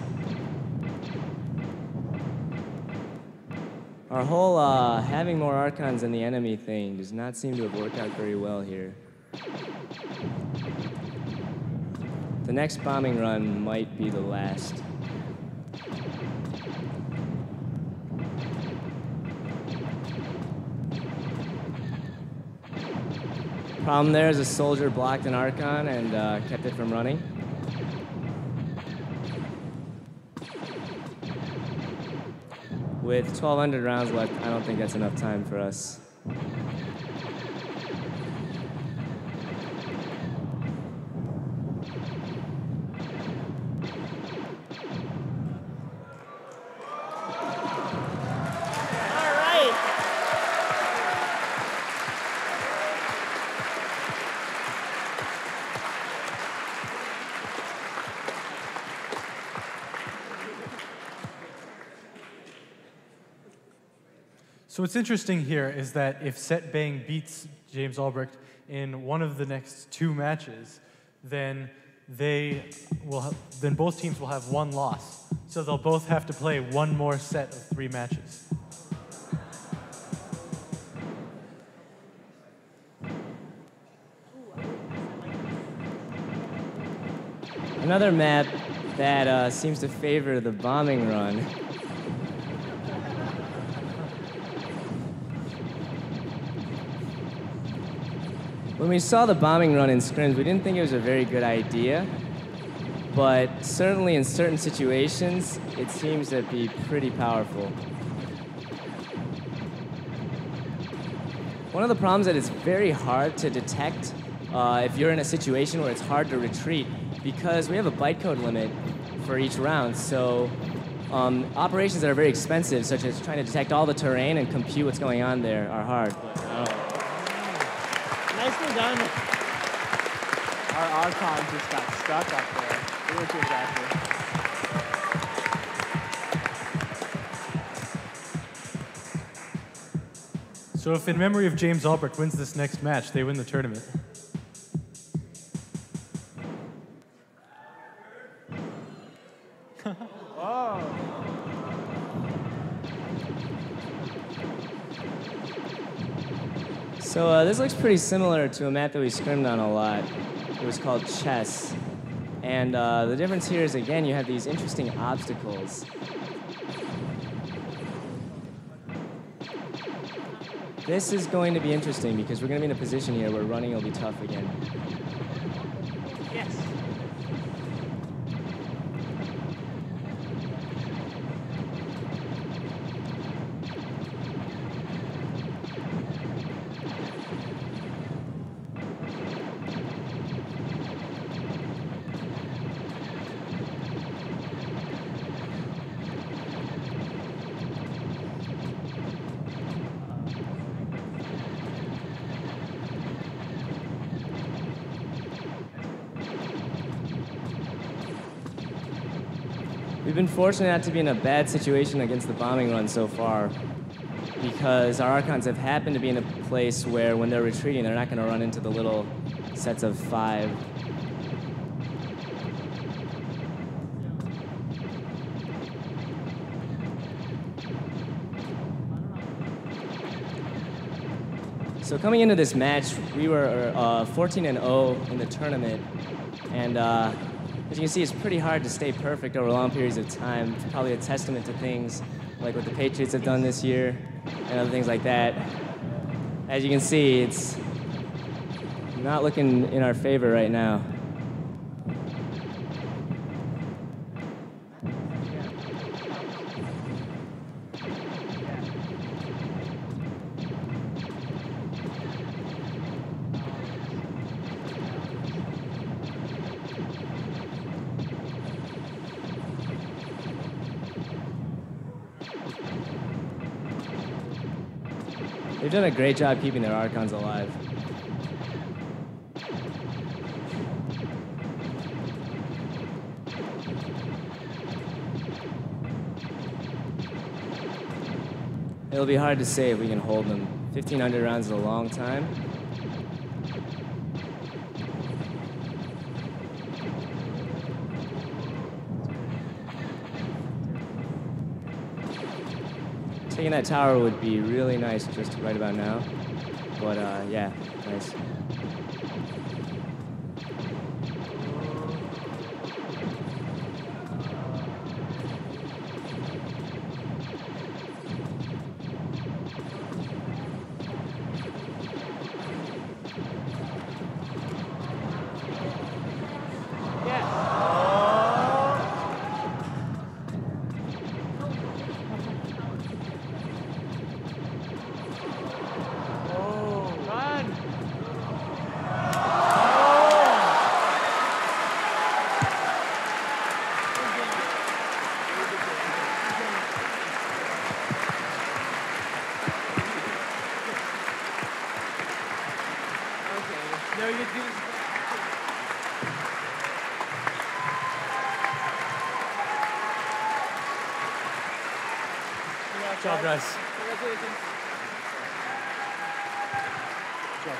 S12: Our whole having more Archons than the enemy thing does not seem to have worked out very well here. The next bombing run might be the last. Problem there is a soldier blocked an Archon and kept it from running. With 1,200 rounds left, I don't think that's enough time for us.
S1: So what's interesting here is that if Set Bang beats James Albrecht in one of the next 2 matches, then both teams will have 1 loss. So they'll both have to play 1 more set of 3 matches.
S12: Another map that seems to favor the bombing run. When we saw the bombing run in scrims, we didn't think it was a very good idea, but certainly in certain situations, it seems to be pretty powerful. One of the problems is that it's very hard to detect if you're in a situation where it's hard to retreat because we have a bytecode limit for each round, so operations that are very expensive, such as trying to detect all the terrain and compute what's going on there, are hard.
S14: Nicely done. Our Archon just got stuck up there. Which exactly.
S1: So if in memory of James Albrecht wins this next match, they win the tournament.
S12: So this looks pretty similar to a map that we scrimmed on a lot. It was called Chess. And the difference here is, again, you have these interesting obstacles. This is going to be interesting because we're going to be in a position here where running will be tough again.
S14: Yes.
S12: We've been fortunate not to be in a bad situation against the bombing run so far because our Archons have happened to be in a place where when they're retreating, they're not going to run into the little sets of 5. So coming into this match, we were 14-0 in the tournament, and as you can see, it's pretty hard to stay perfect over long periods of time. It's probably a testament to things like what the Patriots have done this year and other things like that. As you can see, it's not looking in our favor right now. They've done a great job keeping their Archons alive. It'll be hard to say if we can hold them. 1,500 rounds is a long time. Taking that tower would be really nice just right about now. But yeah, nice.
S17: Good job, guys. Good job,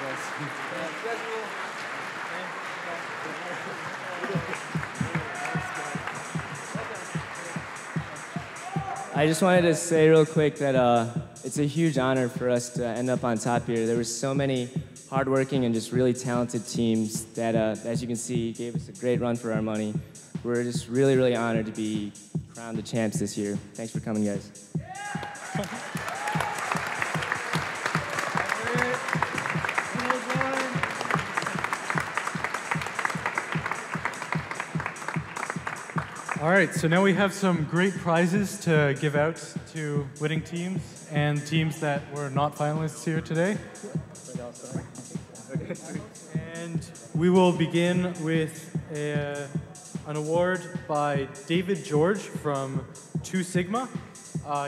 S12: I just wanted to say real quick that it's a huge honor for us to end up on top here. There were so many hardworking and just really talented teams that, as you can see, gave us a great run for our money. We're just really, really honored to be crowned the champs this year. Thanks for coming, guys.
S17: All right, so now we have some great prizes to give out to winning teams and teams that were not finalists here today. And we will begin with an award by David George from 2 Sigma.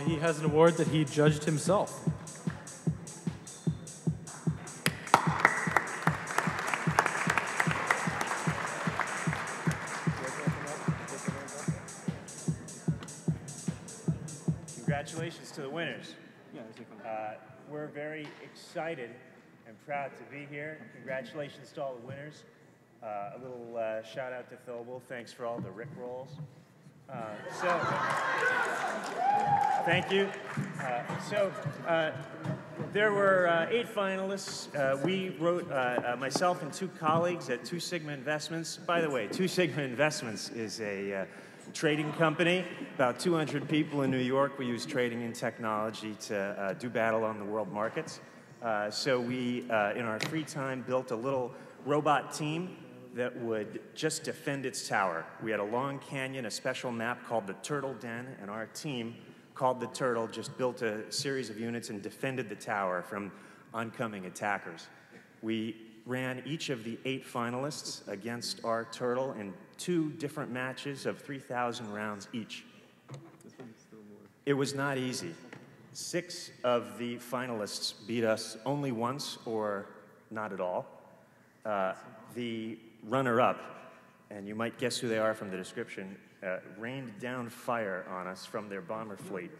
S17: He has an award that he judged himself.
S19: Congratulations to the winners. We're very excited and proud to be here. Congratulations to all the winners. A little shout out to Philable. Thanks for all the Rick rolls. Thank you. There were 8 finalists. We wrote, myself and 2 colleagues at 2 Sigma Investments. By the way, 2 Sigma Investments is a trading company, about 200 people in New York. We use trading and technology to do battle on the world markets. So we, in our free time, built a little robot team that would just defend its tower. We had a long canyon, a special map called the Turtle Den, and our team, called the Turtle, just built a series of units and defended the tower from oncoming attackers. We ran each of the 8 finalists against our Turtle in 2 different matches of 3,000 rounds each. It was not easy. 6 of the finalists beat us only once or not at all. The runner-up, and you might guess who they are from the description, rained down fire on us from their bomber fleet,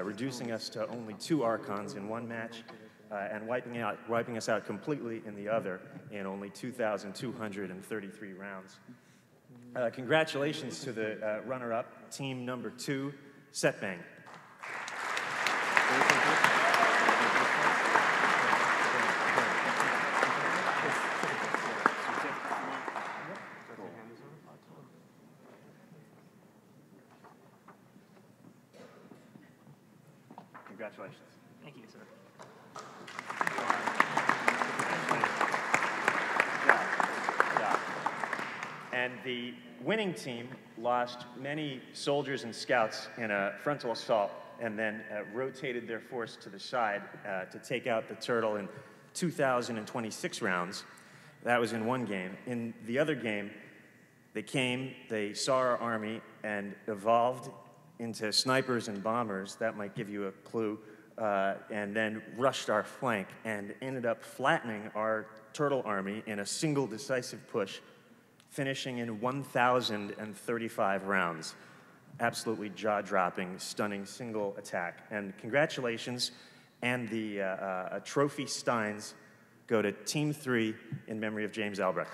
S19: reducing us to only 2 Archons in one match and wiping us out completely in the other in only 2,233 rounds. Congratulations to the runner-up, team number 2, Setbang. Congratulations.
S14: Thank you, sir.
S19: Yeah. And the winning team lost many soldiers and scouts in a frontal assault and then rotated their force to the side to take out the Turtle in 2,026 rounds. That was in one game. In the other game, they saw our army and evolved into snipers and bombers, that might give you a clue, and then rushed our flank and ended up flattening our Turtle army in a single decisive push, finishing in 1,035 rounds. Absolutely jaw-dropping, stunning single attack. And congratulations, and the trophy steins go to Team 3 in memory of James Albrecht.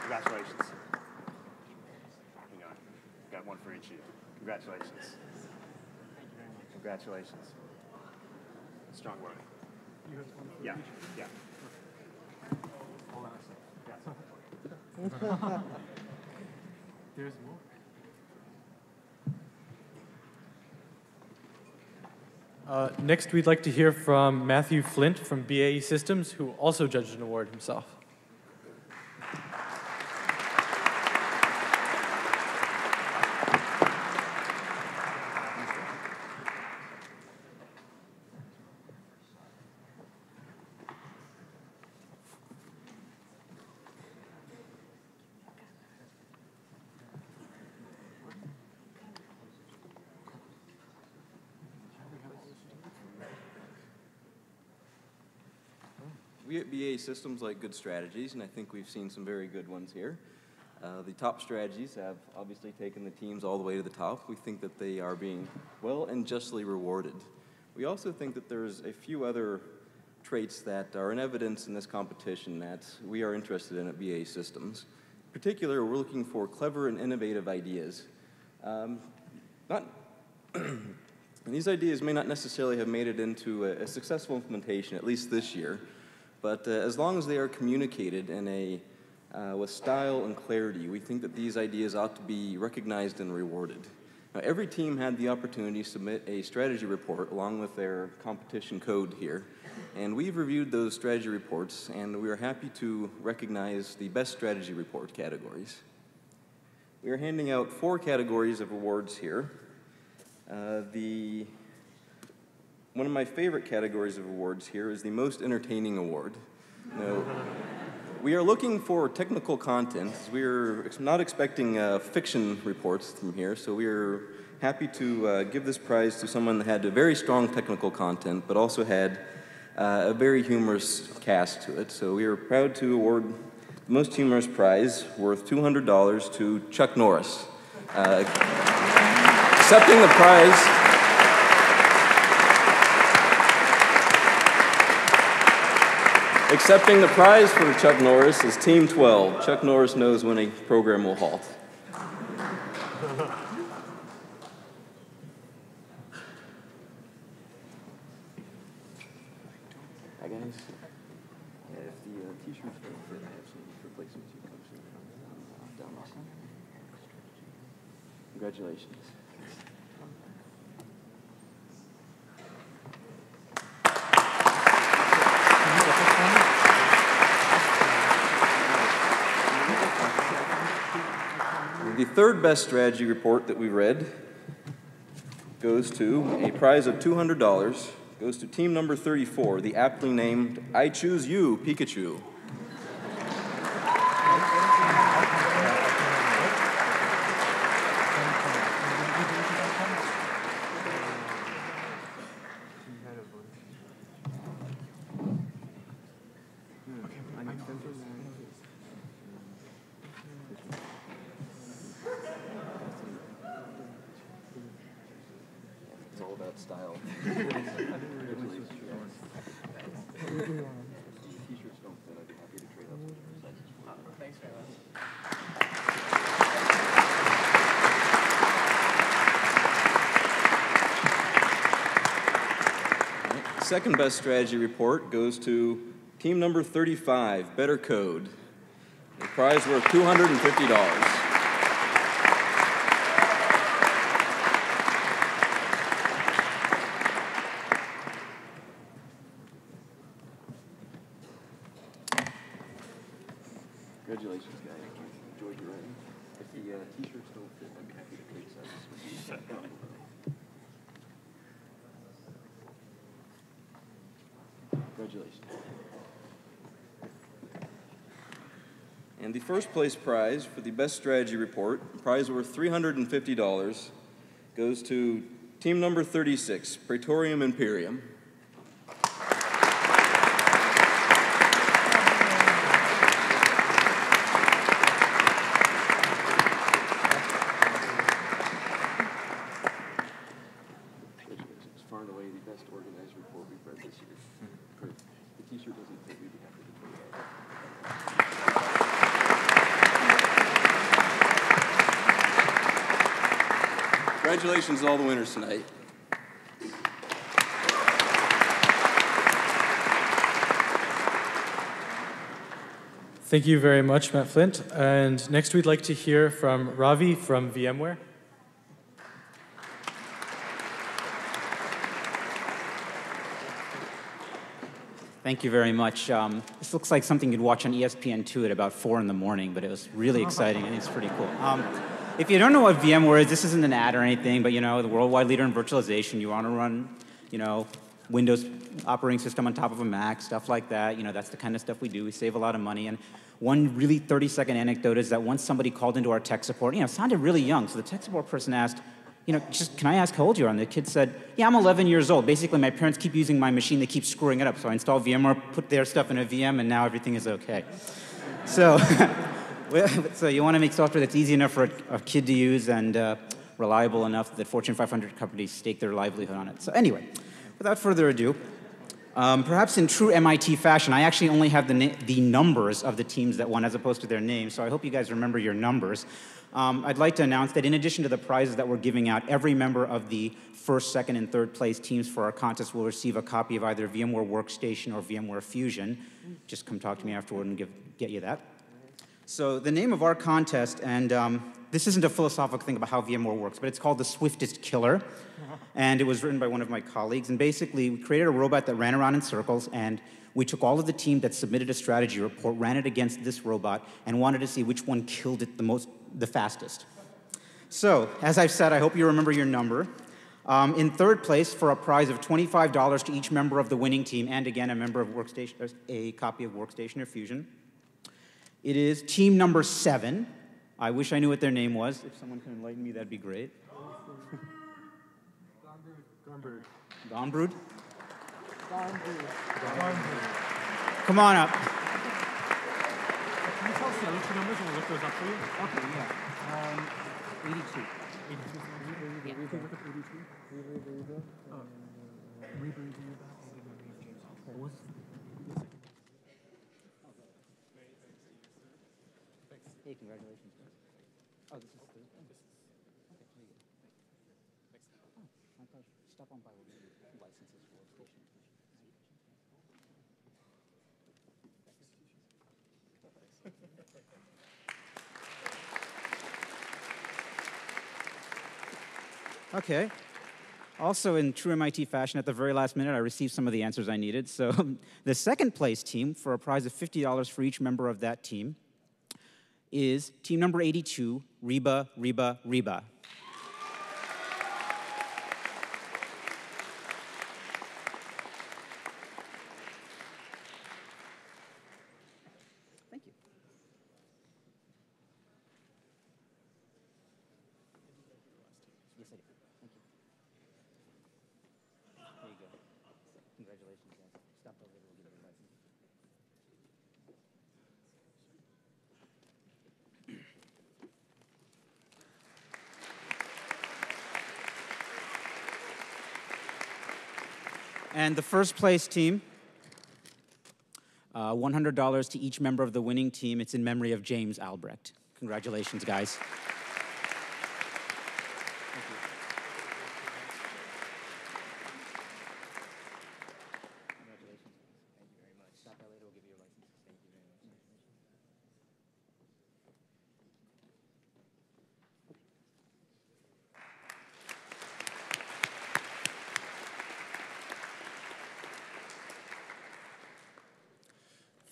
S19: Congratulations. Hang on. Got one for each of you. Congratulations. Thank you very much. Congratulations. Strong word. Yeah, yeah. Hold on a second. Yeah.
S17: There's more. Next, we'd like to hear from Matthew Flint from BAE Systems, who also judged an award himself.
S20: We at BAE Systems like good strategies, and I think we've seen some very good ones here. The top strategies have obviously taken the teams all the way to the top. We think that they are being well and justly rewarded. We also think that there's a few other traits that are in evidence in this competition that we are interested in at BAE Systems. In particular, we're looking for clever and innovative ideas. These ideas may not necessarily have made it into a successful implementation, at least this year. But as long as they are communicated in with style and clarity, we think that these ideas ought to be recognized and rewarded. Now, every team had the opportunity to submit a strategy report along with their competition code here. And we've reviewed those strategy reports, and we are happy to recognize the best strategy report categories. We are handing out 4 categories of awards here. One of my favorite categories of awards here is the most entertaining award. Now, we are looking for technical content. We're not expecting fiction reports from here, so we are happy to give this prize to someone that had a very strong technical content, but also had a very humorous cast to it. So we are proud to award the most humorous prize worth $200 to Chuck Norris. Accepting the prize, Accepting the prize for Chuck Norris is Team 12. Chuck Norris knows when a program will halt. Hi, guys. Yeah, if the t-shirts don't fit, I have some replacements you can come see down this. Congratulations. The third best strategy report that we read goes to a prize of $200, goes to team number 34, the aptly named I Choose You, Pikachu. It's all about style. T-shirts don't fit. I'd be happy to trade up some sizes. Thanks very much. Second best strategy report goes to team number 35, Battlecode. A prize worth $250. Congratulations, guys. Enjoyed your writing. If the t-shirts don't fit, I'd be happy to trade sizes. Congratulations. And the first place prize for the best strategy report, prize worth $350, goes to team number 36, Praetorium Imperium. It's far and away the best organized report we've read this year. If the t-shirt doesn't fit, we'd be happy to trade it. Congratulations to all the winners tonight.
S1: Thank you very much, Matt Flint. And next we'd like to hear from Ravi from VMware.
S21: Thank you very much. This looks like something you'd watch on ESPN2 at about 4 in the morning, but it was really exciting and it's pretty cool. If you don't know what VMware is, this isn't an ad or anything, but the worldwide leader in virtualization. You want to run, Windows operating system on top of a Mac, stuff like that. That's the kind of stuff we do. We save a lot of money. And one really 30-second anecdote is that once somebody called into our tech support, sounded really young. So the tech support person asked, can I ask how old you are? And the kid said, yeah, I'm 11 years old. Basically, my parents keep using my machine. They keep screwing it up. So I installed VMware, put their stuff in a VM, and now everything is okay. So, so you want to make software that's easy enough for a kid to use and reliable enough that Fortune 500 companies stake their livelihood on it. So anyway, without further ado, perhaps in true MIT fashion, I actually only have the numbers of the teams that won as opposed to their names. So I hope you guys remember your numbers. I'd like to announce that in addition to the prizes that we're giving out, every member of the first, second, and third place teams for our contest will receive a copy of either VMware Workstation or VMware Fusion. Just come talk to me afterward and get you that. So the name of our contest, and this isn't a philosophical thing about how VMware works, but it's called the Swiftest Killer. And it was written by one of my colleagues. And basically, we created a robot that ran around in circles, and we took all of the team that submitted a strategy report, ran it against this robot, and wanted to see which one killed it the fastest. So, as I've said, I hope you remember your number. In third place, for a prize of $25 to each member of the winning team, and again, a copy of Workstation or Fusion, it is team number 7. I wish I knew what their name was. If someone can enlighten me, that'd be great.
S17: Garnbrood.
S1: Garnbrood? Come on up.
S17: Can you tell us the other two numbers and we'll look those up for you?
S21: Okay, yeah. 82.
S17: 82. Yeah. You can look up 82.
S21: Hey, congratulations. Oh, this is the. Okay, there you go. Oh, my pleasure. Stop on by. We'll give you licenses for station. Okay. Also, in true MIT fashion, at the very last minute, I received some of the answers I needed. So the second place team, for a prize of $50 for each member of that team, is team number 82, Reba, Reba, Reba. Thank you. Yes, I do. Thank you. There you go. Congratulations, guys. Stop over there. We'll give you a license. And the first place team, $100 to each member of the winning team. It's in memory of James Albrecht. Congratulations, guys.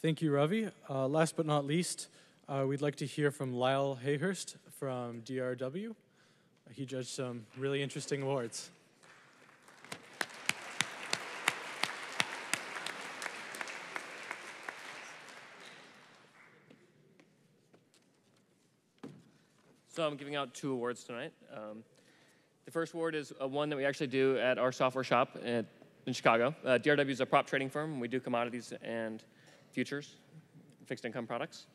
S1: Thank you, Ravi. Last but not least, we'd like to hear from Lyle Hayhurst from DRW. He judged some really interesting awards.
S2: So I'm giving out 2 awards tonight. The first award is one that we actually do at our software shop in Chicago. DRW is a prop trading firm. We do commodities and futures, fixed income products.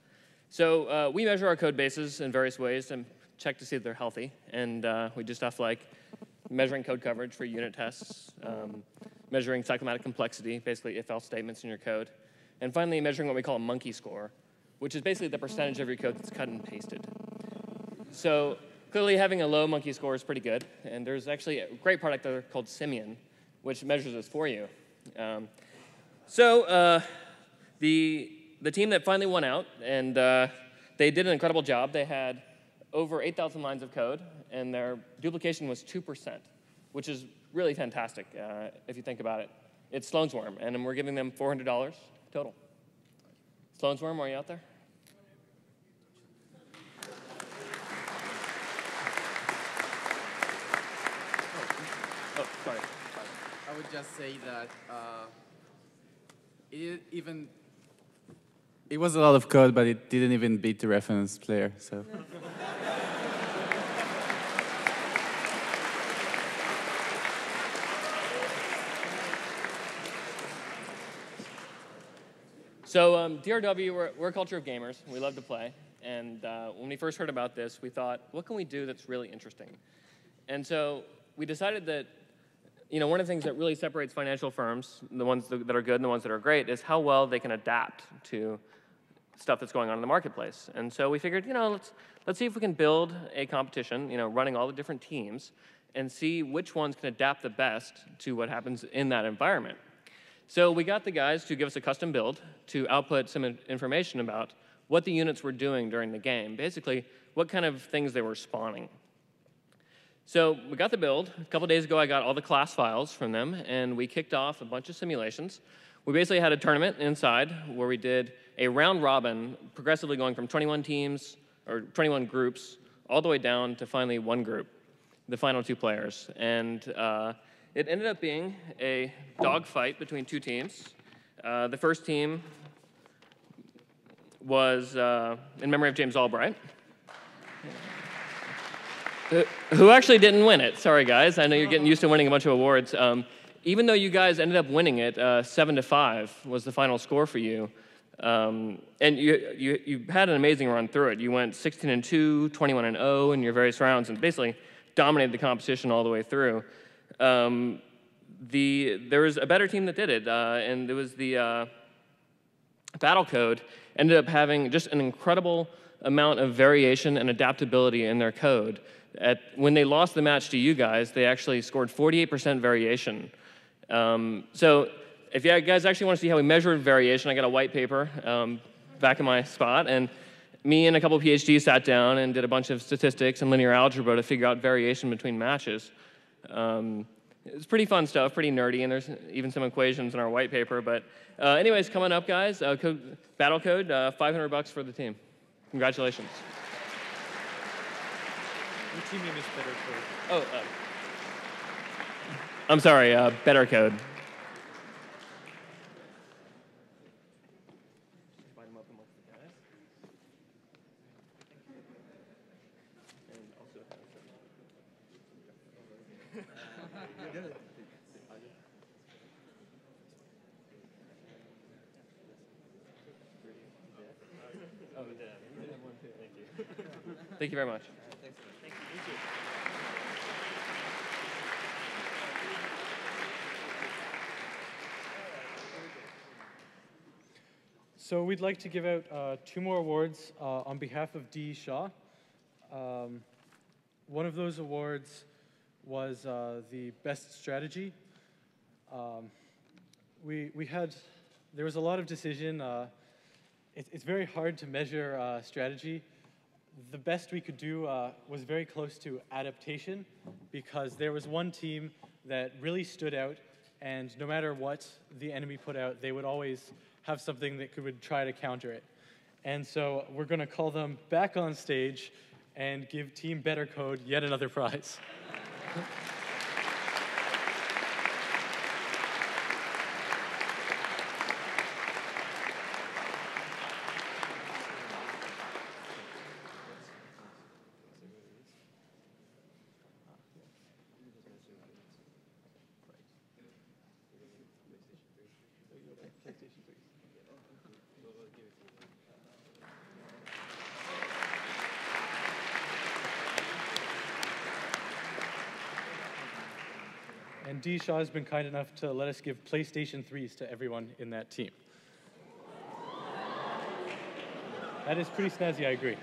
S2: So we measure our code bases in various ways and check to see if they're healthy. And we do stuff like measuring code coverage for unit tests, measuring cyclomatic complexity, basically if-else statements in your code, and finally measuring what we call a monkey score, which is basically the percentage of your code that's cut and pasted. So clearly having a low monkey score is pretty good. And there's actually a great product there called Simian, which measures this for you. The team that finally won out, and they did an incredible job. They had over 8,000 lines of code, and their duplication was 2%, which is really fantastic if you think about it. It's Sloan's Worm, and we're giving them $400 total. Sloan's Worm, are you out there? Oh, sorry.
S22: I would just say that it was a lot of code, but it didn't even beat the reference player. So.
S2: So DRW, we're a culture of gamers. We love to play. And when we first heard about this, we thought, what can we do that's really interesting? And so we decided that one of the things that really separates financial firms, the ones that are good and the ones that are great, is how well they can adapt to stuff that's going on in the marketplace. And so we figured, let's see if we can build a competition, running all the different teams, and see which ones can adapt the best to what happens in that environment. So we got the guys to give us a custom build to output some information about what the units were doing during the game, basically what kind of things they were spawning. So we got the build. A couple days ago, I got all the class files from them, and we kicked off a bunch of simulations. We basically had a tournament inside where we did a round robin, progressively going from 21 teams, or 21 groups, all the way down to finally one group, the final 2 players. And it ended up being a dogfight between 2 teams. The first team was in memory of James Albright, who actually didn't win it. Sorry, guys. I know you're getting used to winning a bunch of awards. Even though you guys ended up winning it, 7-5 was the final score for you. And you had an amazing run through it. You went 16-2, 21-0 in your various rounds, and basically dominated the competition all the way through. There was a better team that did it, and it was the Battlecode. Ended up having just an incredible amount of variation and adaptability in their code. When they lost the match to you guys, they actually scored 48% variation. So if you guys actually want to see how we measured variation, I got a white paper back in my spot, and me and a couple of PhDs sat down and did a bunch of statistics and linear algebra to figure out variation between matches. It's pretty fun stuff, pretty nerdy, and there's even some equations in our white paper. But anyways, coming up, guys, Battlecode, $500 for the team. Congratulations.
S1: Your team name is Battlecode.
S2: Oh, I'm sorry, Battlecode. Thank you very much.
S1: So we'd like to give out 2 more awards on behalf of D. Shaw. One of those awards was the best strategy. There was a lot of decision. It's very hard to measure strategy. The best we could do was very close to adaptation, because there was one team that really stood out, and no matter what the enemy put out, they would always have something that would try to counter it. And so we're going to call them back on stage and give Team Battlecode yet another prize. And D. Shaw has been kind enough to let us give PlayStation 3s to everyone in that team. That is pretty snazzy, I agree.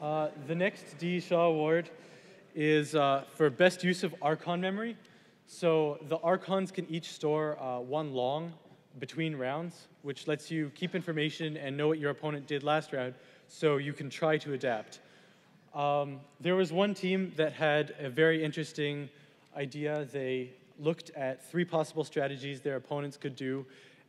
S1: The next D. Shaw Award is for best use of Archon memory. So the Archons can each store 1 long between rounds, which lets you keep information and know what your opponent did last round, so you can try to adapt. There was one team that had a very interesting idea. They looked at 3 possible strategies their opponents could do,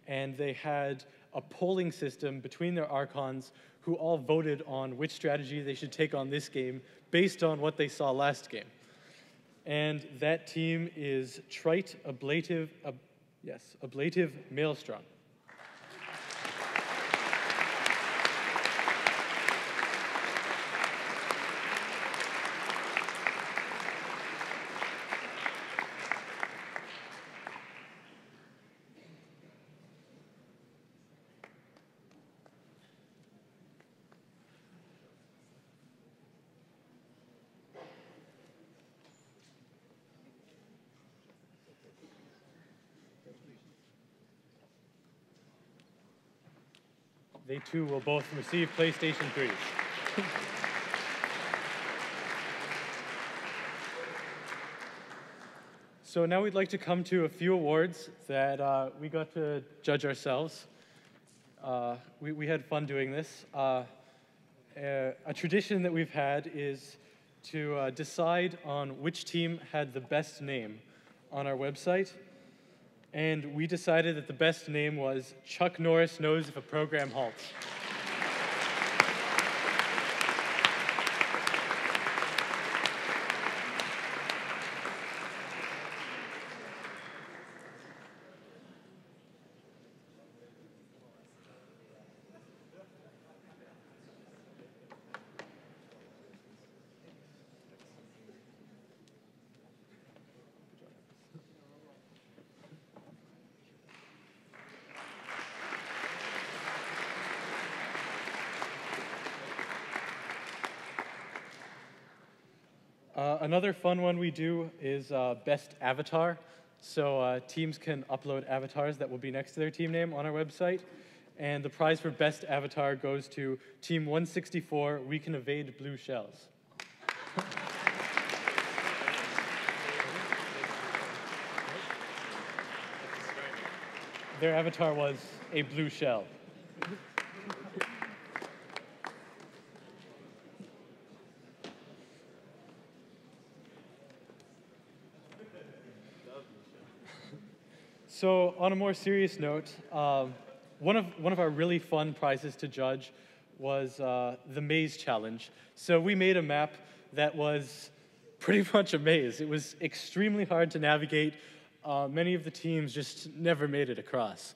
S1: and they had a polling system between their Archons who all voted on which strategy they should take on this game based on what they saw last game. And that team is Trite Ablative Maelstrom. They too will both receive PlayStation 3s. So now we'd like to come to a few awards that we got to judge ourselves. We had fun doing this. A tradition that we've had is to decide on which team had the best name on our website. And we decided that the best name was Chuck Norris Knows If a Program Halts. Another fun one we do is Best Avatar. So teams can upload avatars that will be next to their team name on our website. And the prize for best avatar goes to Team 164, We Can Evade Blue Shells. Their avatar was a blue shell. So on a more serious note, one of our really fun prizes to judge was the maze challenge. So we made a map that was pretty much a maze. It was extremely hard to navigate. Many of the teams just never made it across.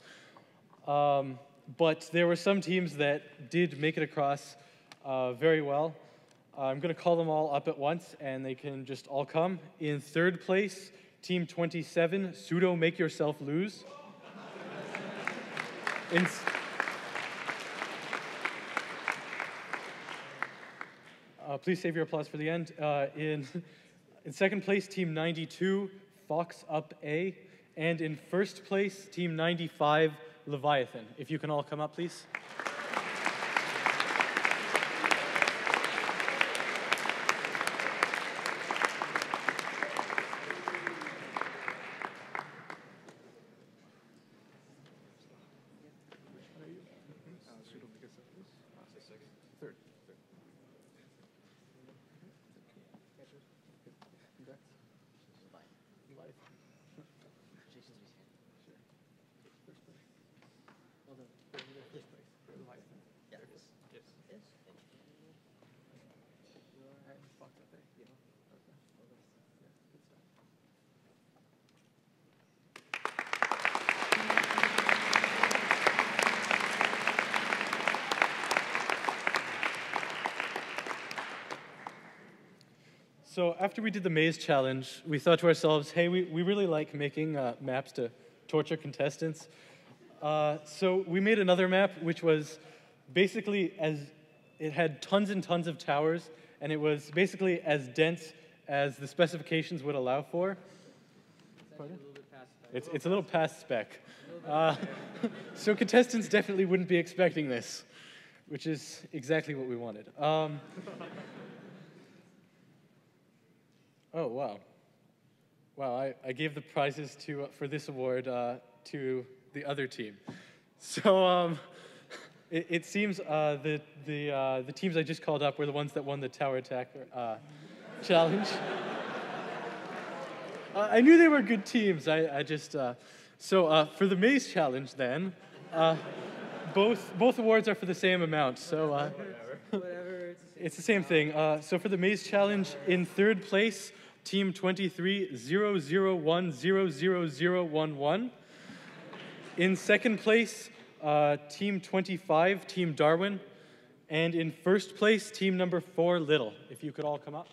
S1: But there were some teams that did make it across very well. I'm going to call them all up at once, and they can just all come. In third place, Team 27, Pseudo Make Yourself Lose. Please save your applause for the end. In second place, Team 92, Fox Up A. And in first place, Team 95, Leviathan. If you can all come up, please. So after we did the maze challenge, we thought to ourselves, hey, we really like making maps to torture contestants. So we made another map, which was basically it had tons and tons of towers, and it was basically as dense as the specifications would allow for. Pardon? It's a little past spec. So contestants definitely wouldn't be expecting this, which is exactly what we wanted. Oh, wow. Wow, I gave the prizes for this award to the other team. So it seems the teams I just called up were the ones that won the tower attack challenge. I knew they were good teams. So for the maze challenge then, both awards are for the same amount. So it's the same thing. So for the maze challenge, in third place, Team 23, 0010011. In second place, Team 25, Team Darwin. And in first place, Team number 4, Little. If you could all come up.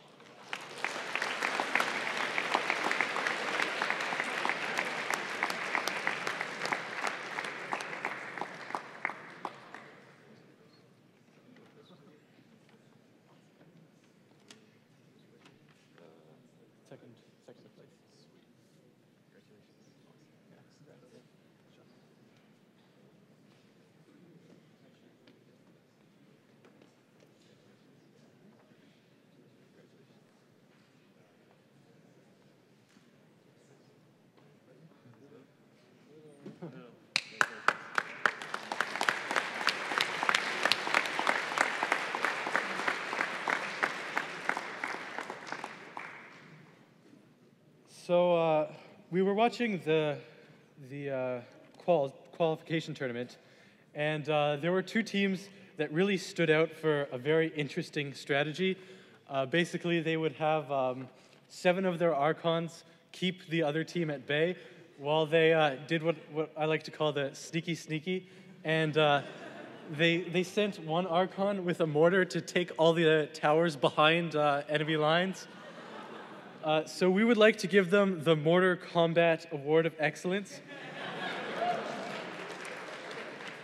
S1: Second place. So we were watching the qualification tournament, and there were two teams that really stood out for a very interesting strategy. Basically, they would have 7 of their Archons keep the other team at bay while they did what I like to call the sneaky, and they sent one Archon with a mortar to take all the towers behind enemy lines. So we would like to give them the Mortar Combat Award of Excellence.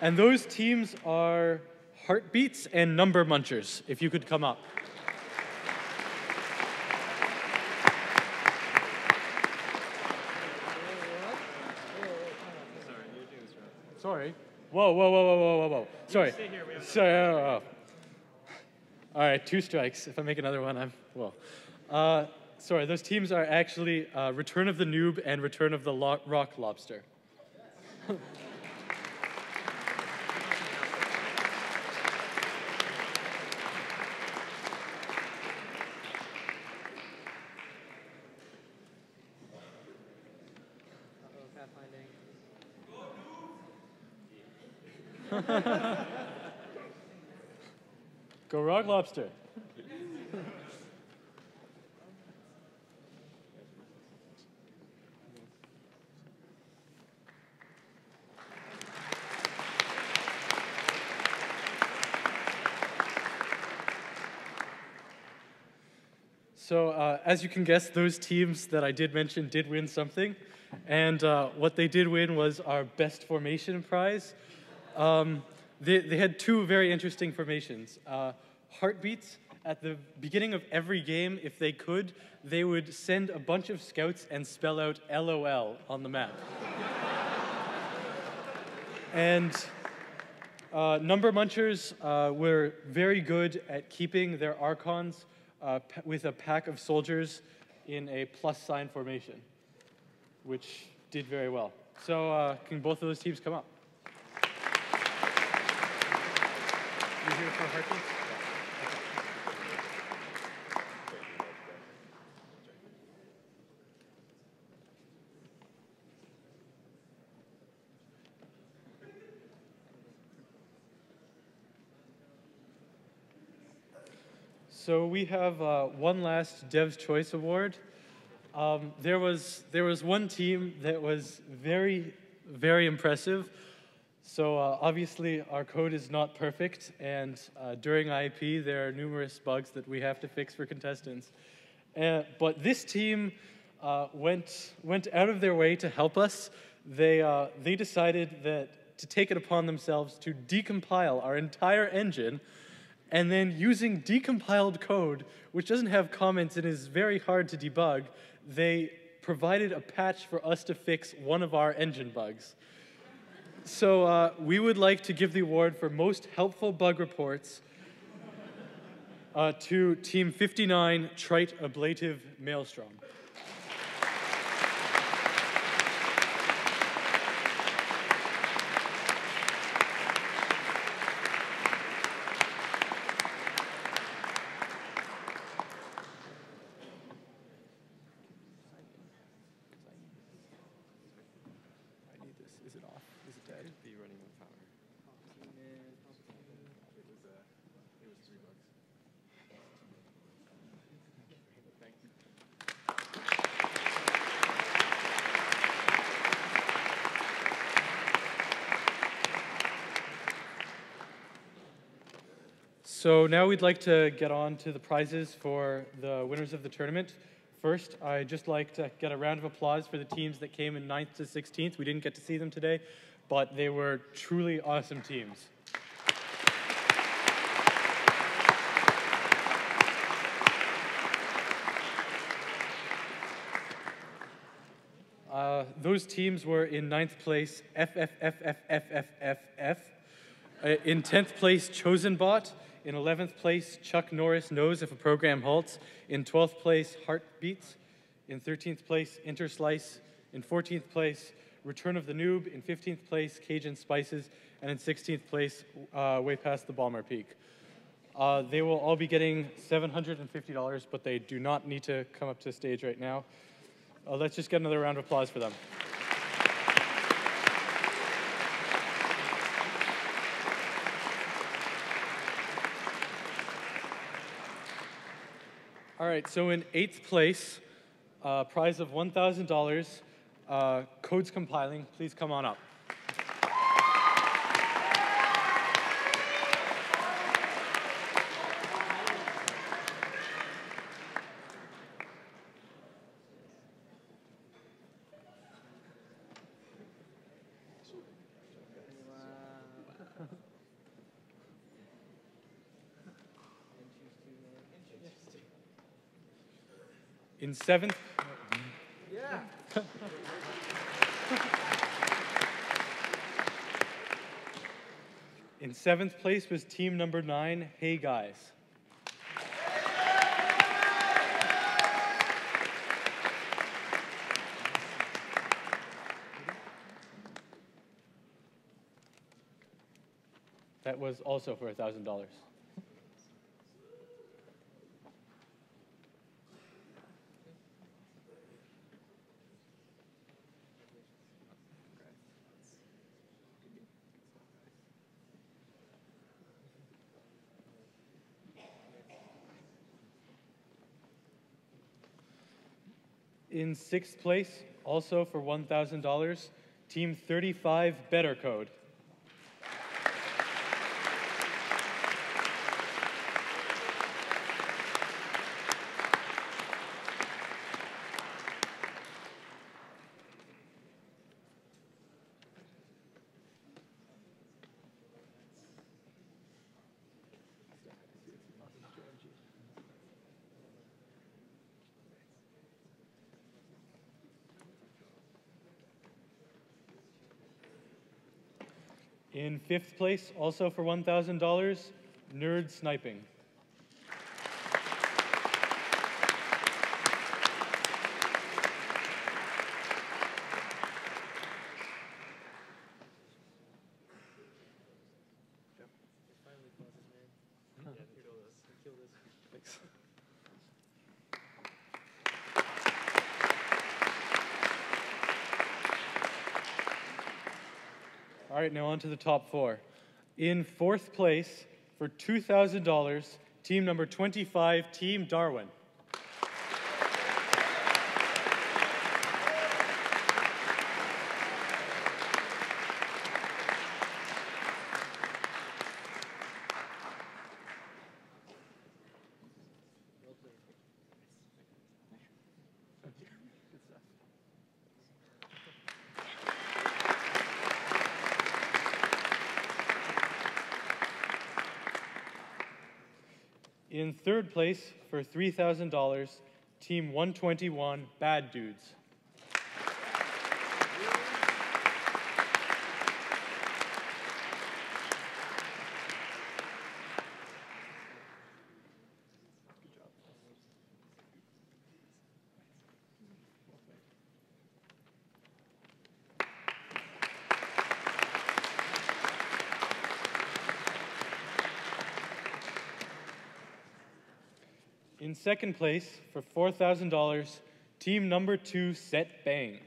S1: And those teams are Heartbeats and Number Munchers, if you could come up. Sorry. Whoa, whoa, whoa, whoa, whoa, whoa, whoa. Sorry.
S2: stay here, we have
S1: Sorry. Oh. All right, 2 strikes. If I make another one, I'm, well. Sorry, those teams are actually Return of the Noob and Return of the Rock Lobster. Go Rock Lobster. So as you can guess, those teams that I did mention did win something. And what they did win was our best formation prize. They had 2 very interesting formations. Heartbeats. At the beginning of every game, if they could, they would send a bunch of scouts and spell out LOL on the map. And Number Munchers were very good at keeping their Archons with a pack of soldiers in a plus sign formation, which did very well. So can both of those teams come up? You here for Heartbeats? So we have one last Dev's Choice Award. There was one team that was very, very impressive. So obviously our code is not perfect, and during IP there are numerous bugs that we have to fix for contestants. But this team went out of their way to help us. They decided that to take it upon themselves to decompile our entire engine, and then using decompiled code, which doesn't have comments and is very hard to debug, they provided a patch for us to fix one of our engine bugs. So we would like to give the award for most helpful bug reports to Team 59, Trite Ablative Maelstrom. So now we'd like to get on to the prizes for the winners of the tournament. First, I'd just like to get a round of applause for the teams that came in 9th to 16th. We didn't get to see them today, but they were truly awesome teams. Those teams were in 9th place, FFFFFFF. In 10th place, Chosen Bot. In 11th place, Chuck Norris knows if a program halts. In 12th place, Heartbeats. In 13th place, Interslice. In 14th place, Return of the Noob. In 15th place, Cajun Spices. And in 16th place, Way Past the Balmer Peak. They will all be getting $750, but they do not need to come up to the stage right now. Let's just get another round of applause for them. All right, so in 8th place, prize of $1,000, Codes Compiling, please come on up. In 7th, In 7th place was team number 9, Hey Guys. That was also for $1,000. In 6th place, also for $1,000, team 35, Battlecode. In 5th place, also for $1,000, Nerd Sniping. All right, now on to the top 4. In 4th place, for $2,000, team number 25, Team Darwin. In 3rd place, for $3,000, Team 121, Bad Dudes. In 2nd place, for $4,000, team number 2, Set Bang.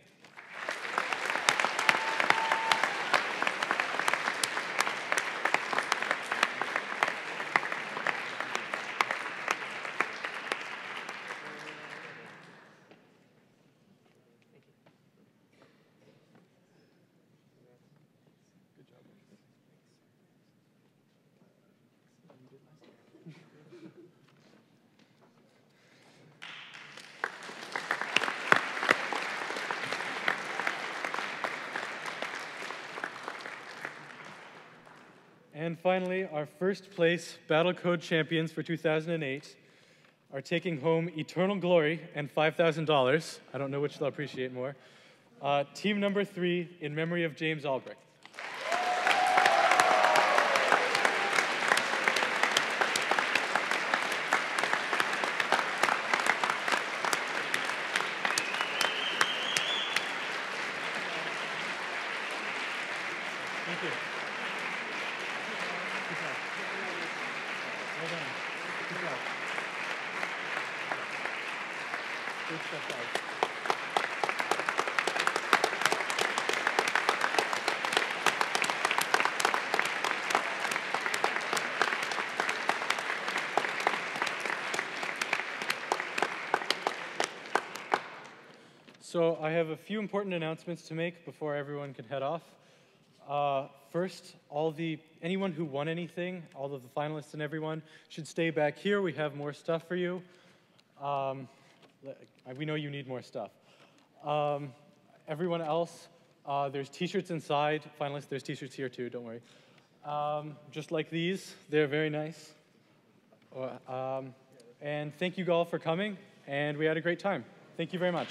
S1: And finally, our 1st place Battlecode champions for 2008 are taking home eternal glory and $5,000. I don't know which they'll appreciate more. Team number 3, in memory of James Albrecht. Thank you. Well done. Good job. Good stuff, guys. So I have a few important announcements to make before everyone can head off. First, anyone who won anything, all of the finalists and everyone, should stay back here. We have more stuff for you. We know you need more stuff. Everyone else, there's t-shirts inside. Finalists, there's t-shirts here too, don't worry. Just like these, they're very nice. And thank you all for coming, and we had a great time. Thank you very much.